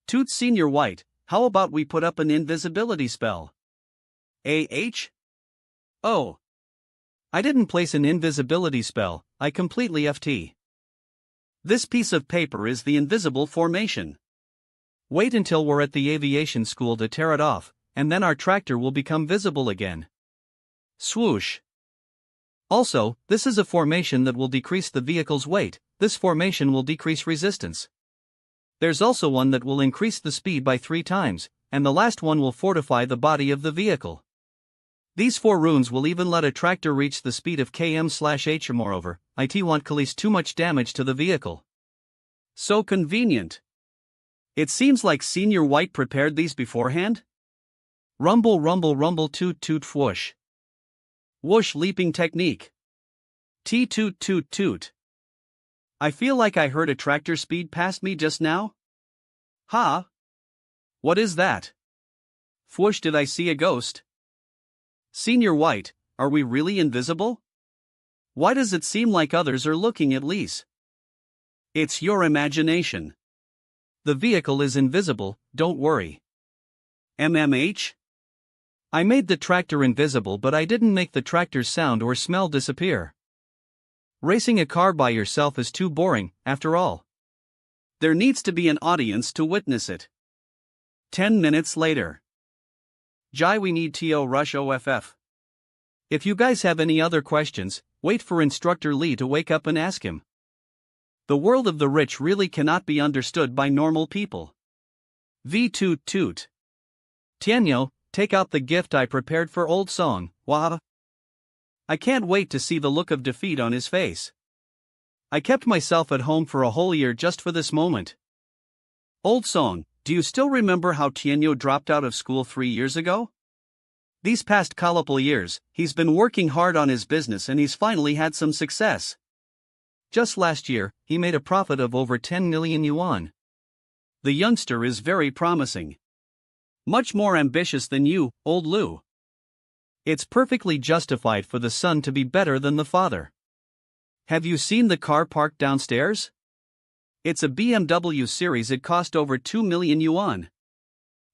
Toot Senior White, how about we put up an invisibility spell? Oh. I didn't place an invisibility spell, I completely FT. This piece of paper is the invisible formation. Wait until we're at the aviation school to tear it off, and then our tractor will become visible again. Swoosh. Also, this is a formation that will decrease the vehicle's weight, this formation will decrease resistance. There's also one that will increase the speed by 3 times, and the last one will fortify the body of the vehicle. These 4 runes will even let a tractor reach the speed of km/h. Moreover, it won't cause too much damage to the vehicle. So convenient. It seems like Senior White prepared these beforehand? Rumble rumble rumble toot toot whoosh. Whoosh leaping technique. Toot toot toot. I feel like I heard a tractor speed past me just now. Ha! What is that? Whoosh, did I see a ghost? Senior White, are we really invisible? Why does it seem like others are looking at least? It's your imagination. The vehicle is invisible, don't worry. MMH? I made the tractor invisible, but I didn't make the tractor's sound or smell disappear. Racing a car by yourself is too boring, after all. There needs to be an audience to witness it. 10 minutes later. Jai, we need to rush OFF. If you guys have any other questions, wait for Instructor Lee to wake up and ask him. The world of the rich really cannot be understood by normal people. V toot toot. Tianyo, take out the gift I prepared for Old Song, wah. I can't wait to see the look of defeat on his face. I kept myself at home for a whole year just for this moment. Old Song, do you still remember how Tianyo dropped out of school 3 years ago? These past couple years, he's been working hard on his business and he's finally had some success. Just last year, he made a profit of over 10 million yuan. The youngster is very promising. Much more ambitious than you, old Lou. It's perfectly justified for the son to be better than the father. Have you seen the car parked downstairs? It's a BMW series, it cost over 2 million yuan.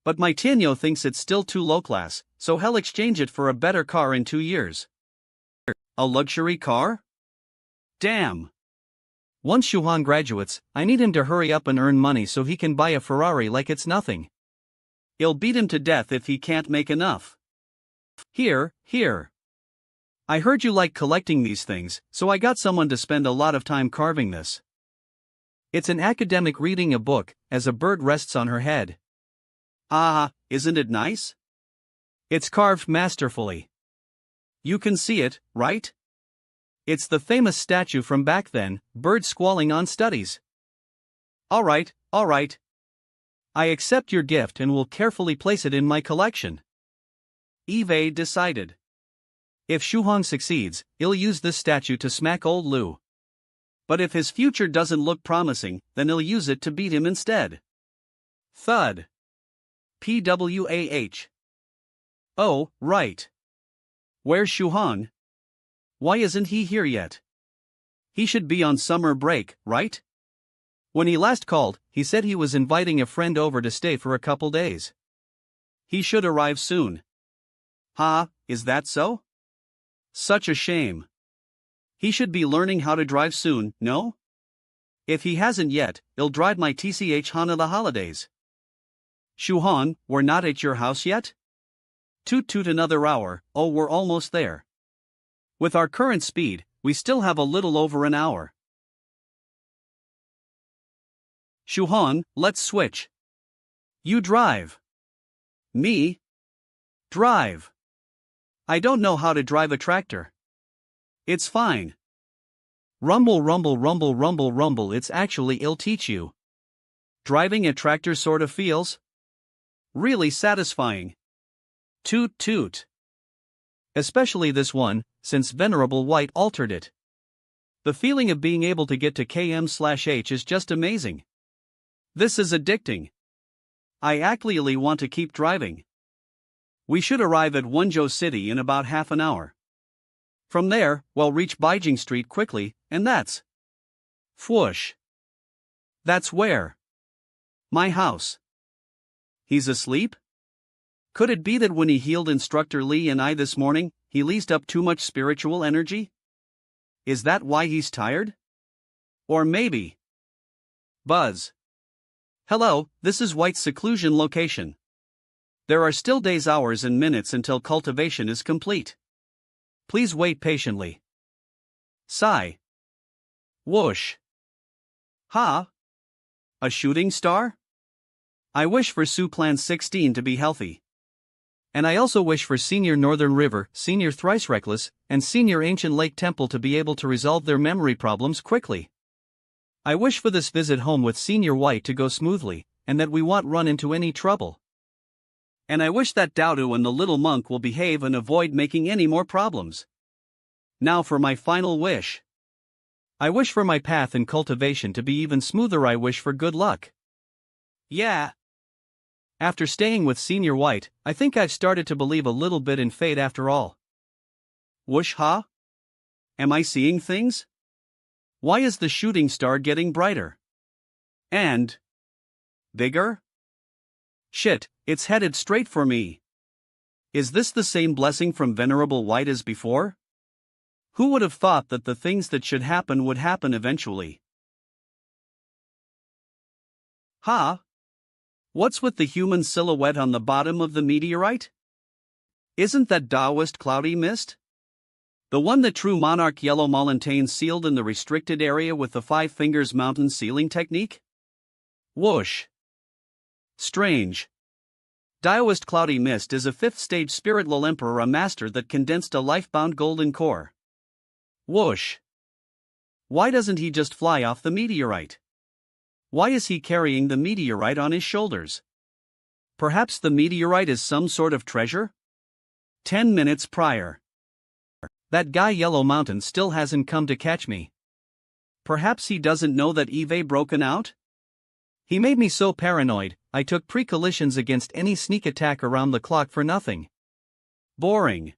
But my Tianyo thinks it's still too low class, so he'll exchange it for a better car in 2 years. A luxury car? Damn. Once Shuhan graduates, I need him to hurry up and earn money so he can buy a Ferrari like it's nothing. I'll beat him to death if he can't make enough. Here. I heard you like collecting these things, so I got someone to spend a lot of time carving this. It's an academic reading a book, as a bird rests on her head. Ah, isn't it nice? It's carved masterfully. You can see it, right? It's the famous statue from back then, bird squalling on studies. Alright. I accept your gift and will carefully place it in my collection. Eve decided. If Shuhong succeeds, he'll use this statue to smack old Lu. But if his future doesn't look promising, then he'll use it to beat him instead. Thud. PWAH. Oh, right. Where's Shuhong? Why isn't he here yet? He should be on summer break, right? When he last called, he said he was inviting a friend over to stay for a couple days. He should arrive soon. Is that so? Such a shame. He should be learning how to drive soon, no? If he hasn't yet, he'll drive my TCH Hana the holidays. Shuhan, we're not at your house yet? Toot another hour, oh we're almost there. With our current speed, we still have a little over an hour. Shuhan, let's switch. You drive. Me? Drive. I don't know how to drive a tractor. It's fine. Rumble, it's actually I'll teach you. Driving a tractor sort of feels really satisfying. Toot. Especially this one, since Venerable White altered it. The feeling of being able to get to km/h is just amazing. This is addicting. I actually want to keep driving. We should arrive at Wenzhou City in about half an hour. From there, we'll reach Beijing Street quickly, and that's whoosh. That's where? My house. He's asleep? Could it be that when he healed Instructor Lee and I this morning, he leased up too much spiritual energy? Is that why he's tired? Or maybe. Buzz. Hello, this is White's seclusion location. There are still days, hours, and minutes until cultivation is complete. Please wait patiently. Sigh. Whoosh. A shooting star? I wish for Su Plan 16 to be healthy. And I also wish for Senior Northern River, Senior Thrice Reckless, and Senior Ancient Lake Temple to be able to resolve their memory problems quickly. I wish for this visit home with Senior White to go smoothly, and that we won't run into any trouble. And I wish that Daodu and the little monk will behave and avoid making any more problems. Now for my final wish. I wish for my path in cultivation to be even smoother. I wish for good luck. Yeah. After staying with Senior White, I think I've started to believe a little bit in fate after all. Whoosh ha? Am I seeing things? Why is the shooting star getting brighter? And bigger? Shit, it's headed straight for me. Is this the same blessing from Venerable White as before? Who would have thought that the things that should happen would happen eventually? What's with the human silhouette on the bottom of the meteorite? Isn't that Taoist cloudy mist? The one that true monarch Yellow Mountain sealed in the restricted area with the 5 fingers mountain sealing technique? Whoosh. Strange. Taoist cloudy mist is a 5th stage spirit Emperor, a master that condensed a life-bound golden core. Whoosh. Why doesn't he just fly off the meteorite? Why is he carrying the meteorite on his shoulders? Perhaps the meteorite is some sort of treasure? 10 minutes prior. That guy Yellow Mountain still hasn't come to catch me. Perhaps he doesn't know that Eve broken out? He made me so paranoid, I took precautions against any sneak attack around the clock for nothing. Boring.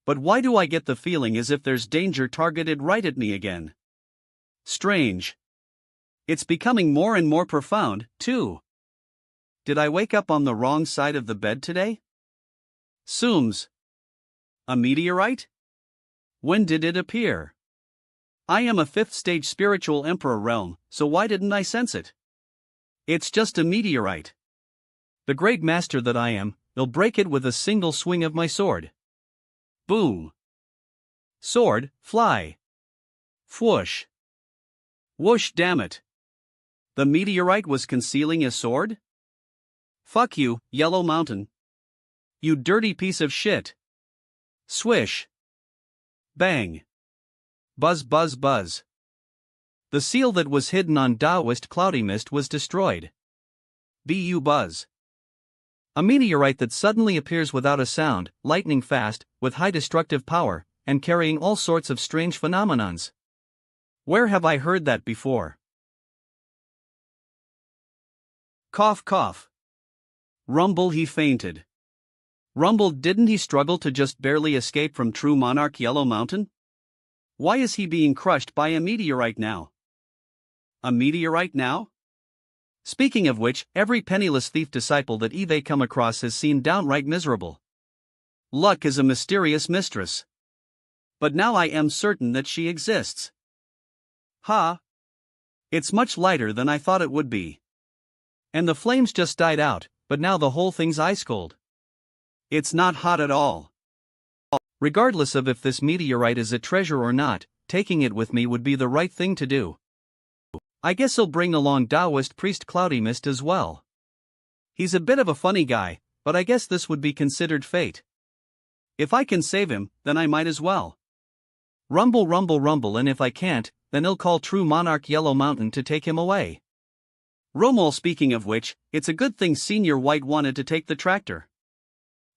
But why do I get the feeling as if there's danger targeted right at me again? Strange. It's becoming more and more profound, too. did I wake up on the wrong side of the bed today? Sooms. A meteorite? When did it appear? I am a 5th stage spiritual emperor realm, so why didn't I sense it? It's just a meteorite. The great master that I am, will break it with a single swing of my sword. Boom. Sword, fly. Whoosh. Whoosh, damn it. The meteorite was concealing a sword? Fuck you, Yellow Mountain. You dirty piece of shit. Swish. Bang. Buzz buzz buzz. The seal that was hidden on Taoist cloudy mist was destroyed. Bu buzz. A meteorite that suddenly appears without a sound, lightning fast, with high destructive power, and carrying all sorts of strange phenomenons. Where have I heard that before? Cough cough. Rumble, he fainted. Rumble, didn't he struggle to just barely escape from true monarch Yellow Mountain? Why is he being crushed by a meteorite now? A meteorite now? Speaking of which, every penniless thief disciple that Eve come across has seen downright miserable. Luck is a mysterious mistress. But now I am certain that she exists. Ha! It's much lighter than I thought it would be. And the flames just died out, but now the whole thing's ice cold. It's not hot at all. Regardless of if this meteorite is a treasure or not, taking it with me would be the right thing to do. I guess I'll bring along Taoist priest Cloudy Mist as well. He's a bit of a funny guy, but I guess this would be considered fate. If I can save him, then I might as well. Rumble rumble rumble, and if I can't, then I'll call true monarch Yellow Mountain to take him away. Romol, speaking of which, it's a good thing Senior White wanted to take the tractor.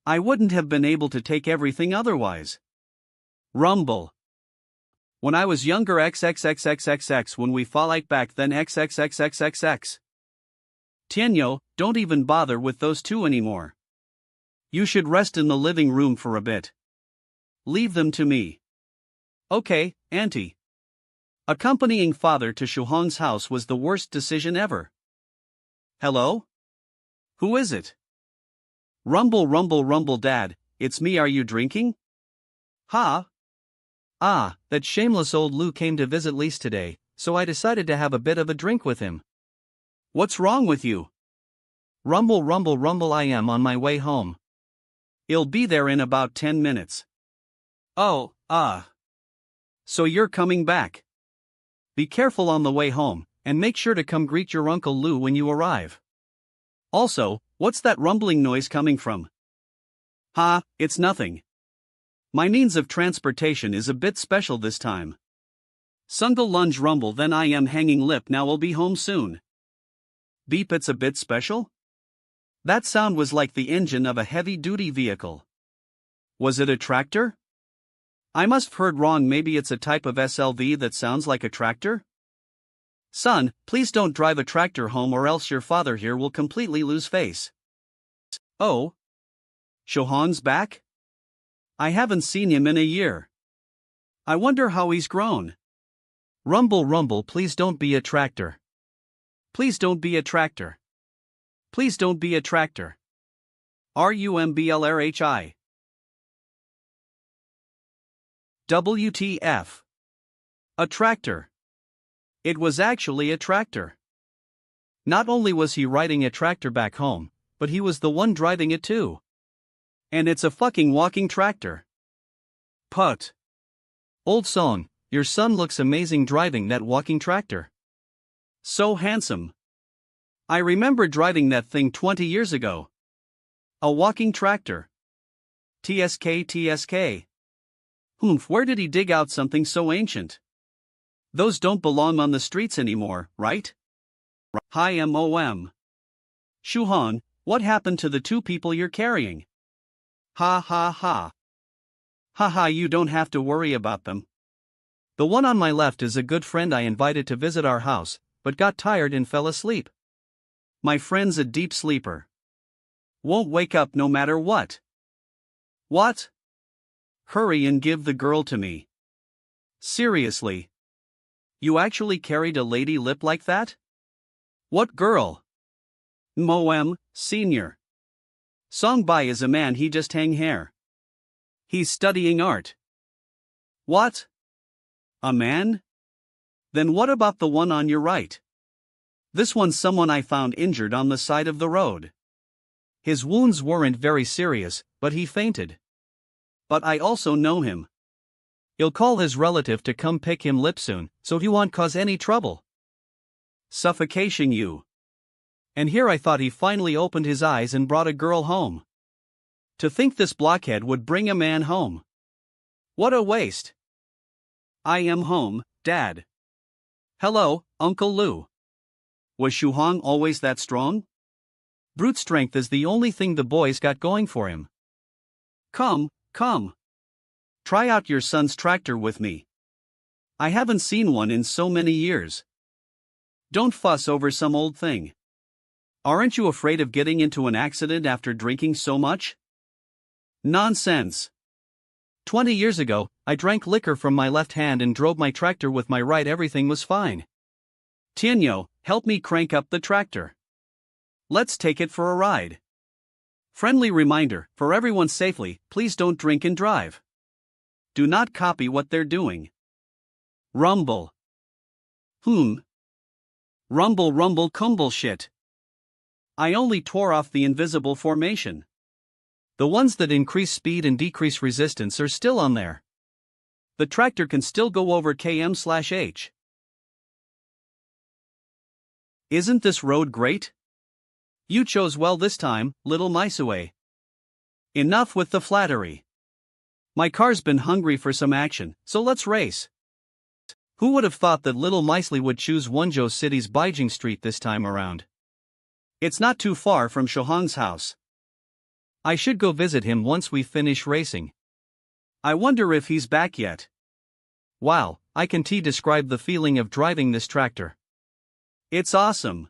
I wouldn't have been able to take everything otherwise. Rumble. When I was younger XXXXXX, when we fight back then XXXXXX. Tienyo, don't even bother with those two anymore. You should rest in the living room for a bit. Leave them to me. Okay, Auntie. Accompanying father to Shuhong's house was the worst decision ever. Hello? Who is it? Rumble rumble rumble, Dad, it's me, are you drinking? Ha? Ah, that shameless old Lou came to visit Lise today, so I decided to have a bit of a drink with him. What's wrong with you? Rumble rumble rumble, I am on my way home. I'll be there in about 10 minutes. Oh, so you're coming back. Be careful on the way home, and make sure to come greet your Uncle Lou when you arrive. Also, what's that rumbling noise coming from? Ha, it's nothing. My means of transportation is a bit special this time. Sungle lunge rumble, then I am hanging lip, now I'll be home soon. Beep, it's a bit special? That sound was like the engine of a heavy-duty vehicle. Was it a tractor? I must have heard wrong, maybe it's a type of SLV that sounds like a tractor? Son, please don't drive a tractor home or else your father here will completely lose face. Oh? Shohan's back? I haven't seen him in a year. I wonder how he's grown. Rumble rumble, please don't be a tractor. Please don't be a tractor. Please don't be a tractor. RUMBLRHI. WTF. A tractor. It was actually a tractor. Not only was he riding a tractor back home, but he was the one driving it too. And it's a fucking walking tractor. Put. Old song, your son looks amazing driving that walking tractor. So handsome. I remember driving that thing 20 years ago. A walking tractor. TSK TSK. Where did he dig out something so ancient? Those don't belong on the streets anymore, right? Hi MOM. Shuhong, what happened to the two people you're carrying? Ha ha ha. Haha, you don't have to worry about them. The one on my left is a good friend I invited to visit our house, but got tired and fell asleep. My friend's a deep sleeper. Won't wake up no matter what. What? Hurry and give the girl to me. Seriously? You actually carried a lady lip like that? What girl? Moem, Senior. Song by is a man he just hang hair. He's studying art. What? A man? Then what about the one on your right? This one's someone I found injured on the side of the road. His wounds weren't very serious, but he fainted. But I also know him. He'll call his relative to come pick him up soon, so he won't cause any trouble. Suffocation you. And here I thought he finally opened his eyes and brought a girl home. To think this blockhead would bring a man home. What a waste. I am home, Dad. Hello, Uncle Lou. Was Shu Hong always that strong? Brute strength is the only thing the boy's got going for him. Come. Try out your son's tractor with me. I haven't seen one in so many years. Don't fuss over some old thing. Aren't you afraid of getting into an accident after drinking so much? Nonsense. 20 years ago, I drank liquor from my left hand and drove my tractor with my right. Everything was fine. Tianyo, help me crank up the tractor. Let's take it for a ride. Friendly reminder, for everyone's safety, please don't drink and drive. Do not copy what they're doing. Rumble. Rumble rumble cumble shit. I only tore off the invisible formation. The ones that increase speed and decrease resistance are still on there. The tractor can still go over km/h. Isn't this road great? You chose well this time, little Maisue. Enough with the flattery. My car's been hungry for some action, so let's race. Who would have thought that little Meisley would choose Wonzhou City's Beijing Street this time around? It's not too far from Shohang's house. I should go visit him once we finish racing. I wonder if he's back yet. Wow, I can describe the feeling of driving this tractor. It's awesome.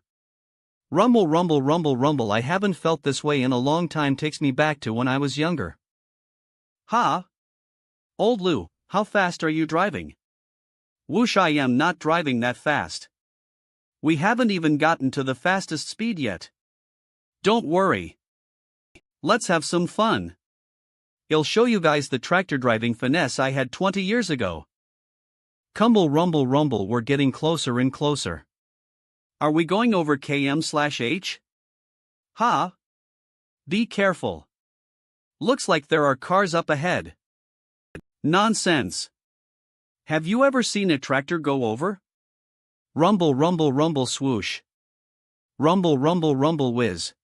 Rumble rumble rumble rumble, I haven't felt this way in a long time. Takes me back to when I was younger. Ha! Old Lou, how fast are you driving? Whoosh, I am not driving that fast. We haven't even gotten to the fastest speed yet. Don't worry. Let's have some fun. I'll show you guys the tractor driving finesse I had 20 years ago. Cumble rumble rumble, we're getting closer and closer. Are we going over km/h? Ha! Be careful. Looks like there are cars up ahead. Nonsense. Have you ever seen a tractor go over? Rumble rumble rumble swoosh. Rumble rumble rumble whiz.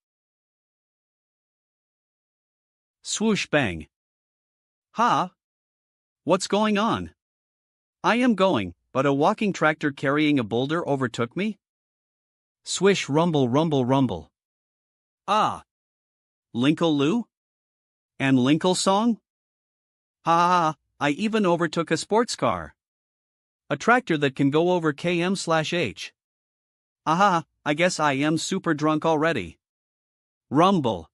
Swoosh bang. Ha! What's going on? I am going, but a walking tractor carrying a boulder overtook me? Swish rumble rumble rumble. Ah! Linkle Lou? And Linkle Song? Ha! I even overtook a sports car. A tractor that can go over km/h. Aha, I guess I am super drunk already. Rumble.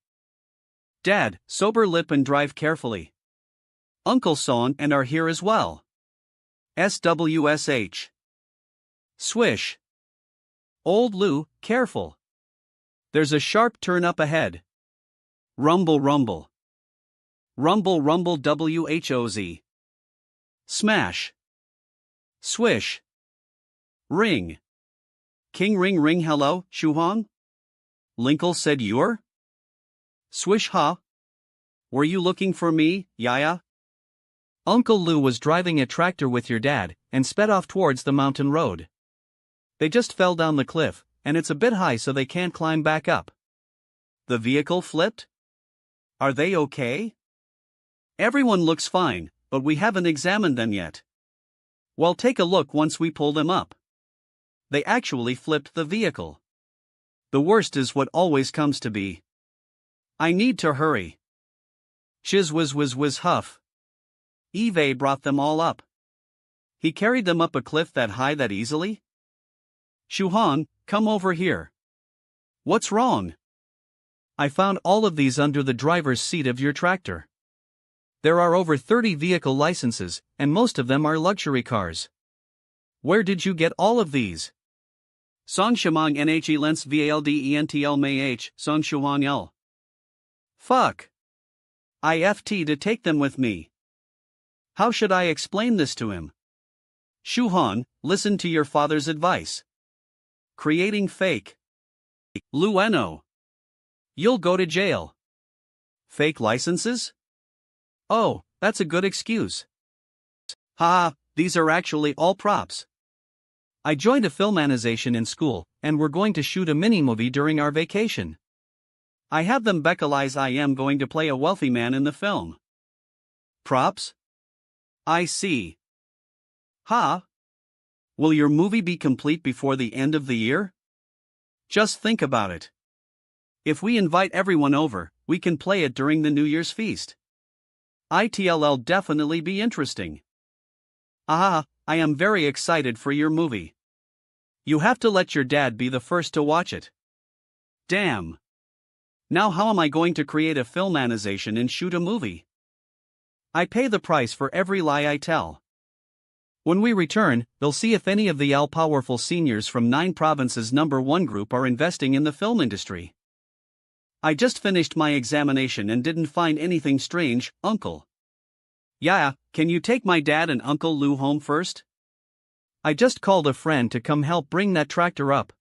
Dad, sober lip and drive carefully. Uncle Song and are here as well. SWSH. Swish. Old Lou, careful. There's a sharp turn up ahead. Rumble rumble. Rumble rumble WHOZ. Smash. Swish. Ring. King ring ring, hello, Shu Hong? Linkle said you're? Swish ha? Were you looking for me, Yaya? Uncle Lou was driving a tractor with your dad, and sped off towards the mountain road. They just fell down the cliff, and it's a bit high so they can't climb back up. The vehicle flipped? Are they okay? Everyone looks fine, but we haven't examined them yet. Well, take a look once we pull them up. They actually flipped the vehicle. The worst is what always comes to be. I need to hurry. Shiz whiz whiz whiz huff. Eve brought them all up. He carried them up a cliff that high that easily? Shu Hong, come over here. What's wrong? I found all of these under the driver's seat of your tractor. There are over 30 vehicle licenses, and most of them are luxury cars. Where did you get all of these? Song Shamang Nhe Lens Valdentl May H. Song Shuang L. Fuck. IFT to take them with me. How should I explain this to him? Shuhan, listen to your father's advice. Creating fake. Lueno. You'll go to jail. Fake licenses? Oh, that's a good excuse. Haha, these are actually all props. I joined a filmanization in school, and we're going to shoot a mini-movie during our vacation. I have them becalize I am going to play a wealthy man in the film. Props? I see. Ha? Will your movie be complete before the end of the year? Just think about it. If we invite everyone over, we can play it during the New Year's feast. It'll definitely be interesting. Ah, I am very excited for your movie. You have to let your dad be the first to watch it. Damn. Now how am I going to create a filmanization and shoot a movie? I pay the price for every lie I tell. When we return, they'll see if any of the all-powerful seniors from 9 provinces #1 group are investing in the film industry. I just finished my examination and didn't find anything strange, uncle. Yeah, can you take my dad and Uncle Lou home first? I just called a friend to come help bring that tractor up.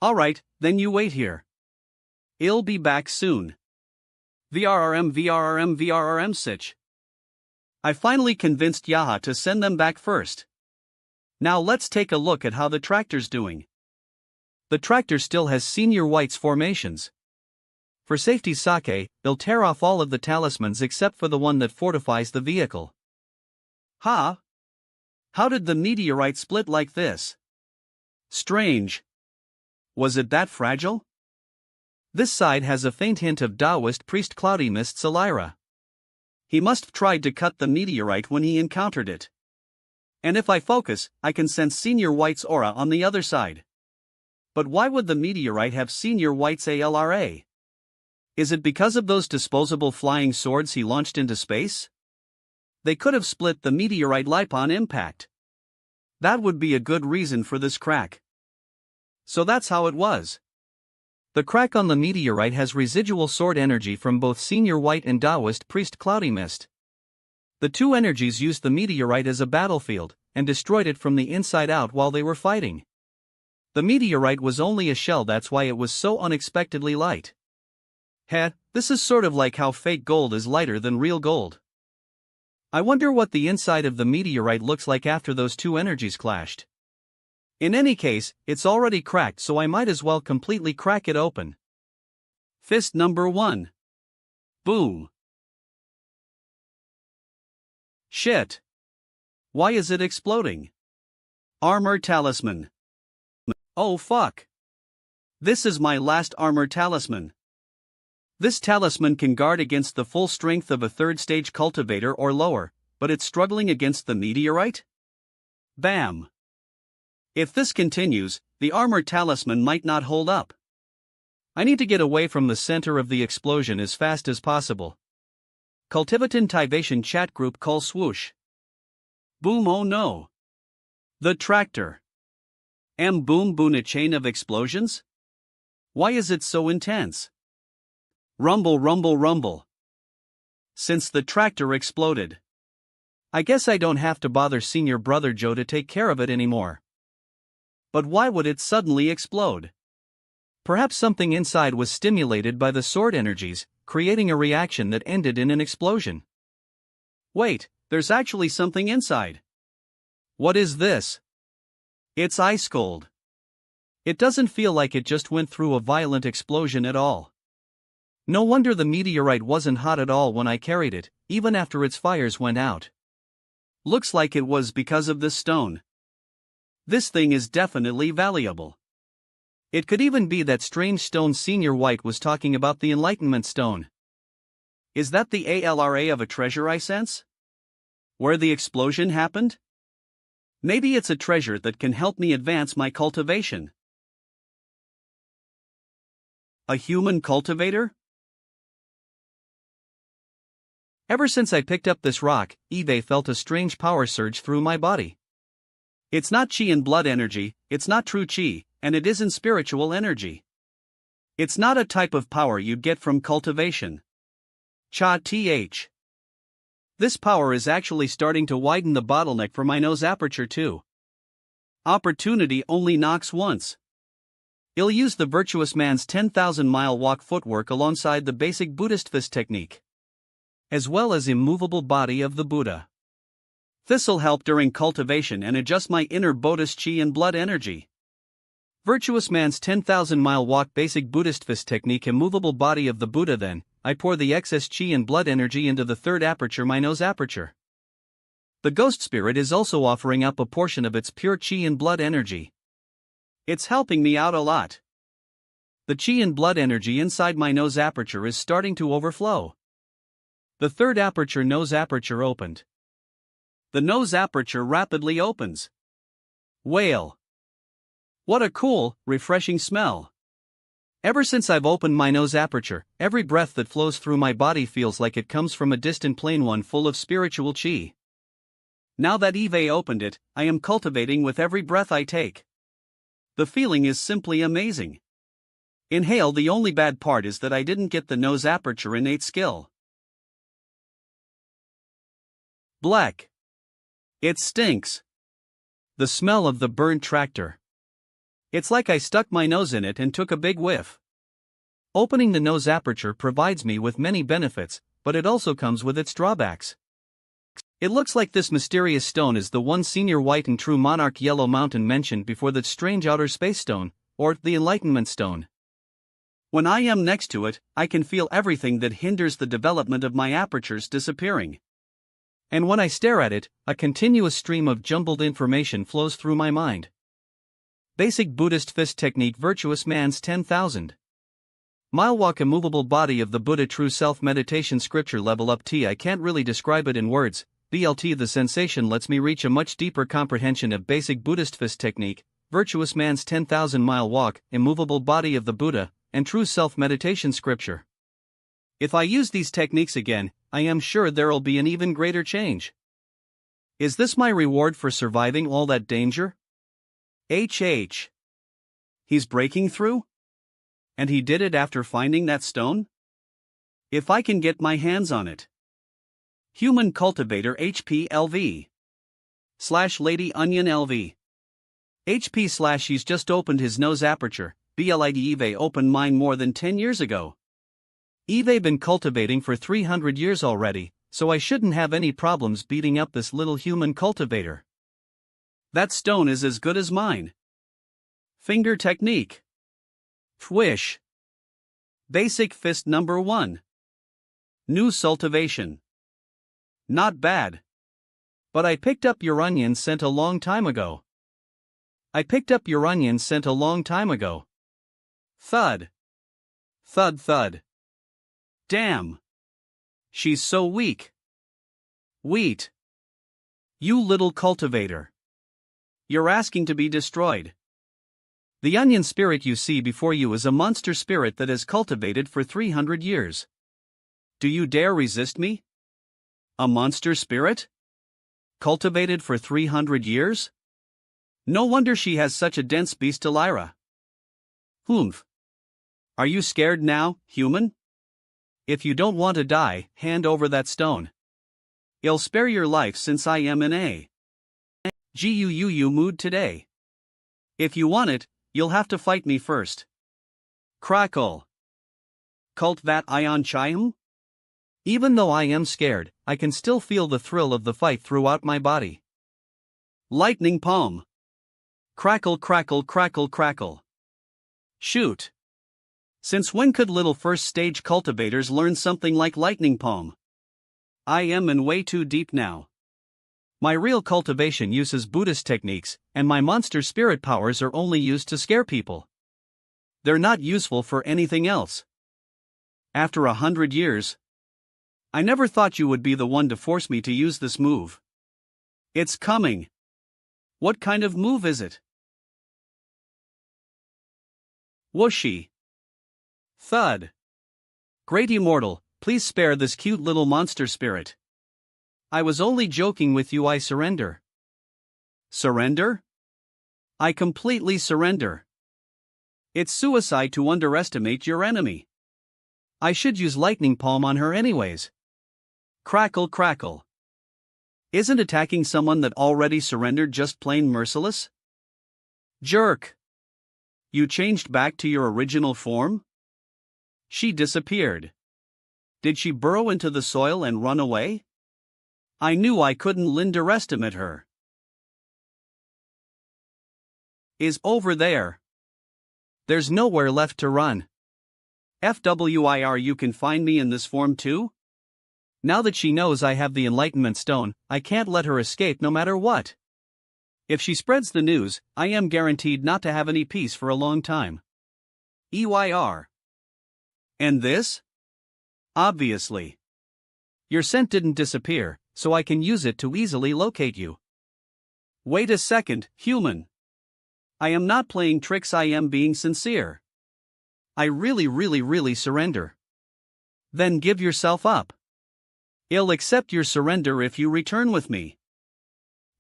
Alright, then you wait here. I'll be back soon. VRRM Sitch. I finally convinced Yaha to send them back first. Now let's take a look at how the tractor's doing. The tractor still has senior whites formations. For safety's sake, they'll tear off all of the talismans except for the one that fortifies the vehicle. Ha? How did the meteorite split like this? Strange. Was it that fragile? This side has a faint hint of Taoist priest Cloudy Mist's Elira. He must have tried to cut the meteorite when he encountered it. And if I focus, I can sense Senior White's aura on the other side. But why would the meteorite have Senior White's ALRA? Is it because of those disposable flying swords he launched into space? They could have split the meteorite lipe on impact. That would be a good reason for this crack. So that's how it was. The crack on the meteorite has residual sword energy from both Senior White and Taoist priest Cloudy Mist. The two energies used the meteorite as a battlefield, and destroyed it from the inside out while they were fighting. The meteorite was only a shell, that's why it was so unexpectedly light. Heh, this is sort of like how fake gold is lighter than real gold. I wonder what the inside of the meteorite looks like after those two energies clashed. In any case, it's already cracked, so I might as well completely crack it open. Fist number 1. Boom. Shit. Why is it exploding? Armor talisman. Oh fuck. This is my last armor talisman. This talisman can guard against the full strength of a 3rd stage cultivator or lower, but it's struggling against the meteorite? Bam. If this continues, the armor talisman might not hold up. I need to get away from the center of the explosion as fast as possible. Cultivation chat group call swoosh. Boom, oh no. The tractor. Boom boom, a chain of explosions? Why is it so intense? Rumble rumble rumble. Since the tractor exploded, I guess I don't have to bother senior brother Joe to take care of it anymore. But why would it suddenly explode? Perhaps something inside was stimulated by the sword energies, creating a reaction that ended in an explosion. Wait, there's actually something inside. What is this? It's ice cold. It doesn't feel like it just went through a violent explosion at all. No wonder the meteorite wasn't hot at all when I carried it, even after its fires went out. Looks like it was because of this stone. This thing is definitely valuable. It could even be that strange stone Senior White was talking about, the Enlightenment Stone. Is that the ALRA of a treasure I sense? Where the explosion happened? Maybe it's a treasure that can help me advance my cultivation. A human cultivator? Ever since I picked up this rock, Eve felt a strange power surge through my body. It's not chi and blood energy, it's not true chi, and it isn't spiritual energy. It's not a type of power you'd get from cultivation. Cha-th. This power is actually starting to widen the bottleneck for my nose aperture too. Opportunity only knocks once. I'll use the virtuous man's 10,000-mile walk footwork alongside the basic Buddhist fist technique, as well as immovable body of the Buddha. This'll help during cultivation and adjust my inner Buddhist chi and blood energy. Virtuous man's 10,000-mile walk basic Buddhist fist technique immovable body of the Buddha. Then, I pour the excess chi and blood energy into the third aperture, my nose aperture. The ghost spirit is also offering up a portion of its pure chi and blood energy. It's helping me out a lot. The chi and blood energy inside my nose aperture is starting to overflow. The third aperture nose aperture opened. The nose aperture rapidly opens. Whale. What a cool, refreshing smell. Ever since I've opened my nose aperture, every breath that flows through my body feels like it comes from a distant plane, one full of spiritual chi. Now that Eve opened it, I am cultivating with every breath I take. The feeling is simply amazing. Inhale. The only bad part is that I didn't get the nose aperture innate skill. Black. It stinks. The smell of the burnt tractor. It's like I stuck my nose in it and took a big whiff. Opening the nose aperture provides me with many benefits, but it also comes with its drawbacks. It looks like this mysterious stone is the one senior white and true monarch yellow mountain mentioned before, that strange outer space stone, or the Enlightenment stone. When I am next to it, I can feel everything that hinders the development of my apertures disappearing. And when I stare at it, a continuous stream of jumbled information flows through my mind. Basic Buddhist fist technique virtuous man's 10,000. Mile walk immovable body of the Buddha true self meditation scripture level up T. I can't really describe it in words. BLT. The sensation lets me reach a much deeper comprehension of basic Buddhist fist technique, virtuous man's 10,000-mile walk, immovable body of the Buddha, and true self meditation scripture. If I use these techniques again, I am sure there'll be an even greater change. Is this my reward for surviving all that danger? HH. He's breaking through? And he did it after finding that stone? If I can get my hands on it. Human Cultivator HPLV / Lady Onion LV HP / he's just opened his nose aperture. BLID. Eve opened mine more than 10 years ago. Eve been cultivating for 300 years already, so I shouldn't have any problems beating up this little human cultivator. That stone is as good as mine. Finger technique. Fwish. Basic fist number 1. New cultivation. Not bad. But I picked up your onion scent a long time ago. Thud. Thud thud. Damn. She's so weak. Wheat. You little cultivator. You're asking to be destroyed. The onion spirit you see before you is a monster spirit that has cultivated for 300 years. Do you dare resist me? A monster spirit? Cultivated for 300 years? No wonder she has such a dense bestialira. Humph. Are you scared now, human? If you don't want to die, hand over that stone. I'll spare your life since I am in a GUUU mood today. If you want it, you'll have to fight me first. Crackle. Cult that ion chime? Even though I am scared, I can still feel the thrill of the fight throughout my body. Lightning palm. Crackle crackle crackle crackle. Shoot. Since when could little first stage cultivators learn something like lightning palm? I am in way too deep now. My real cultivation uses Buddhist techniques, and my monster spirit powers are only used to scare people. They're not useful for anything else. After 100 years, I never thought you would be the one to force me to use this move. It's coming. What kind of move is it? Whooshy. Thud. Great Immortal, please spare this cute little monster spirit. I was only joking with you. I surrender. Surrender? I completely surrender. It's suicide to underestimate your enemy. I should use lightning palm on her anyways. Crackle crackle. Isn't attacking someone that already surrendered just plain merciless? Jerk. You changed back to your original form? She disappeared. Did she burrow into the soil and run away? I knew I couldn't underestimate her. Is over there. There's nowhere left to run. FWIR, you can find me in this form too? Now that she knows I have the Enlightenment Stone, I can't let her escape no matter what. If she spreads the news, I am guaranteed not to have any peace for a long time. EYR. And this? Obviously. Your scent didn't disappear, so I can use it to easily locate you. Wait a second, human. I am not playing tricks, I am being sincere. I really surrender. Then give yourself up. I'll accept your surrender if you return with me.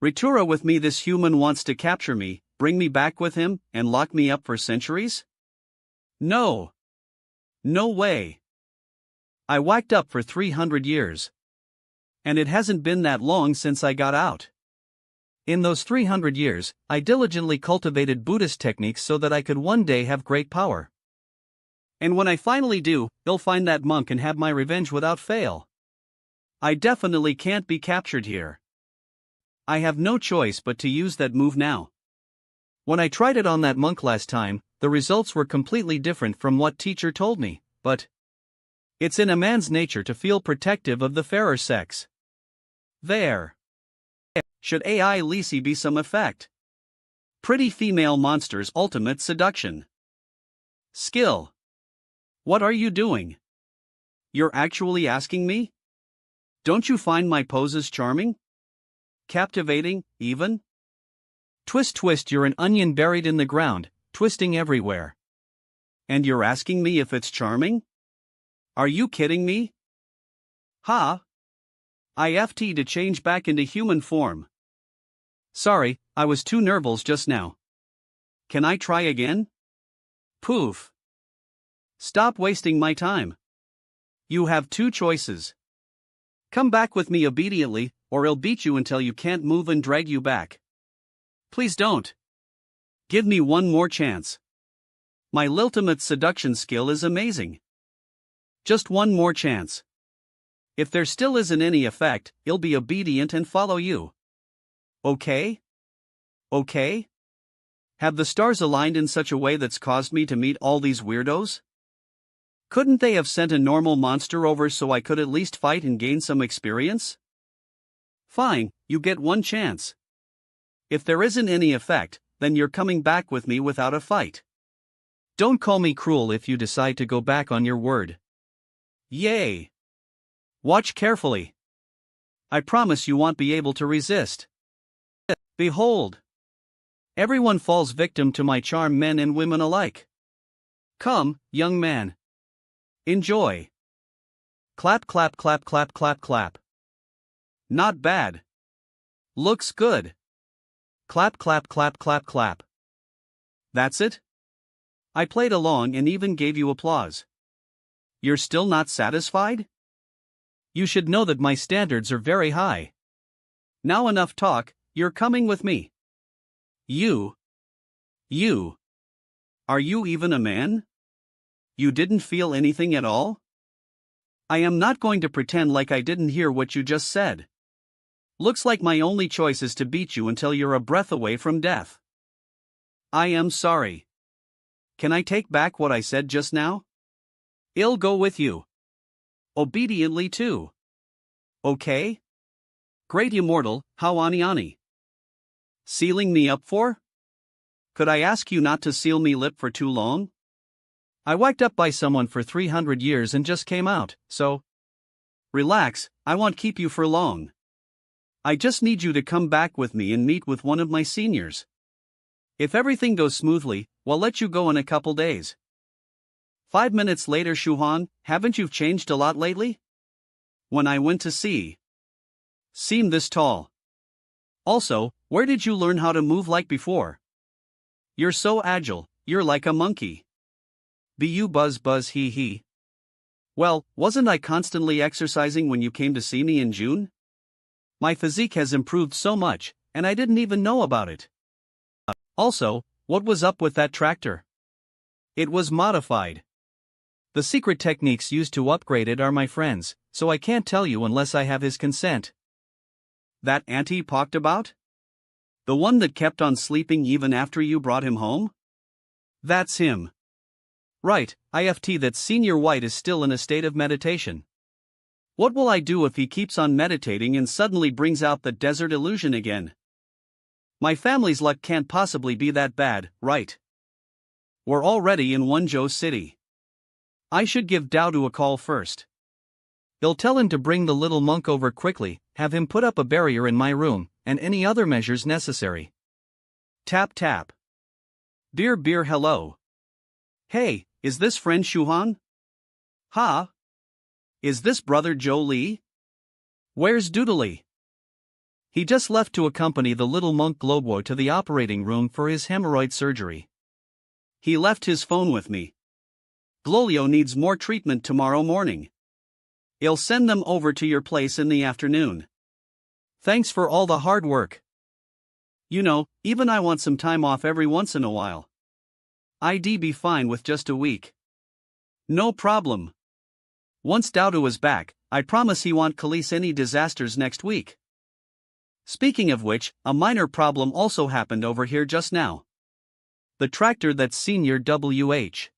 Retura with me. This human wants to capture me, bring me back with him, and lock me up for centuries? No. No way. I whacked up for 300 years. And it hasn't been that long since I got out. In those 300 years, I diligently cultivated Buddhist techniques so that I could one day have great power. And when I finally do, I'll find that monk and have my revenge without fail. I definitely can't be captured here. I have no choice but to use that move now. When I tried it on that monk last time, the results were completely different from what teacher told me, but it's in a man's nature to feel protective of the fairer sex. There. Should AI Lisi be some effect? Pretty female monsters ultimate seduction. Skill. What are you doing? You're actually asking me? Don't you find my poses charming? Captivating, even? Twist twist, you're an onion buried in the ground, twisting everywhere. And you're asking me if it's charming? Are you kidding me? Ha! IFT to change back into human form. Sorry, I was too nervous just now. Can I try again? Poof. Stop wasting my time. You have two choices. Come back with me obediently, or I'll beat you until you can't move and drag you back. Please don't. Give me one more chance. My ultimate seduction skill is amazing. Just one more chance. If there still isn't any effect, I'll be obedient and follow you. Okay? Okay? Have the stars aligned in such a way that's caused me to meet all these weirdos? Couldn't they have sent a normal monster over so I could at least fight and gain some experience? Fine, you get one chance. If there isn't any effect, then you're coming back with me without a fight. Don't call me cruel if you decide to go back on your word. Yay! Watch carefully. I promise you won't be able to resist. Behold! Everyone falls victim to my charm, men and women alike. Come, young man. Enjoy. Clap clap clap clap clap clap. Not bad. Looks good. Clap clap clap clap clap. That's it? I played along and even gave you applause. You're still not satisfied? You should know that my standards are very high. Now enough talk, you're coming with me. You. Are you even a man? You didn't feel anything at all? I am not going to pretend like I didn't hear what you just said. Looks like my only choice is to beat you until you're a breath away from death. I am sorry. Can I take back what I said just now? I'll go with you. Obediently too. Okay? Great immortal, how ani. Sealing me up for? Could I ask you not to seal me lip for too long? I whacked up by someone for 300 years and just came out, so relax, I won't keep you for long. I just need you to come back with me and meet with one of my seniors. If everything goes smoothly, we'll let you go in a couple days. 5 minutes later, Shuhan, haven't you changed a lot lately? When I went to see. Seem this tall. Also, where did you learn how to move like before? You're so agile, you're like a monkey. Bu buzz buzz hee hee. Well, wasn't I constantly exercising when you came to see me in June? My physique has improved so much, and I didn't even know about it. Also, what was up with that tractor? It was modified. The secret techniques used to upgrade it are my friend's, so I can't tell you unless I have his consent. That auntie talked about? The one that kept on sleeping even after you brought him home? That's him. Right, IFT, that Senior White is still in a state of meditation. What will I do if he keeps on meditating and suddenly brings out the desert illusion again? My family's luck can't possibly be that bad, right? We're already in Wonzhou City. I should give Daodu a call first. They'll tell him to bring the little monk over quickly, have him put up a barrier in my room, and any other measures necessary. Tap tap. Beer beer hello. Hey, is this friend Shuhan? Ha? Is this brother Joe Lee? Where's Doodly? He just left to accompany the little monk Globwo to the operating room for his hemorrhoid surgery. He left his phone with me. Glolio needs more treatment tomorrow morning. He'll send them over to your place in the afternoon. Thanks for all the hard work. You know, even I want some time off every once in a while. I'd be fine with just a week. No problem. Once Daodu is back, I promise he won't release any disasters next week. Speaking of which, a minor problem also happened over here just now. The tractor that Senior WH.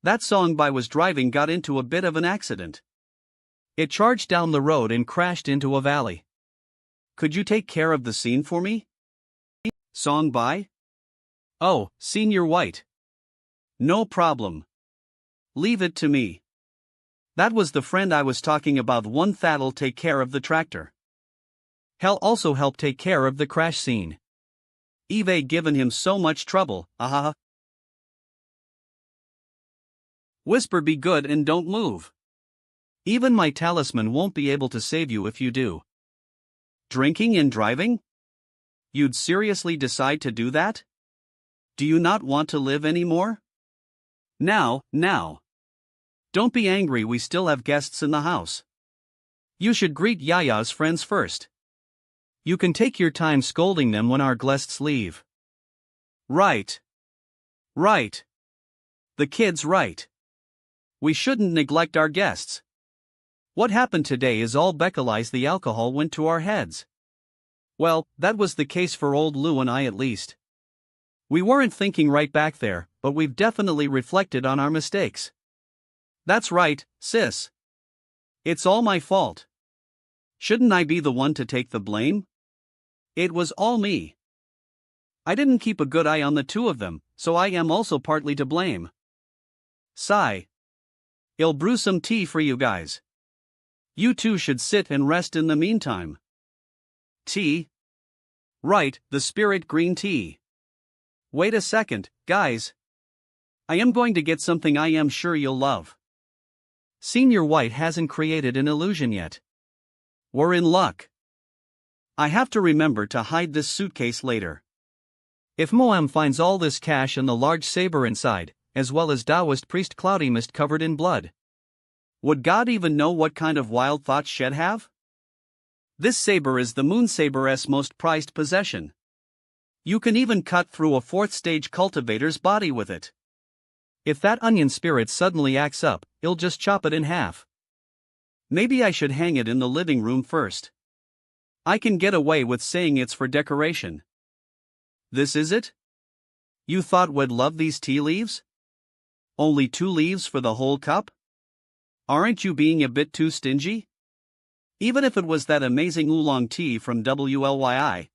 That song by was driving got into a bit of an accident. It charged down the road and crashed into a valley. Could you take care of the scene for me? Song by? Oh, Senior White. No problem. Leave it to me. That was the friend I was talking about. One that'll take care of the tractor. He'll also help take care of the crash scene. Eve given him so much trouble, ahaha. Whisper, be good and don't move. Even my talisman won't be able to save you if you do. Drinking and driving? You'd seriously decide to do that? Do you not want to live anymore? Now. Don't be angry, we still have guests in the house. You should greet Yaya's friends first. You can take your time scolding them when our guests leave. Right. The kid's right. We shouldn't neglect our guests. What happened today is all Beckelized the alcohol went to our heads. Well, that was the case for old Lou and I at least. We weren't thinking right back there, but we've definitely reflected on our mistakes. That's right, sis. It's all my fault. Shouldn't I be the one to take the blame? It was all me. I didn't keep a good eye on the two of them, so I am also partly to blame. Sigh. I'll brew some tea for you guys. You two should sit and rest in the meantime. Tea? Right, the spirit green tea. Wait a second, guys. I am going to get something I am sure you'll love. Senior White hasn't created an illusion yet. We're in luck. I have to remember to hide this suitcase later. If Moam finds all this cash and the large saber inside, as well as Taoist priest Cloudy Mist covered in blood, would God even know what kind of wild thoughts Shed have? This saber is the Moon Saber's most prized possession. You can even cut through a 4th stage cultivator's body with it. If that onion spirit suddenly acts up, he'll just chop it in half. Maybe I should hang it in the living room first. I can get away with saying it's for decoration. This is it? You thought we'd love these tea leaves? Only 2 leaves for the whole cup? Aren't you being a bit too stingy? Even if it was that amazing oolong tea from WLYI.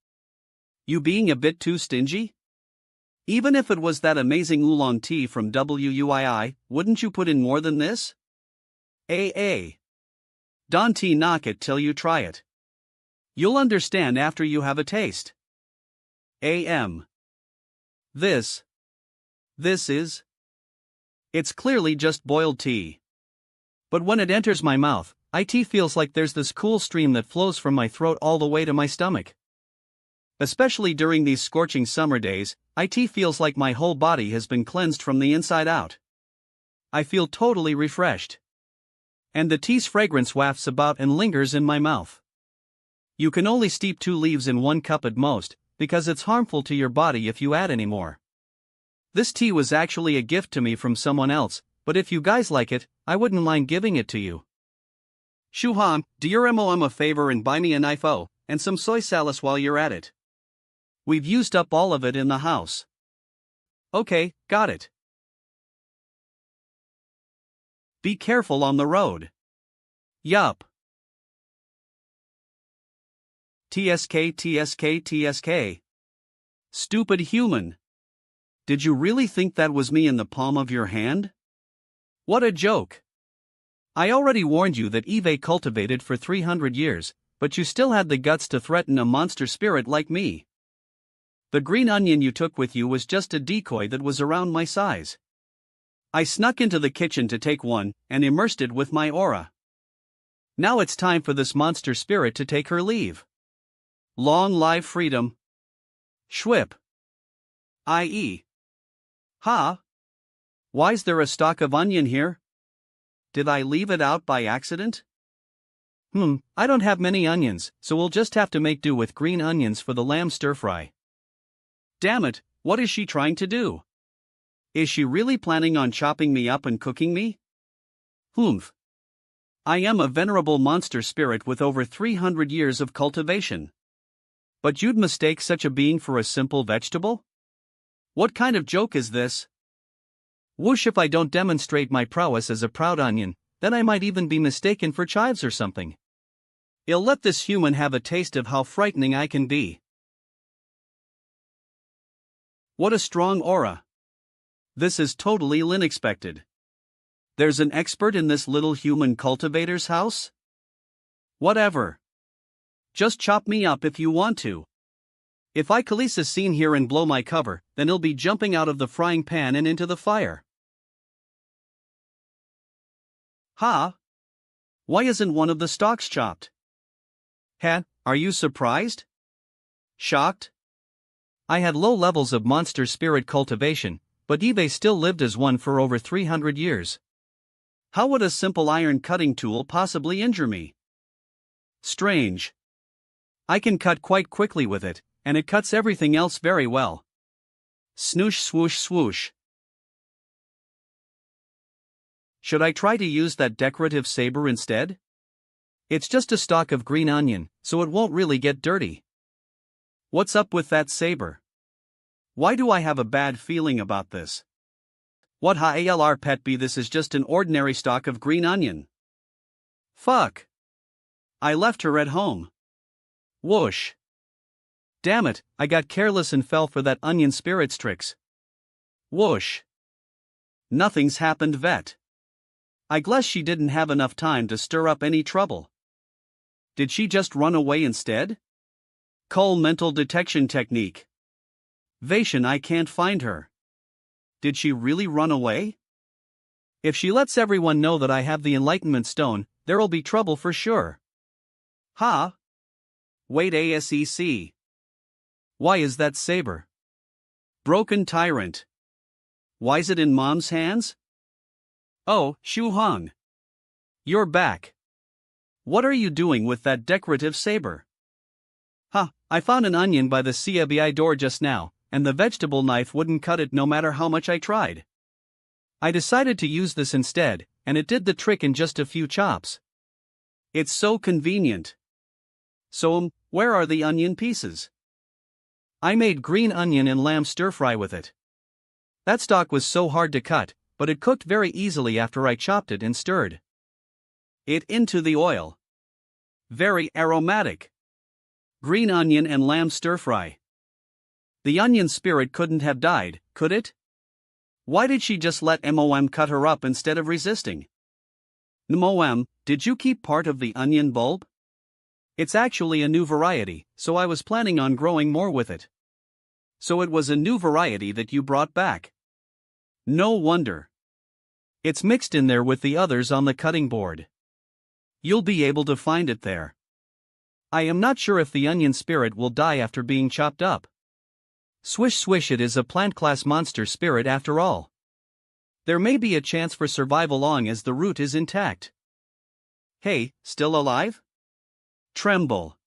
You being a bit too stingy? Even if it was that amazing oolong tea from WUII, wouldn't you put in more than this? Don't knock it till you try it. You'll understand after you have a taste. This is. It's clearly just boiled tea. But when it enters my mouth, it feels like there's this cool stream that flows from my throat all the way to my stomach. Especially during these scorching summer days, it feels like my whole body has been cleansed from the inside out. I feel totally refreshed. And the tea's fragrance wafts about and lingers in my mouth. You can only steep 2 leaves in 1 cup at most, because it's harmful to your body if you add any more. This tea was actually a gift to me from someone else, but if you guys like it, I wouldn't mind giving it to you. Shuhan, do your mom a favor and buy me a knife and some soy sauce while you're at it. We've used up all of it in the house. Okay, got it. Be careful on the road. Yup. TSK TSK TSK. Stupid human. Did you really think that was me in the palm of your hand? What a joke. I already warned you that Eve cultivated for 300 years, but you still had the guts to threaten a monster spirit like me. The green onion you took with you was just a decoy that was around my size. I snuck into the kitchen to take one and immersed it with my aura. Now it's time for this monster spirit to take her leave. Long live freedom. Schwip. I.e. Ha? Why's there a stalk of onion here? Did I leave it out by accident? I don't have many onions, so we'll just have to make do with green onions for the lamb stir-fry. Damn it, what is she trying to do? Is she really planning on chopping me up and cooking me? I am a venerable monster spirit with over 300 years of cultivation. But you'd mistake such a being for a simple vegetable? What kind of joke is this? Whoosh, if I don't demonstrate my prowess as a proud onion, then I might even be mistaken for chives or something. I'll let this human have a taste of how frightening I can be. What a strong aura. This is totally unexpected. There's an expert in this little human cultivator's house? Whatever. Just chop me up if you want to. If I Khalees is seen here and blow my cover, then he'll be jumping out of the frying pan and into the fire. Ha! Why isn't one of the stalks chopped? Are you surprised? Shocked? I had low levels of monster spirit cultivation, but Eve still lived as one for over 300 years. How would a simple iron cutting tool possibly injure me? Strange. I can cut quite quickly with it, and it cuts everything else very well. Snoosh swoosh swoosh. Should I try to use that decorative saber instead? It's just a stalk of green onion, so it won't really get dirty. What's up with that saber? Why do I have a bad feeling about this? What halr pet be, this is just an ordinary stalk of green onion. Fuck. I left her at home. Whoosh. Damn it, I got careless and fell for that onion spirit's tricks. Whoosh. Nothing's happened, vet. I guess she didn't have enough time to stir up any trouble. Did she just run away instead? Cole mental detection technique. Vation, I can't find her. Did she really run away? If she lets everyone know that I have the Enlightenment Stone, there'll be trouble for sure. Ha! Wait, ASEC. Why is that saber? Broken tyrant. Why's it in Mom's hands? Oh, Shu Hong. You're back. What are you doing with that decorative saber? I found an onion by the CBI door just now, and the vegetable knife wouldn't cut it no matter how much I tried. I decided to use this instead, and it did the trick in just a few chops. It's so convenient. So, where are the onion pieces? I made green onion and lamb stir-fry with it. That stalk was so hard to cut, but it cooked very easily after I chopped it and stirred it into the oil. Very aromatic. Green onion and lamb stir-fry. The onion spirit couldn't have died, could it? Why did she just let MOM cut her up instead of resisting? MOM, did you keep part of the onion bulb? It's actually a new variety, so I was planning on growing more with it. So it was a new variety that you brought back. No wonder. It's mixed in there with the others on the cutting board. You'll be able to find it there. I am not sure if the onion spirit will die after being chopped up. Swish swish, it is a plant class monster spirit after all. There may be a chance for survival long as the root is intact. Hey, still alive? Tremble.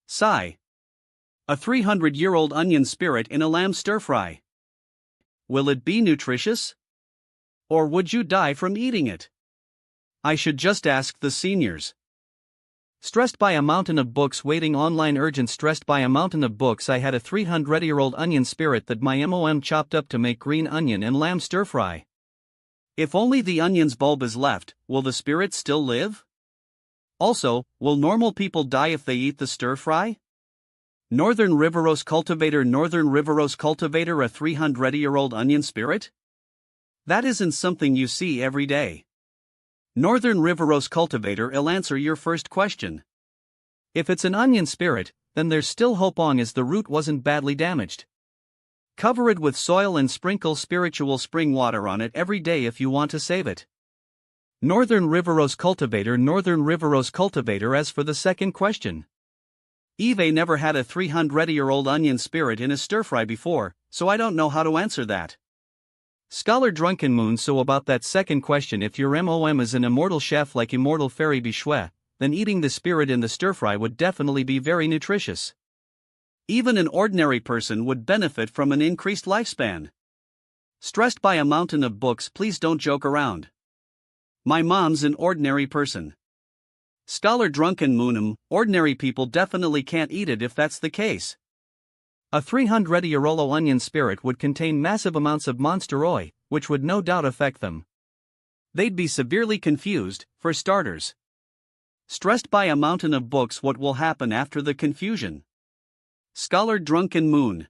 Sigh. A 300-year-old onion spirit in a lamb stir-fry. Will it be nutritious? Or would you die from eating it? I should just ask the seniors. Stressed by a mountain of books waiting online urgent. Stressed by a mountain of books, I had a 300-year-old onion spirit that my mom chopped up to make green onion and lamb stir-fry. If only the onion's bulb is left, will the spirit still live? Also, will normal people die if they eat the stir-fry? Northern Riverose Cultivator. Northern Riverose Cultivator, a 300-year-old onion spirit? That isn't something you see every day. Northern Riverose Cultivator, I'll answer your first question. If it's an onion spirit, then there's still hope long as the root wasn't badly damaged. Cover it with soil and sprinkle spiritual spring water on it every day if you want to save it. Northern Riverose Cultivator. Northern Riverose Cultivator. As for the second question, Eve never had a 300-year-old onion spirit in a stir-fry before, so I don't know how to answer that. Scholar Drunken Moon. So about that second question, if your mom is an immortal chef like immortal fairy Bishwe, then eating the spirit in the stir-fry would definitely be very nutritious. Even an ordinary person would benefit from an increased lifespan. Stressed by a mountain of books, please don't joke around. My mom's an ordinary person. Scholar Drunken Moon. Ordinary people definitely can't eat it if that's the case. A 300-year-old onion spirit would contain massive amounts of monster oil, which would no doubt affect them. They'd be severely confused, for starters. Stressed by a mountain of books, what will happen after the confusion? Scholar Drunken Moon.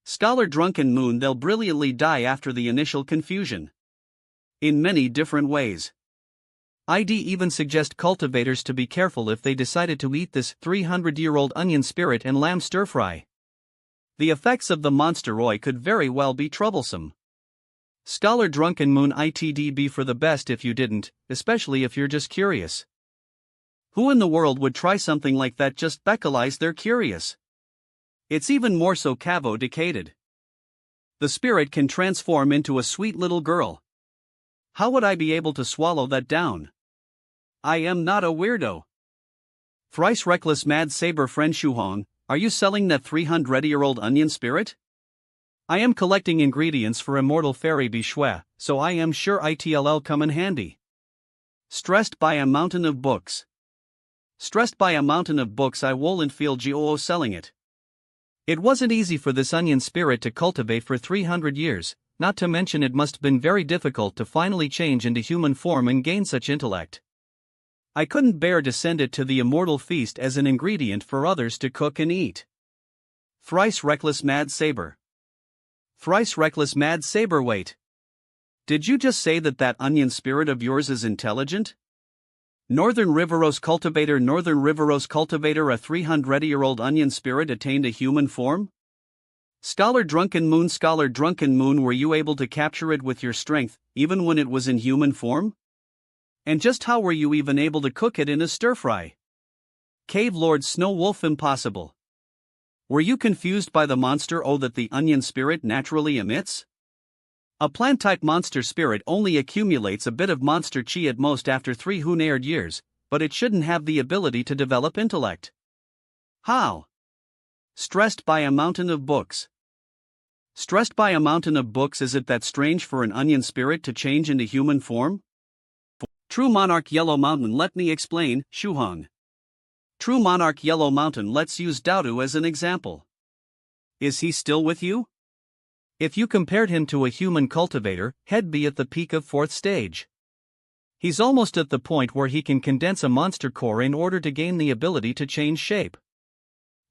Scholar Drunken Moon, they'll brilliantly die after the initial confusion. In many different ways. I'd even suggest cultivators to be careful if they decided to eat this 300-year-old onion spirit and lamb stir-fry. The effects of the monster oil could very well be troublesome. Scholar Drunken Moon, it'd be for the best if you didn't, especially if you're just curious. Who in the world would try something like that just because they're curious? It's even more so cavo-decaded. The spirit can transform into a sweet little girl. How would I be able to swallow that down? I am not a weirdo. Thrice reckless mad saber friend Shuhong, are you selling that 300-year-old onion spirit? I am collecting ingredients for immortal fairy Bishwe, so I am sure it'll come in handy. Stressed by a mountain of books. Stressed by a mountain of books, I won't feel goo selling it. It wasn't easy for this onion spirit to cultivate for 300 years, not to mention it must have been very difficult to finally change into human form and gain such intellect. I couldn't bear to send it to the immortal feast as an ingredient for others to cook and eat. Thrice reckless mad saber. Thrice reckless mad saber, wait. Did you just say that onion spirit of yours is intelligent? Northern Riverose Cultivator. Northern Riverose Cultivator, a 300-year-old onion spirit attained a human form? Scholar Drunken Moon. Scholar Drunken Moon, were you able to capture it with your strength, even when it was in human form? And just how were you even able to cook it in a stir-fry? Cave Lord Snow Wolf. Impossible. Were you confused by the monster that the onion spirit naturally emits? A plant-type monster spirit only accumulates a bit of monster chi at most after 300 years, but it shouldn't have the ability to develop intellect. How? Stressed by a mountain of books. Stressed by a mountain of books, is it that strange for an onion spirit to change into human form? True Monarch Yellow Mountain. Let me explain, Shuhong. True Monarch Yellow Mountain, let's use Daodu as an example. Is he still with you? If you compared him to a human cultivator, he'd be at the peak of 4th stage. He's almost at the point where he can condense a monster core in order to gain the ability to change shape.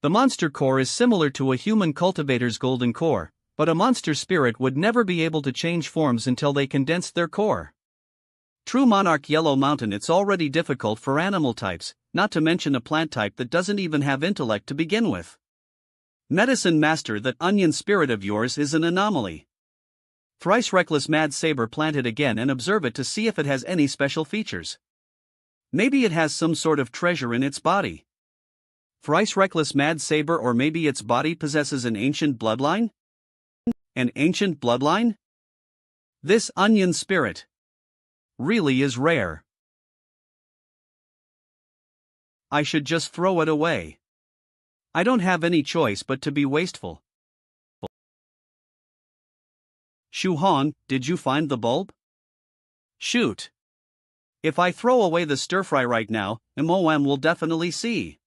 The monster core is similar to a human cultivator's golden core, but a monster spirit would never be able to change forms until they condensed their core. True Monarch Yellow Mountain, it's already difficult for animal types, not to mention a plant type that doesn't even have intellect to begin with. Medicine Master, that onion spirit of yours is an anomaly. Thrice reckless mad saber, plant it again and observe it to see if it has any special features. Maybe it has some sort of treasure in its body. Thrice reckless mad saber, or maybe its body possesses an ancient bloodline? An ancient bloodline? This onion spirit really is rare. I should just throw it away. I don't have any choice but to be wasteful. Shu-hong, did you find the bulb? Shoot. If I throw away the stir-fry right now, MOM will definitely see.